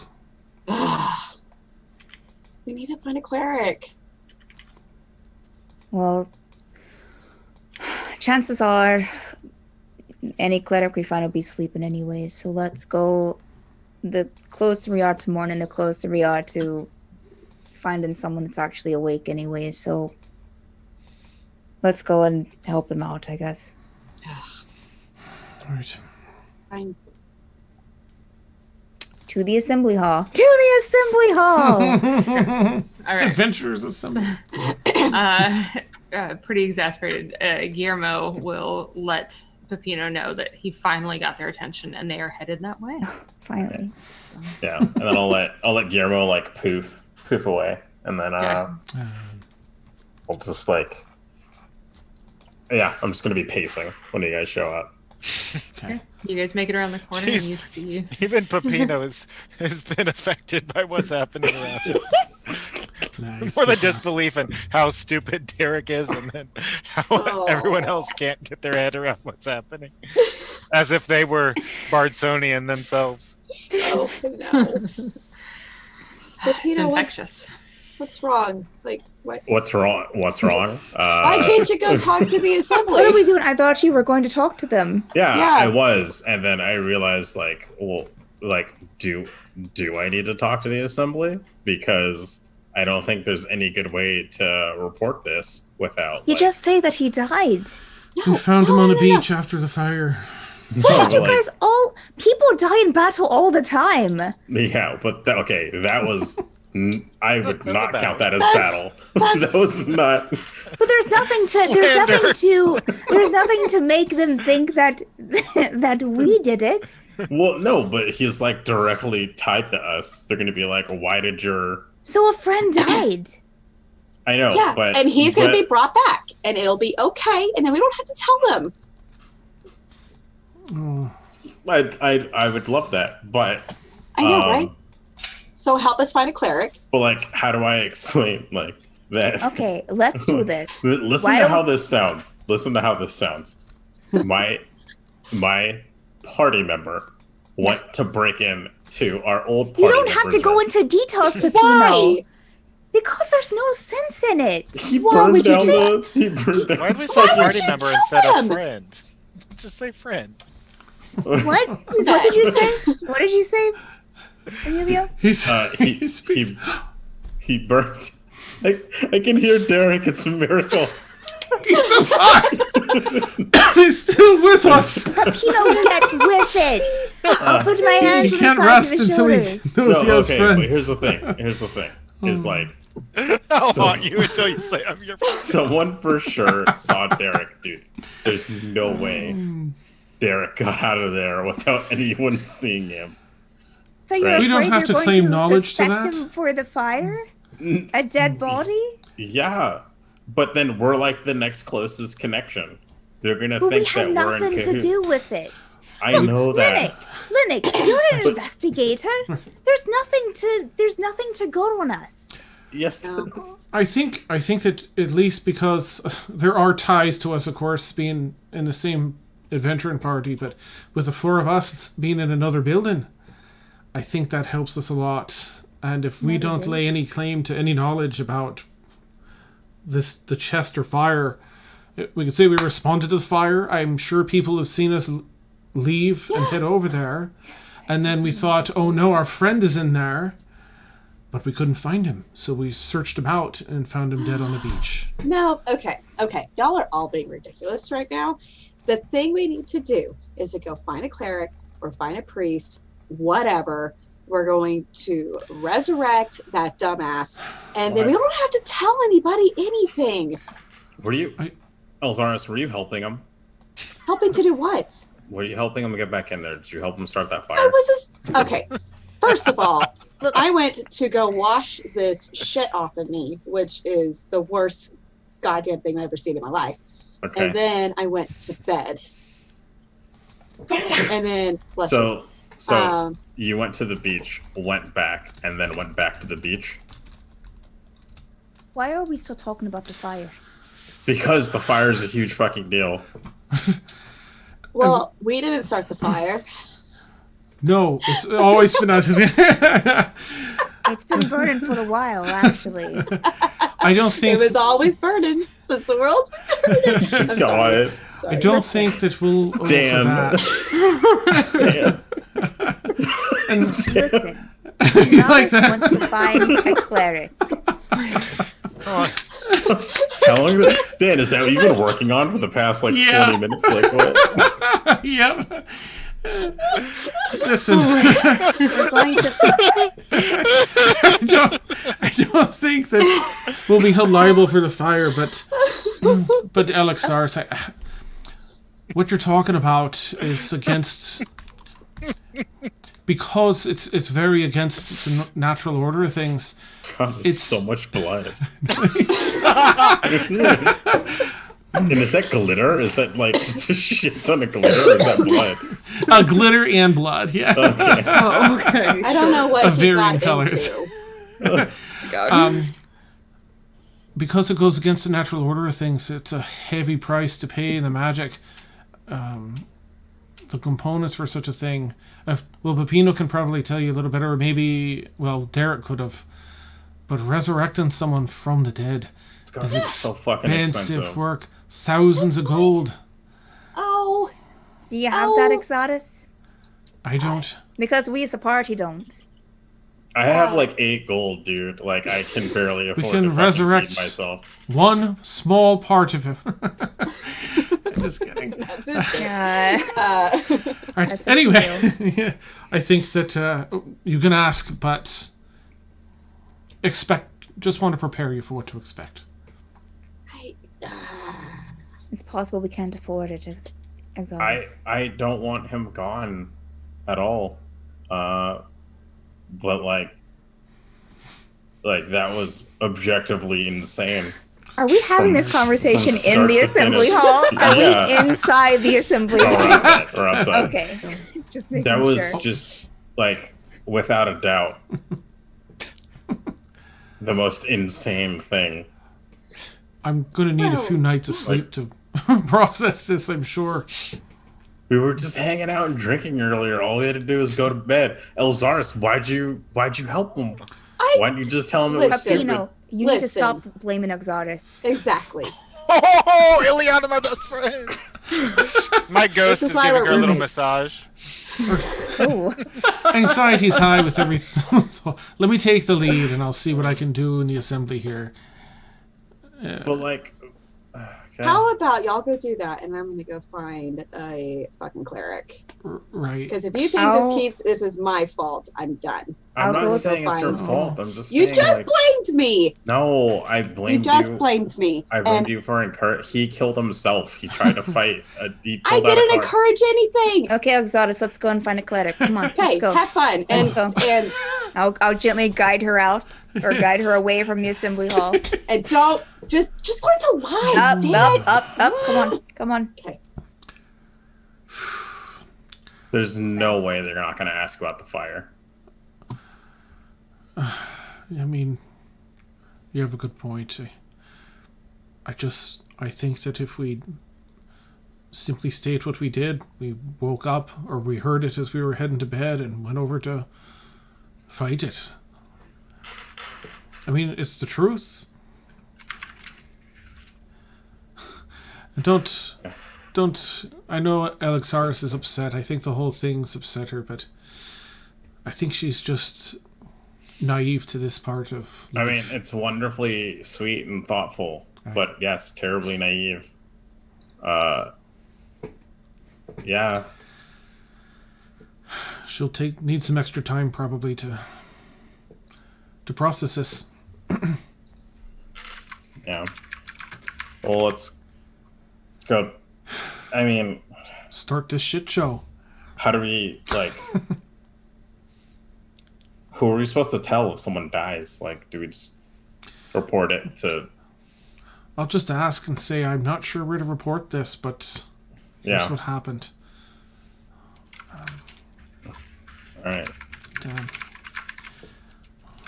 We need to find a cleric. Well, chances are any cleric we find will be sleeping anyways. So let's go. The closer we are to morning, the closer we are to finding someone that's actually awake anyways. So let's go and help him out, I guess. All right. Fine. To the assembly hall. To the assembly hall! All right. Adventurers Assembly. Pretty exasperated. Guillermo will let Pepino know that he finally got their attention and they are headed that way. Finally. Yeah. And then I'll let Guillermo like poof away. And then we'll just like I'm just gonna be pacing when you guys show up. Okay. You guys make it around the corner and you see. Even Pepino has been affected by what's happening around him. Nice. More than disbelief in how stupid Derik is, and then how everyone else can't get their head around what's happening. As if they were Bardsonian themselves. Oh, no. Pepino, Infectious. what's wrong? Like, what? What's wrong? Why can't you go talk to the assembly? What are we doing? I thought you were going to talk to them. Yeah, Yeah. I was, and then I realized, like, well, like, do I need to talk to the assembly? Because I don't think there's any good way to report this without. You like, just say that he died. We found him on the beach after the fire. What did you like, guys all... People die in battle all the time. Yeah, but that was. I would That's not a count that as That's- battle. That was not. But there's nothing to make them think that that we did it. Well, no, but he's like directly tied to us. They're going to be like, "Why did your?" So a friend died. I know, Yeah, but and he's going to be brought back, and it'll be okay, and then we don't have to tell them. Oh, I would love that, but I know, right? So help us find a cleric. But like, how do I explain like that? Okay, let's do this. Listen Why to don't- how this sounds. Listen to how this sounds. My party member went to break in to our old party You don't have to member's go room. into details, Pepino. Why? Because there's no sense in it. He Why burned would you down do the. He burned down. Why did we say Why would party you member tell instead them? of friend? Just say friend. What? What did you say? What did you say, Emilio? he's He speaks. he burned. I can hear Derik. It's a miracle. He's alive. He's still with us. Pepino, get with it. I'll put my hands He on can't the side rest of his until he shoulders. knows he No, has okay, friends. but here's the thing. Here's the thing. Is like I'll So- haunt you until you say I'm your friend. someone for sure saw Derik, dude. There's no way Derik got out of there without anyone seeing him. So you're Right. We don't afraid have they're to going claim to knowledge to suspect that? him for the fire? A dead body? Yeah, but then we're like the next closest connection. They're gonna But we think had that we're in nothing to cahoots. do with it. I know that. Llennoc, you're an But- investigator. There's nothing to go on us. Yes, No. there is. I think that at least because there are ties to us, of course, being in the same adventuring party, but with the four of us being in another building, I think that helps us a lot. And if we don't lay any claim to any knowledge about the chest or fire, we could say we responded to the fire. I'm sure people have seen us leave and head over there. And then we thought, oh no, our friend is in there. But we couldn't find him. So we searched him out and found him dead on the beach. No, okay. Y'all are all being ridiculous right now. The thing we need to do is to go find a cleric or find a priest, whatever. We're going to resurrect that dumbass. And then we don't have to tell anybody anything. Were you, Elxaris, were you helping him? Helping to do what? Were you helping him get back in there? Did you help him start that fire? I was just... Okay. First of all, I went to go wash this shit off of me, which is the worst goddamn thing I've ever seen in my life. Okay. And then I went to bed. And then... So you went to the beach, went back, and then went back to the beach? Why are we still talking about the fire? Because the fire is a huge fucking deal. Well, we didn't start the fire. No, it's always been out of the... It's been burning for a while, actually. I don't think... It was always burning since the world's been turning. I'm sorry. I don't think that we'll... Damn. That. And Listen, like Elxaris that. wants to find a cleric. How long? Dan, is that what you've been working on for the past 20 minutes? Like what? Yep. Listen, We're going to I don't think that we'll be held liable for the fire, but Elxaris, what you're talking about is against, because it's very against the natural order of things. God, It's so much blood. And is that glitter? Is that just a shit ton of glitter? Or is that blood? Glitter and blood, yeah. Okay. Oh, okay. I don't know what Of he varying got colors. into. God. Because it goes against the natural order of things, it's a heavy price to pay in the magic. The components for such a thing. Well, Peppino can probably tell you a little better, or maybe, Derik could have. But resurrecting someone from the dead is so fucking expensive. work. Thousands of gold. Oh, Do you have that, Elxaris? I don't. Because we as a party don't. I have 8 gold, dude. I can barely afford can to resurrect feed myself. One small part of him. I'm just kidding. that's it. Yeah. All right. That's a Anyway, I think that you can ask, but just want to prepare you for what to expect. It's possible we can't afford it, Elxaris. I don't want him gone at all. But that was objectively insane. Are we having this conversation in the assembly hall? Are we inside the assembly We're hall? outside. We're outside. Okay. Just making That was sure. just without a doubt the most insane thing. I'm gonna need a few nights of sleep to process this, I'm sure. We were just hanging out and drinking earlier. All we had to do was go to bed. Elxaris, why'd you help him? Why didn't you just tell him it was Listen, stupid? You need to Listen. stop blaming Elxaris. Exactly. Oh, Ileana, my best friend. My ghost This is is why giving we're her a little roommates. massage. Oh. Anxiety's high with everything. So let me take the lead and I'll see what I can do in the assembly here. But How about y'all go do that, and I'm gonna go find a fucking cleric. Right. Because if you think this is my fault, I'm done. I'm I'll not go saying it's your find- fault. I'm just You saying, just blamed me. No, I blamed You just blamed me. I blamed you for He killed himself. He tried to fight. He I pulled out a didn't card. encourage anything. Okay, Elxaris, let's go and find a cleric. Come on, Okay, let's go. have fun, and Let's go. and I'll gently guide her out or guide her away from the assembly hall. and don't just learn to lie. Up, damn it. up. Come on. Okay. There's no way they're not going to ask about the fire. I mean, you have a good point. I think that if we simply state what we did, we woke up, or we heard it as we were heading to bed and went over to fight it. I mean, it's the truth. Don't, I know Elxaris is upset. I think the whole thing's upset her, but I think she's just naive to this part of life. I mean, it's wonderfully sweet and thoughtful, but yes, terribly naive. Yeah. She'll need some extra time probably to process this. Yeah. Well, let's go. I mean, start this shit show. How do we, like, who are we supposed to tell if someone dies? Like, do we just report it to... I'll just ask and say, I'm not sure where to report this, but here's what happened. Alright. Damn.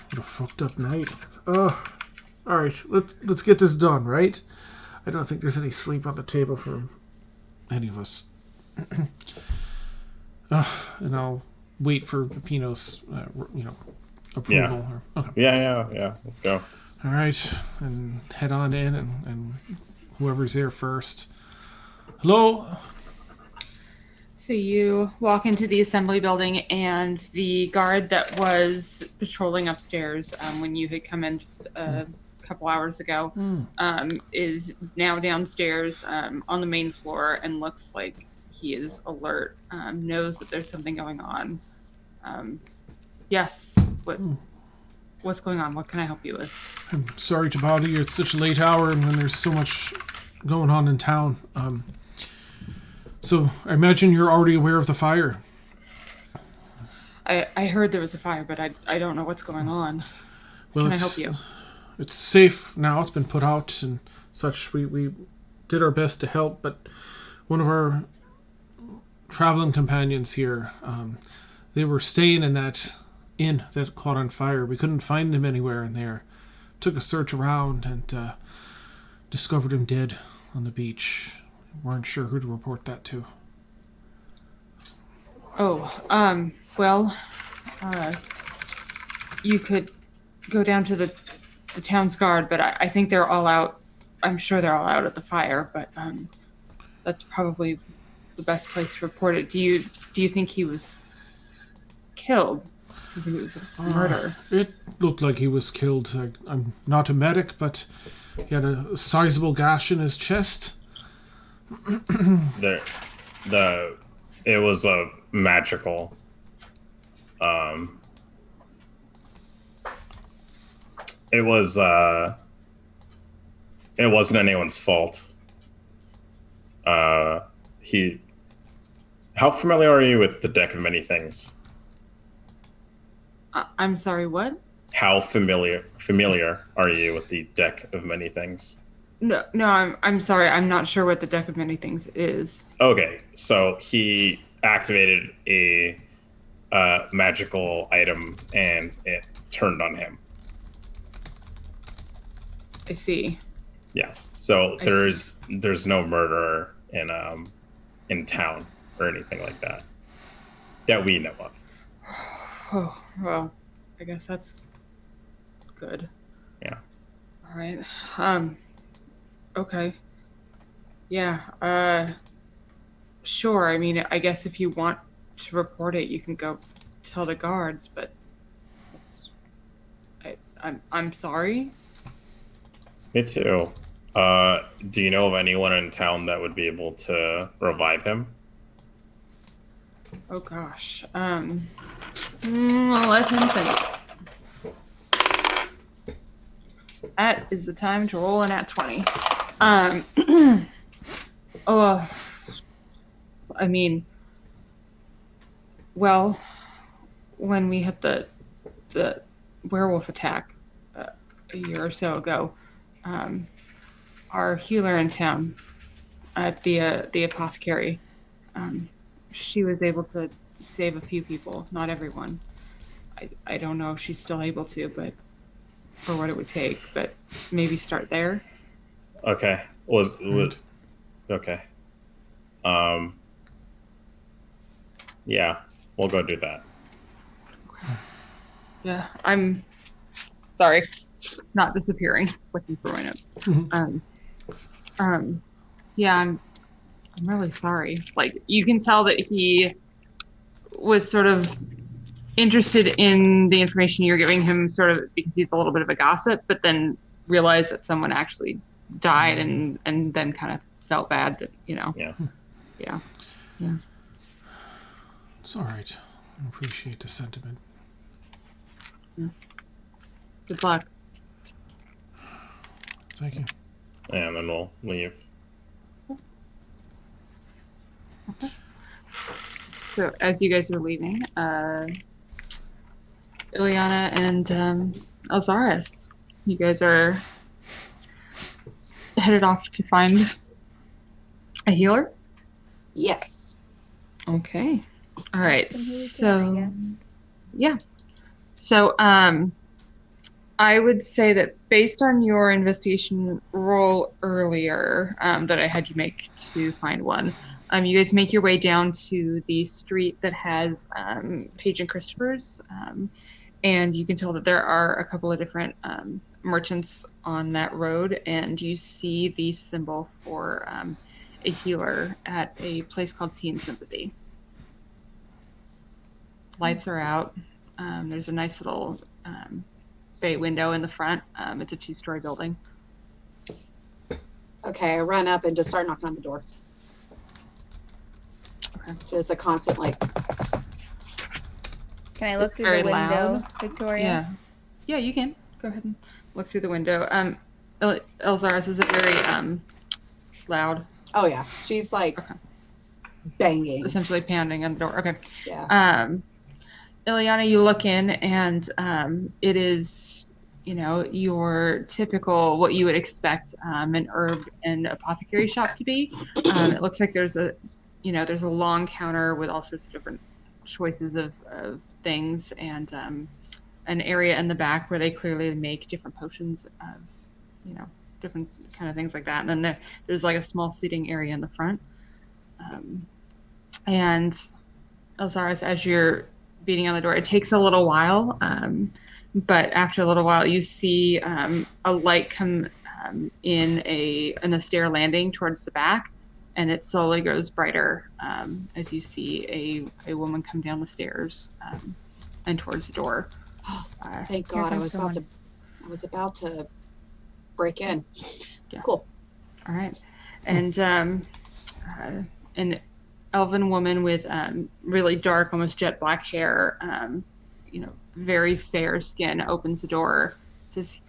What a fucked up night. Oh. Alright, let's get this done, right? I don't think there's any sleep on the table for any of us. And I'll wait for Pino's, approval. Yeah. Okay. Yeah. Let's go. All right, and head on in, and whoever's there first. Hello? So you walk into the assembly building, and the guard that was patrolling upstairs when you had come in just a couple hours ago is now downstairs on the main floor and looks like he is alert, knows that there's something going on. Yes, what's going on? What can I help you with? I'm sorry to bother you at such a late hour and when there's so much going on in town. So I imagine you're already aware of the fire. I heard there was a fire, but I don't know what's going on. Well, can I help you? It's safe now. It's been put out and such. We did our best to help, but one of our traveling companions here, they were staying in that inn that caught on fire. We couldn't find them anywhere in there. Took a search around and discovered him dead on the beach. Weren't sure who to report that to. You could go down to the town's guard, but I think they're all out. I'm sure they're all out at the fire, but that's probably the best place to report it. Do you think he was killed? Do you think it was a murder? It looked like he was killed. I'm not a medic, but he had a sizable gash in his chest. It was a magical. It wasn't anyone's fault. How familiar are you with the Deck of Many Things? I'm sorry, what? How familiar are you with the Deck of Many Things? No, I'm sorry. I'm not sure what the Deck of Many Things is. Okay, so he activated a magical item and it turned on him. I see. Yeah. So there's no murder in town or anything like that we know of. Oh, well, I guess that's good. Yeah. All right. Okay. Yeah. Sure. I mean, I guess if you want to report it, you can go tell the guards, but I'm sorry. Me too. Do you know of anyone in town that would be able to revive him? Oh gosh. I'll let him think. That is the time to roll in at 20. I mean, well, when we had the werewolf attack a year or so ago, our healer in town at the apothecary, she was able to save a few people, not everyone. I don't know if she's still able to, but for what it would take, but maybe start there. Okay. Okay. Yeah, we'll go do that. Yeah, I'm sorry, not disappearing. Looking for my notes. Yeah, I'm really sorry. Like, you can tell that he was sort of interested in the information you're giving him, sort of because he's a little bit of a gossip, but then realized that someone actually died, and then kind of felt bad that, you know. Yeah. It's all right. I appreciate the sentiment. Good luck. Thank you. And then we'll leave. So as you guys are leaving, Ileana and Elxaris, you guys are headed off to find a healer? Yes. Okay. All right. So, yeah. So, I would say that based on your investigation roll earlier, that I had you make to find one, you guys make your way down to the street that has Paige and Christopher's, and you can tell that there are a couple of different merchants on that road, and you see the symbol for a healer at a place called Teen Sympathy. Lights are out. There's a nice little bay window in the front. It's a 2-story building. Okay, I run up and just start knocking on the door. Okay. Just a constant, like... Can I look through very the window, loud. Victoria? Yeah, you can. Go ahead and look through the window. Elxaris, is it very loud? Oh, yeah. She's, like, banging. Essentially pounding on the door. Okay. Yeah. Ileana, you look in, and it is, you know, your typical, what you would expect an herb and apothecary shop to be. It looks like there's a long counter with all sorts of different choices of things, and an area in the back where they clearly make different potions of, you know, different kind of things like that. And then there's like a small seating area in the front. And Elxaris, as you're beating on the door, it takes a little while, but after a little while you see a light come in the stair landing towards the back, and it slowly grows brighter as you see a woman come down the stairs and towards the door. Oh, thank God! I was about to break in. Yeah. Cool. All right, and an elven woman with really dark, almost jet black hair, you know, very fair skin, opens the door. Says,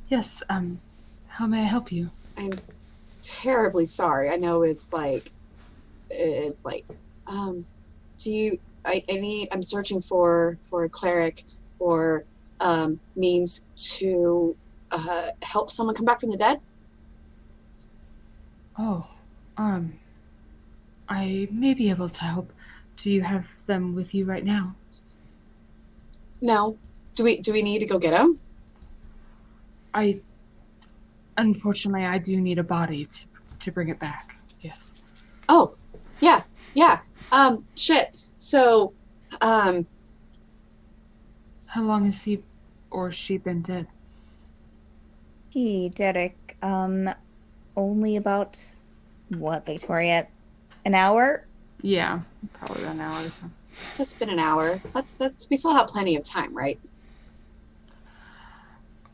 "Yes. How may I help you?" I'm terribly sorry. I know it's like, I'm searching for a cleric or means to help someone come back from the dead. Oh, I may be able to help. Do you have them with you right now? No. Do we need to go get them? Unfortunately, I do need a body to bring it back. Yes. Oh, yeah. Shit. So, how long has he or she been dead? Derik, only about, what, Victoria? An hour? Yeah, probably about an hour or so. Just been an hour. We still have plenty of time, right?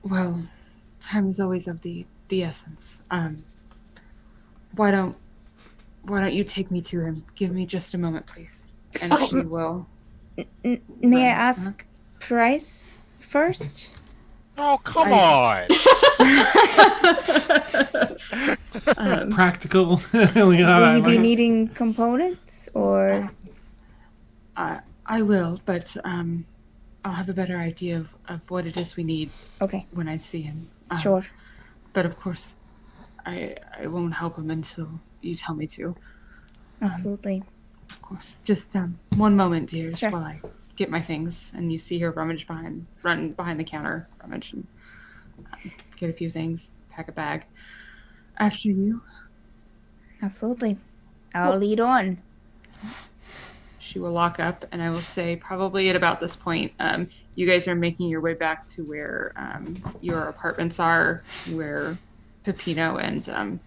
Well, time is always of the essence. Why don't you take me to him? Give me just a moment, please. And Okay. she will. May I ask price first? Oh, come on! Practical. Will you be needing components, or? I will, but I'll have a better idea of what it is we need when I see him. Sure. But of course, I won't help him until you tell me to. Absolutely. Of course. Just one moment, dears, Sure. while I get my things. And you see her run behind the counter, rummage, and get a few things, pack a bag. After you. Absolutely. I'll lead on. She will lock up, and I will say probably at about this point, you guys are making your way back to where your apartments are, where Peppino and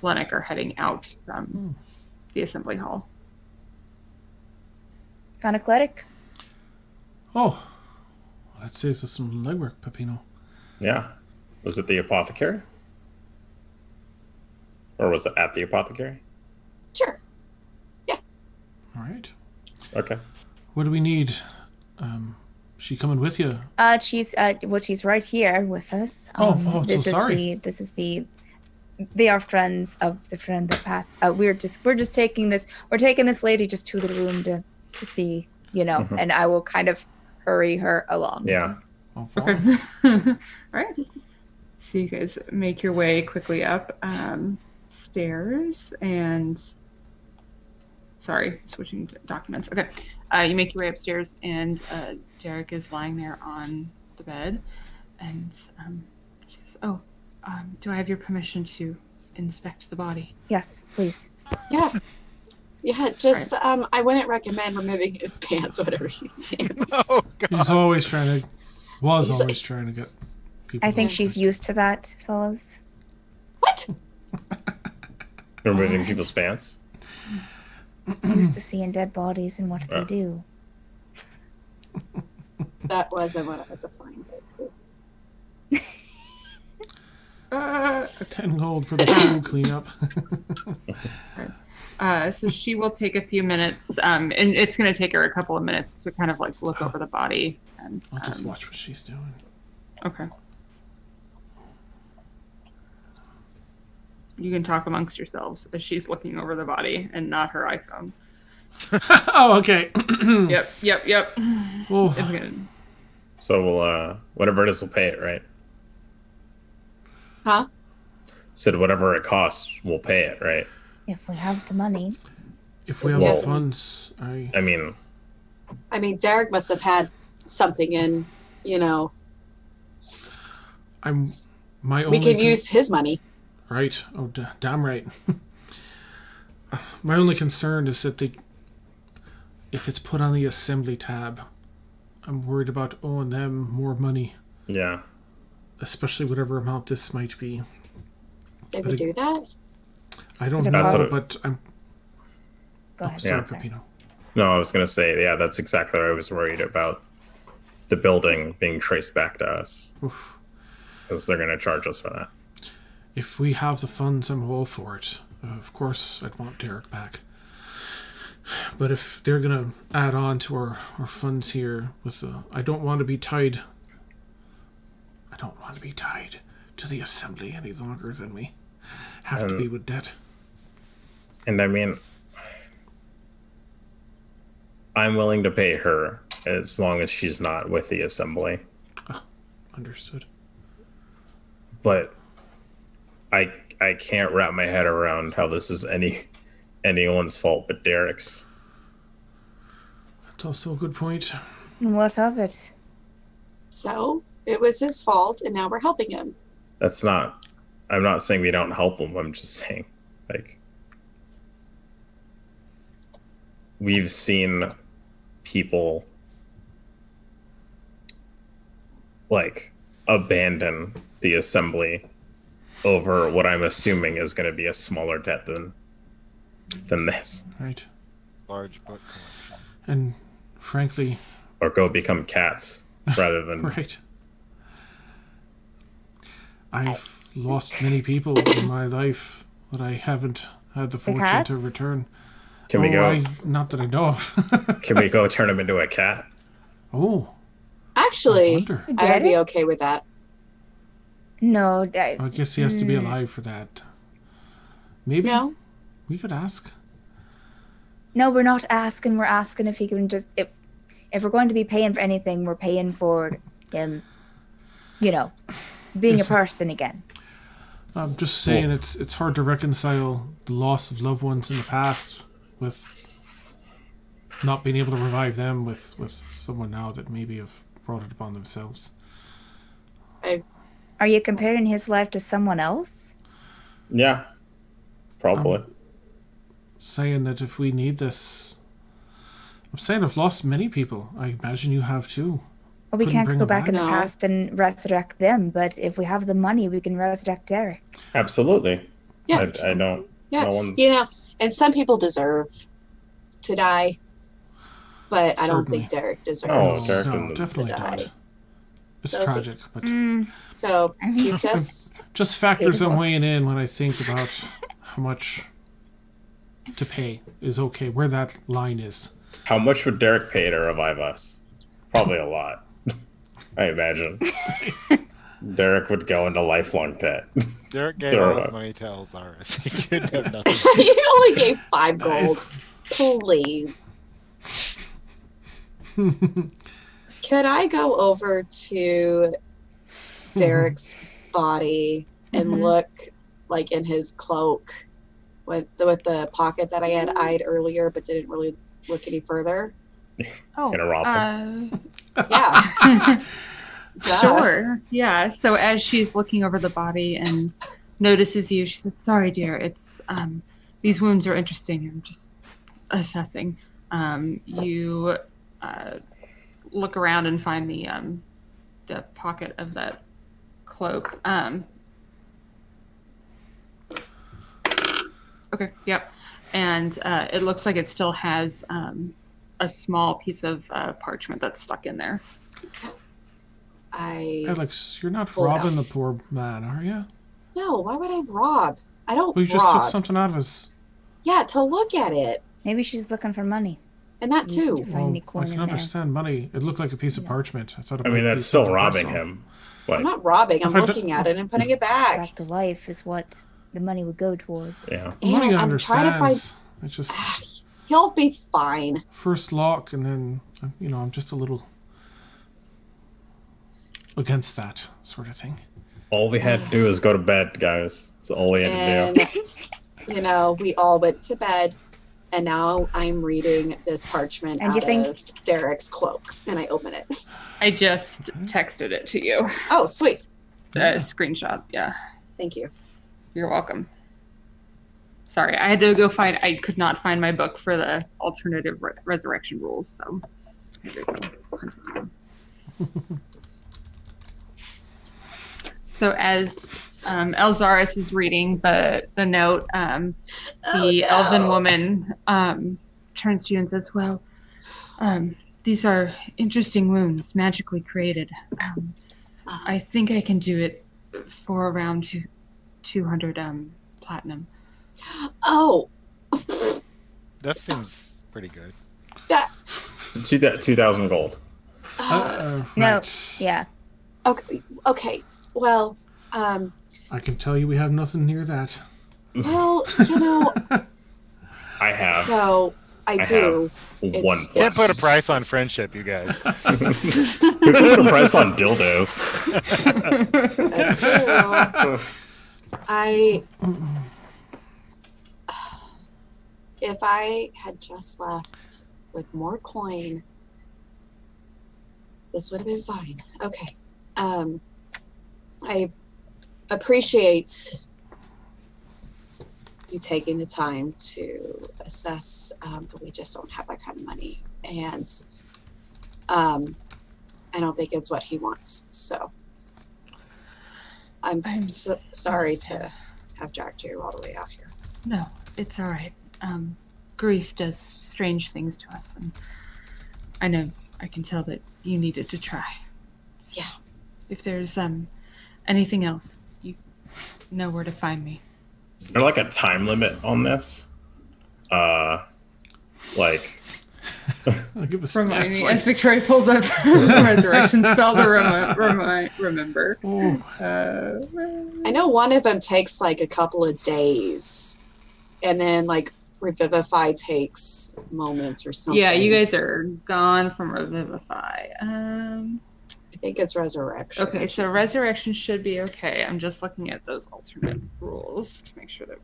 Llennoc are heading out from the assembly hall. Found a cleric? Oh, that saves us some legwork, Peppino. Yeah. Was it the apothecary? Or was it at the apothecary? Sure. All right. Okay. What do we need? She coming with you? She's right here with us. I'm This so is sorry. they are friends of the friend that passed. We're just taking this lady just to the room to see, and I will kind of hurry her along. Yeah. I'll Okay. follow. All right. So you guys make your way quickly up stairs and switching documents. Okay. You make your way upstairs and Derik is lying there on the bed and she says, do I have your permission to inspect the body? Yes, please. Yeah. Yeah, just I wouldn't recommend removing his pants, whatever you do. Oh God. He's always trying to get people. I think to- she's used to that, fellas. What? Removing people's pants? Used to seeing dead bodies and what they do. That wasn't what I was applying, but cool. 10 gold for the pool cleanup. So she will take a few minutes, and it's going to take her a couple of minutes to kind of like look over the body. And I'll just watch what she's doing. Okay. You can talk amongst yourselves as she's looking over the body and not her iPhone. Oh, okay. Yep. Oh. It's good. So we'll, whatever it is, we'll pay it, right? Huh? Said whatever it costs, we'll pay it, right? If we have the money. If we have Yeah. the funds, I mean, Derik must have had something in, I'm my we only can use his money. right. Oh, damn right. My only concern is that if it's put on the assembly tab, I'm worried about owing them more money, yeah. especially whatever amount this might be. Did But we do that? I don't Did it know, cost- but I'm Go ahead. sorry, Sorry. Peppino. No, I was going to say, yeah, that's exactly what I was worried about. The building being traced back to us. Oof. Because they're going to charge us for that. If we have the funds, I'm all for it. Of course, I'd want Derik back. But if they're gonna add on to our funds here with I don't want to be tied. I don't want to be tied to the assembly any longer than we have to be with debt. And I mean, I'm willing to pay her as long as she's not with the assembly. Understood. But I can't wrap my head around how this is anyone's fault but Derik's. That's also a good point. What of it? So it was his fault, and now we're helping him. I'm not saying we don't help him. I'm just saying, like, we've seen people like abandon the assembly over what I'm assuming is going to be a smaller debt than this, Right. Large book collection. And frankly, or go become cats rather than right. I've lost many people in my life that I haven't had the fortune cats? to return. Can we go? Not that I know of. Can we go turn him into a cat? Oh, Actually, wonder. I would be okay with that. No, I guess he has to be alive for that. Maybe No? we could ask. no, we're not asking. We're asking if he can just if we're going to be paying for anything, we're paying for him, being a person again. I'm just saying it's hard to reconcile the loss of loved ones in the past with not being able to revive them with someone now that maybe have brought it upon themselves. Are you comparing his life to someone else? Yeah, probably. Saying that if we need this, I'm saying I've lost many people. I imagine you have too. Well, we Couldn't can't bring go him back in the No. past and resurrect them, but if we have the money, we can resurrect Derik. Absolutely. Yeah. I don't. Yeah. No one's. And some people deserve to die, but I don't think Certainly. Derik deserves Oh, No, Derik no, didn't definitely die. not. It's So tragic, but So he's just factors I'm Beautiful. weighing in when I think about how much to pay is okay, where that line is. How much would Derik pay to revive us? Probably a lot. I imagine. Derik would go into lifelong debt. Derik gave Sure. all his money to Elxaris. He could have nothing. you only gave 5 gold. Nice. Please. Could I go over to Derik's body and Mhm. look like in his cloak with the pocket that I had eyed earlier but didn't really look any further? Oh, Gonna rob him. Yeah. Duh. Sure. Yeah. So as she's looking over the body and notices you, she says, "Sorry, dear. It's these wounds are interesting. I'm just assessing." You look around and find the pocket of that cloak. Okay. Yep. And it looks like it still has a small piece of parchment that's stuck in there. Alex, you're not Pull it robbing out. the poor man, are you? No, why would I rob? I don't Well, you just rob. took something out of his. Yeah, to look at it. Maybe she's looking for money. And that You too. can find Well, any I coin can in there. understand money. It looked like a piece of parchment. I thought it I might mean, be that's still something robbing personal. him. I'm But not robbing. I'm If I d- looking at it and putting it back. Back to life is what the money would go towards. yeah. Money And I'm trying to find. understands. It's just He'll be fine. first lock, and then I'm just a little against that sort of thing. All we had to do is go to bed, guys. That's all we had to And do. we all went to bed, and now I'm reading this parchment And out you think- of Derek's cloak, and I open it. I just texted it to you. Oh, sweet. Screenshot. Yeah. Thank you. You're welcome. Sorry, I had to go find. I could not find my book for the alternative resurrection rules, so I had to go hunt it down. So as Elxaris is reading the note, the Oh, elven no. woman turns to you and says, "Well, these are interesting wounds, magically created. I think I can do it for around 200 platinum." Oh, That seems pretty good. that. 2,000 gold. No, Right. yeah. Okay. Okay. Well, I can tell you we have nothing near that. well, I have no, I do. one It's- Can't plus. put a price on friendship, you guys. Who can put a price on dildos? That's true. If I had just left with more coin, this would have been fine. Okay. I appreciate you taking the time to assess, but we just don't have that kind of money. And I don't think it's what he wants. So I'm so sorry to have dragged you all the way out here. No, it's all right. Grief does strange things to us, and I can tell that you needed to try. So Yeah. If there's anything else, you know where to find me. Is there like a time limit on this? Like, I'll give a Remind me sniff, as Victoria pulls up the resurrection spell to remember. Oh, I know one of them takes like a couple of days, and then like Revivify takes moments or something. Yeah, you guys are gone from Revivify. I think it's Resurrection. Okay, so Resurrection should be okay. I'm just looking at those alternate rules to make sure that.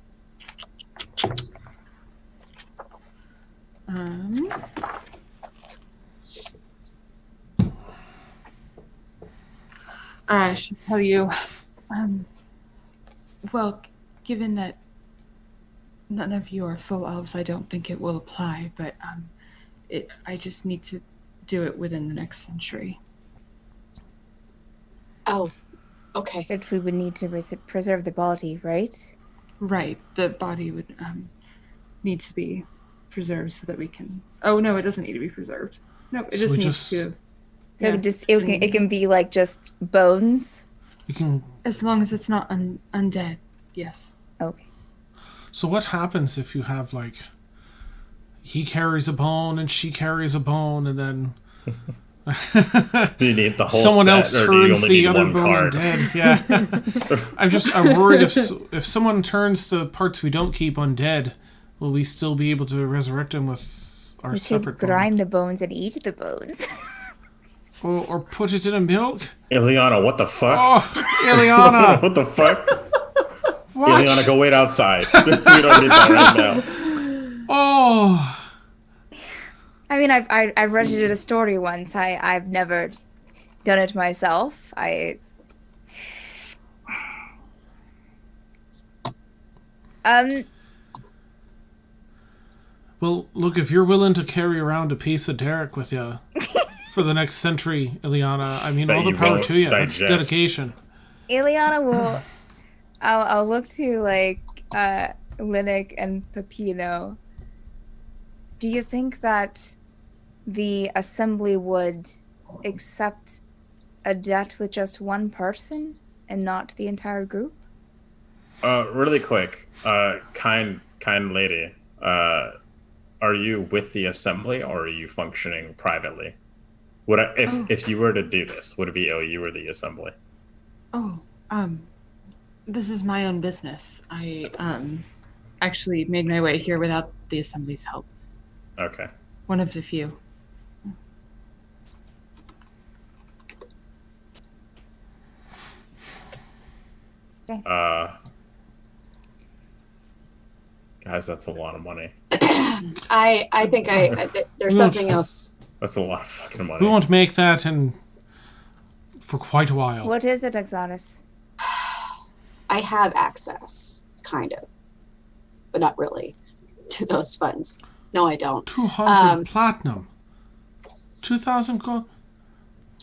I should tell you Well, given that none of you are full elves, I don't think it will apply, but I just need to do it within the next century. Oh, okay. But we would need to preserve the body, right? Right, the body would need to be preserved so that we can... Oh, no, it doesn't need to be preserved. No, it just needs to... So it can be like just bones? You can... As long as it's not undead, yes. Okay. So what happens if you have, like, he carries a bone and she carries a bone, and then Do you need the whole someone set, else or do you turns only the need other one bone card? undead? Yeah. I'm worried if someone turns the parts we don't keep undead, will we still be able to resurrect them with our We separate could grind the bones and eat the bones. or put it in a milk? Ileana, what the fuck? Oh, Ileana! What the fuck? What? Ileana, go wait outside. We don't need that right now. Oh. I mean, I've read it a story once. I've never done it myself. Well, look, if you're willing to carry around a piece of Derik with you for the next century, Ileana, I mean, That all the you power won't to you. That's digest. dedication. Ileana will. I'll look to like Llennoc and Pepino. Do you think that the assembly would accept a debt with just one person and not the entire group? Really quick, kind lady, are you with the assembly or are you functioning privately? If you were to do this, would it be you or the assembly? Oh, this is my own business. I actually made my way here without the assembly's help. Okay. One of the few. Guys, that's a lot of money. I think there's something else. That's a lot of fucking money. We won't make that for quite a while. What is it, Elxaris? I have access, kind of, but not really, to those funds. No, I don't. 200 platinum. 2,000 gold.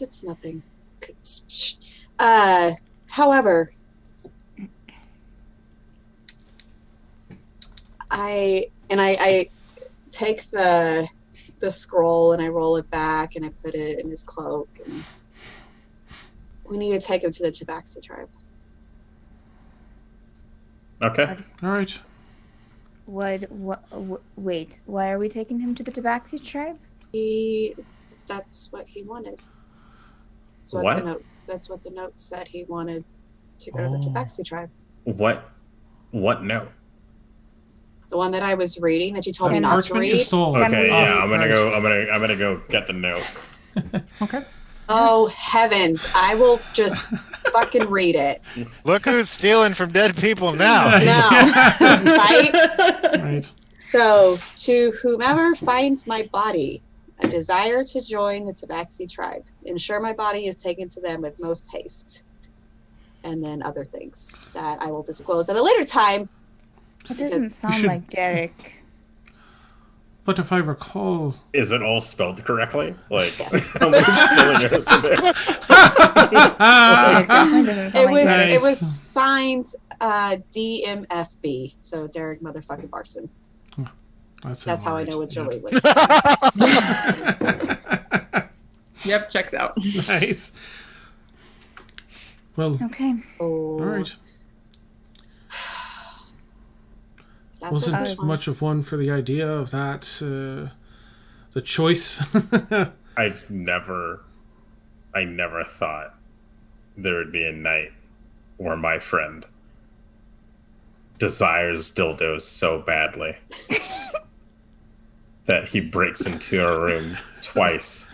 It's nothing. However, I take the scroll and I roll it back and I put it in his cloak, and we need to take him to the Tabaxi tribe. Okay. All right. Wait, why are we taking him to the Tabaxi tribe? That's what he wanted. That's what the note said. He wanted to go to the Tabaxi tribe. What note? The one that I was reading that you told me The not to parchment you read. stole. Okay, yeah, Oh, I'm gonna right. go. I'm gonna go get the note. Okay. Oh heavens! I will just fucking read it. Look who's stealing from dead people now. No, right? Right. So, to whomever finds my body, a desire to join the Tabaxi tribe. Ensure my body is taken to them with most haste. And then other things that I will disclose at a later time. That doesn't sound should- like Derik. But if I recall, Is it all spelled correctly? Like, Yes. how many spelling errors are there? It definitely doesn't sound like Derik. It was signed DMFB. So Derek motherfucking Barson. That's how I know it's really listed. Yep, checks out. Nice. Well, Okay. all right. That's Wasn't what I much of one for the idea of that, the choice. I never thought there would be a night where my friend desires dildos so badly that he breaks into our room twice,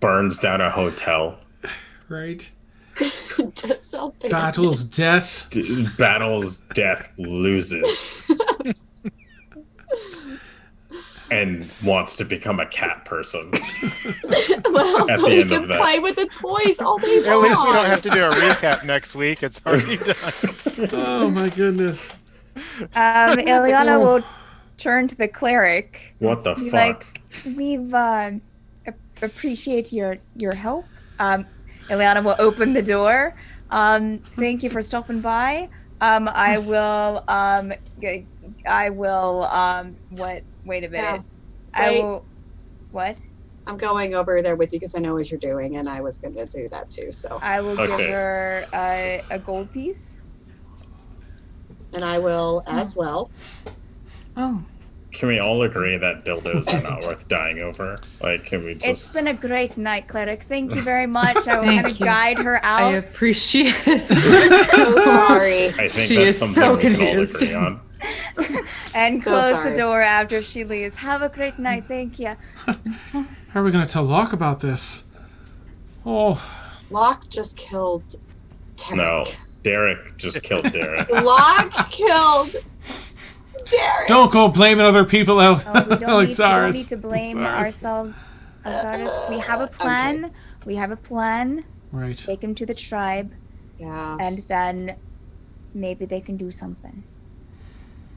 burns down a hotel, Right. Just something. Battles death. battles death, loses. and wants to become a cat person. Well, At so the he end can of that. play with the toys all day long. At least we don't have to do a recap next week. It's already done. Oh my goodness. Ileana will turn to the cleric. What the Be fuck? like, we've appreciate your help. Ileana will open the door. Thank you for stopping by. I will wait a minute. Yeah. I Wait. will what? I'm going over there with you because I know what you're doing, and I was going to do that too. So, I will give Okay. her a gold piece. and I will as well. Oh, Can we all agree that dildos are not worth dying over? Like, can we It's just... been a great night, cleric. Thank you very much. I will Thank kind of you. guide her I out. appreciate it. So sorry. I think She that's is something so we can all confused. agree on. And So close sorry. the door after she leaves. Have a great night. Thank you. How are we going to tell Locke about this? Oh, Locke just killed Derik. No, Derik just killed Derik. Locke killed Derik. don't go blaming other people out. Oh, we don't Elxaris. need to blame Elxaris. ourselves, Elxaris. We have a plan. Okay. We have a plan. Right. Take him to the tribe, Yeah. and then maybe they can do something.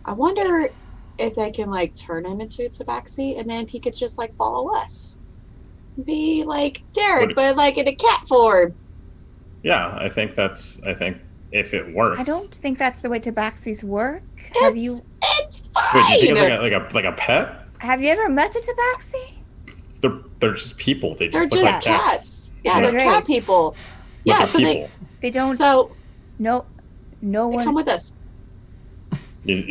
I wonder if they can like turn him into a tabaxi, and then he could just like follow us. Be like Derik, What- but like in a cat form. Yeah, I think if it works. I don't think that's the way tabaxis work. Have you It's fine. Wait, do you think it's like a pet? ever met a tabaxi? They're just people. They They're just look just like cats. cats. Yeah, Yeah. they're cat people. But Yeah, they're so people. They don't. so No they one. come with us.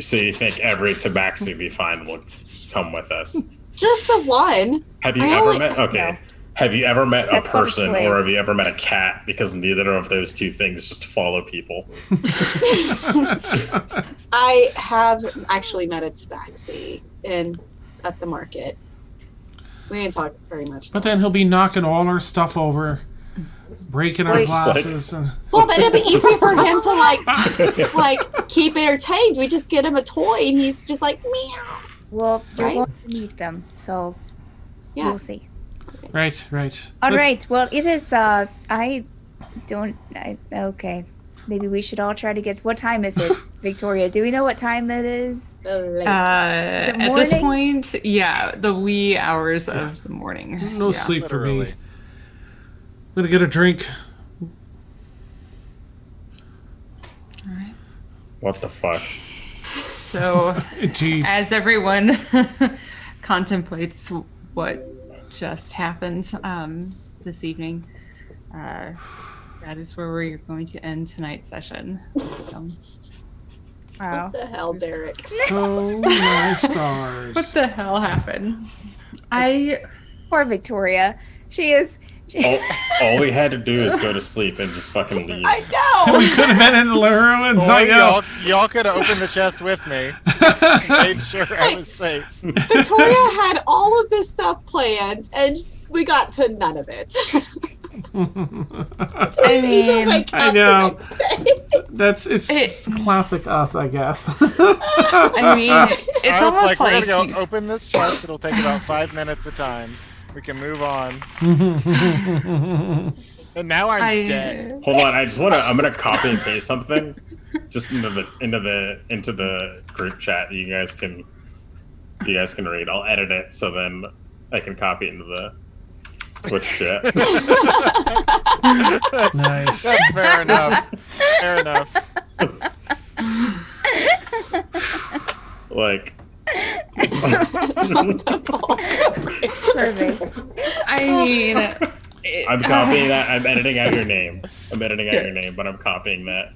So you think every tabaxi we find will just come with us? Just the one. Have you I ever only- met? Okay. No. Have you ever met a That's called a person, slave. or have you ever met a cat? Because neither of those two things just follow people. I have actually met a tabaxi at the market. We didn't talk very much. But then he'll be knocking all our stuff over, breaking our Wait. glasses. And... Well, but it'd be easier for him to like keep entertained. We just get him a toy, and he's just like meow. Well, you're Right? going to need them, so Yeah. we'll see. Right. All right. Well, it is. Okay. Maybe we should all try to get. What time is it, Victoria? Do we know what time it is? At this morning? point, yeah, the wee hours of the morning. No Yeah. sleep for me. Literally. I'm gonna get a drink. All right. What the fuck? So, Gee. as everyone contemplates what just happened this evening, that is where we're going to end tonight's session. Wow. What the hell, Derik? Oh my stars. What the hell happened? Poor Victoria. She is. All we had to do is go to sleep and just fucking leave. I know. We could have been in the ruins. Boy, I know. y'all could have opened the chest with me. Made sure I was safe. Victoria had all of this stuff planned, and we got to none of it. I mean, wake I up know. the next day. It's classic us, I guess. I mean, it's I was almost like, like, we're gonna go open this chest. It'll take about 5 minutes a time. We can move on. And now I'm dead. Hold on, I'm gonna copy and paste something just into the group chat. You guys can read. I'll edit it so then I can copy it into the Twitch chat. Nice. That's fair enough. Fair enough. Like, Perfect. I mean, I'm copying that. I'm editing out your name. But I'm copying that.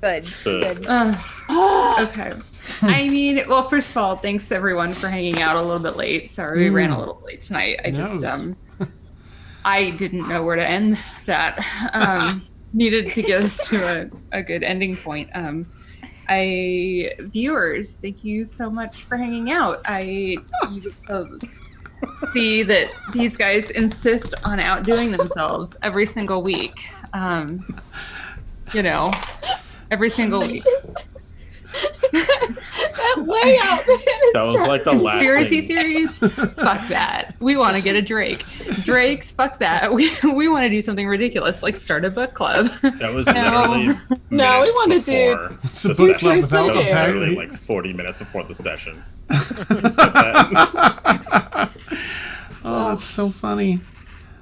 Good. Good. okay. I mean, well, first of all, thanks everyone for hanging out a little bit late. Sorry we ran a little late tonight. I just I didn't know where to end that. Needed to get us to a good ending point. Viewers, thank you so much for hanging out. See that these guys insist on outdoing themselves every single week. Every single week. way out. That was like the last Conspiracy thing. theories? Fuck that. We want to get a Drake. Drake's, fuck that. We want to do something ridiculous, like start a book club. That was literally No, we minutes want to do. before It's a the book club session. without That was the literally bag. like 40 minutes before the session. You said that. Oh, that's so funny.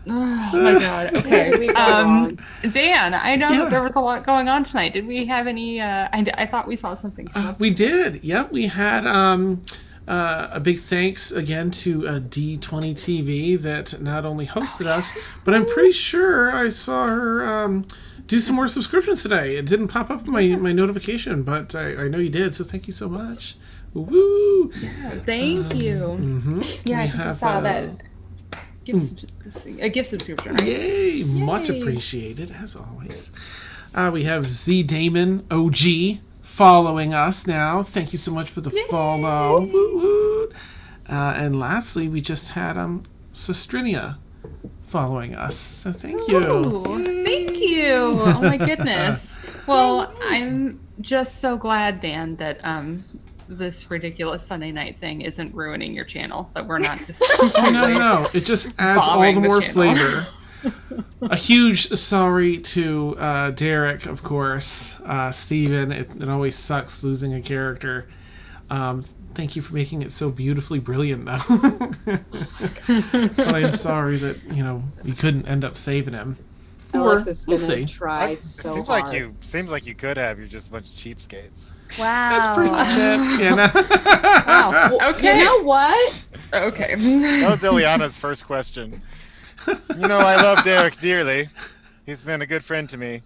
Oh my god. Okay. We got wrong. Dan, I know Yeah. that there was a lot going on tonight. Did we have any? I thought we saw something come up. We did. Yep, we had a big thanks again to D20 TV that not only hosted us, but I'm pretty sure I saw her do some more subscriptions today. It didn't pop up in my notification, but I know you did, so thank you so much. Woo! Thank you. Mhm. Yeah, We I think I have, saw that. A gift subscription, right? Yay! Much appreciated, as always. We have Z Damon OG following us now. Thank you so much for the follow. Woo woo. And lastly, we just had Sestrinia following us. So thank you. Ooh, thank you. Oh my goodness. Well, I'm just so glad, Dan, that this ridiculous Sunday night thing isn't ruining your channel. That we're not just No. It just adds all bombing the the more channel. flavor. A huge sorry to Derik, of course. Steven, it always sucks losing a character. Thank you for making it so beautifully brilliant, though. But I am sorry that, you couldn't end up saving him. Alex is We'll gonna see. try so seems hard. like you could have. You're just a bunch of cheapskates. Wow. That's pretty much it. Yeah, no. Wow. Well, Okay. You know what? Okay. That was Ileana's first question. I love Derik dearly. He's been a good friend to me.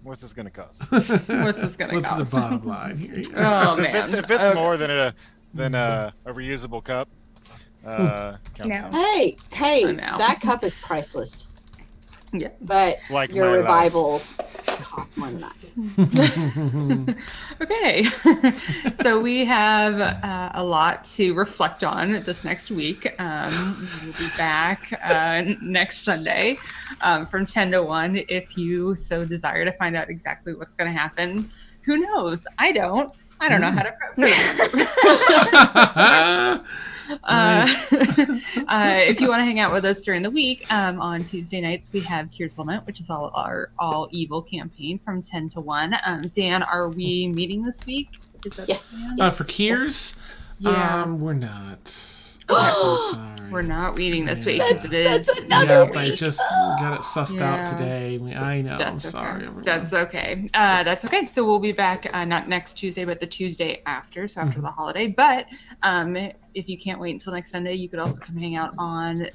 What's this gonna cost? What's this gonna What's cost? the bottom line here? Oh if man. it's Okay. more than a reusable cup, count No. down. Hey, I know. that cup is priceless. Yeah. But Like your my life. revival costs more than that. Okay. So we have a lot to reflect on this next week. We'll be back next Sunday from 10 to 1 if you so desire to find out exactly what's going to happen. Who knows? I don't know how to prep. If you want to hang out with us during the week, on Tuesday nights we have Kier's Lament, which is our all evil campaign from 10 to 1. Dan, are we meeting this week? Is that Yes. the plan? For Kiers, Yeah. we're not. I'm so sorry. We're not meeting this week That's- because it is. that's another Yep, I week. just got it sussed Yeah. out today. I know. That's I'm sorry, okay. everyone. That's okay. That's okay. So we'll be back not next Tuesday, but the Tuesday after, so after the holiday. But if you can't wait until next Sunday, you could also come hang out on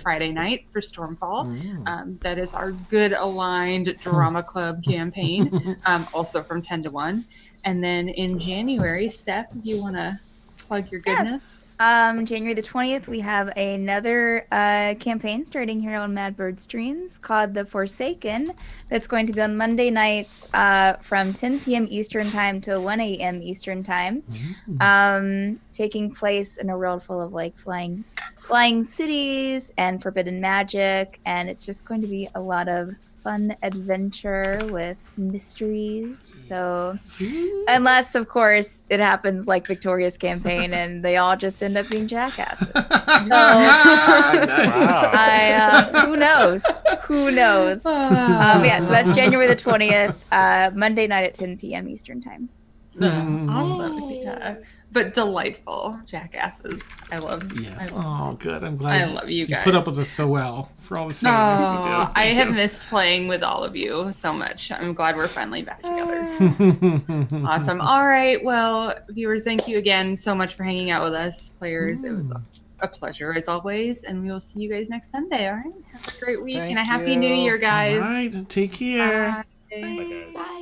Friday night for Stormfall. That is our good aligned drama club campaign, also from 10 to 1. And then in January, Steph, if you want to plug your goodness. January the 20th, we have another campaign starting here on Mad Bird Streams called The Forsaken. That's going to be on Monday nights from 10 p.m. Eastern Time to 1 a.m. Eastern Time. Taking place in a world full of like flying cities and forbidden magic. And it's just going to be a lot of fun adventure with mysteries. So, unless of course it happens like Victoria's campaign and they all just end up being jackasses. So, Wow. who knows? Who knows? Yeah, so that's January the 20th, Monday night at 10 p.m. Eastern Time. Awesome. Yay. Yeah. But delightful jackasses. I love. Yes. I love, Oh, good. I'm glad I love you guys. put up with us so well for all the silliness we do. I Thank have you. missed playing with all of you so much. I'm glad we're finally back together. Awesome. All right. Well, viewers, thank you again so much for hanging out with us. Players, it was a pleasure as always. And we will see you guys next Sunday. All right. Have a great week and a Thank happy new you. year, guys. All right. Take care. Bye. Bye, guys. Bye.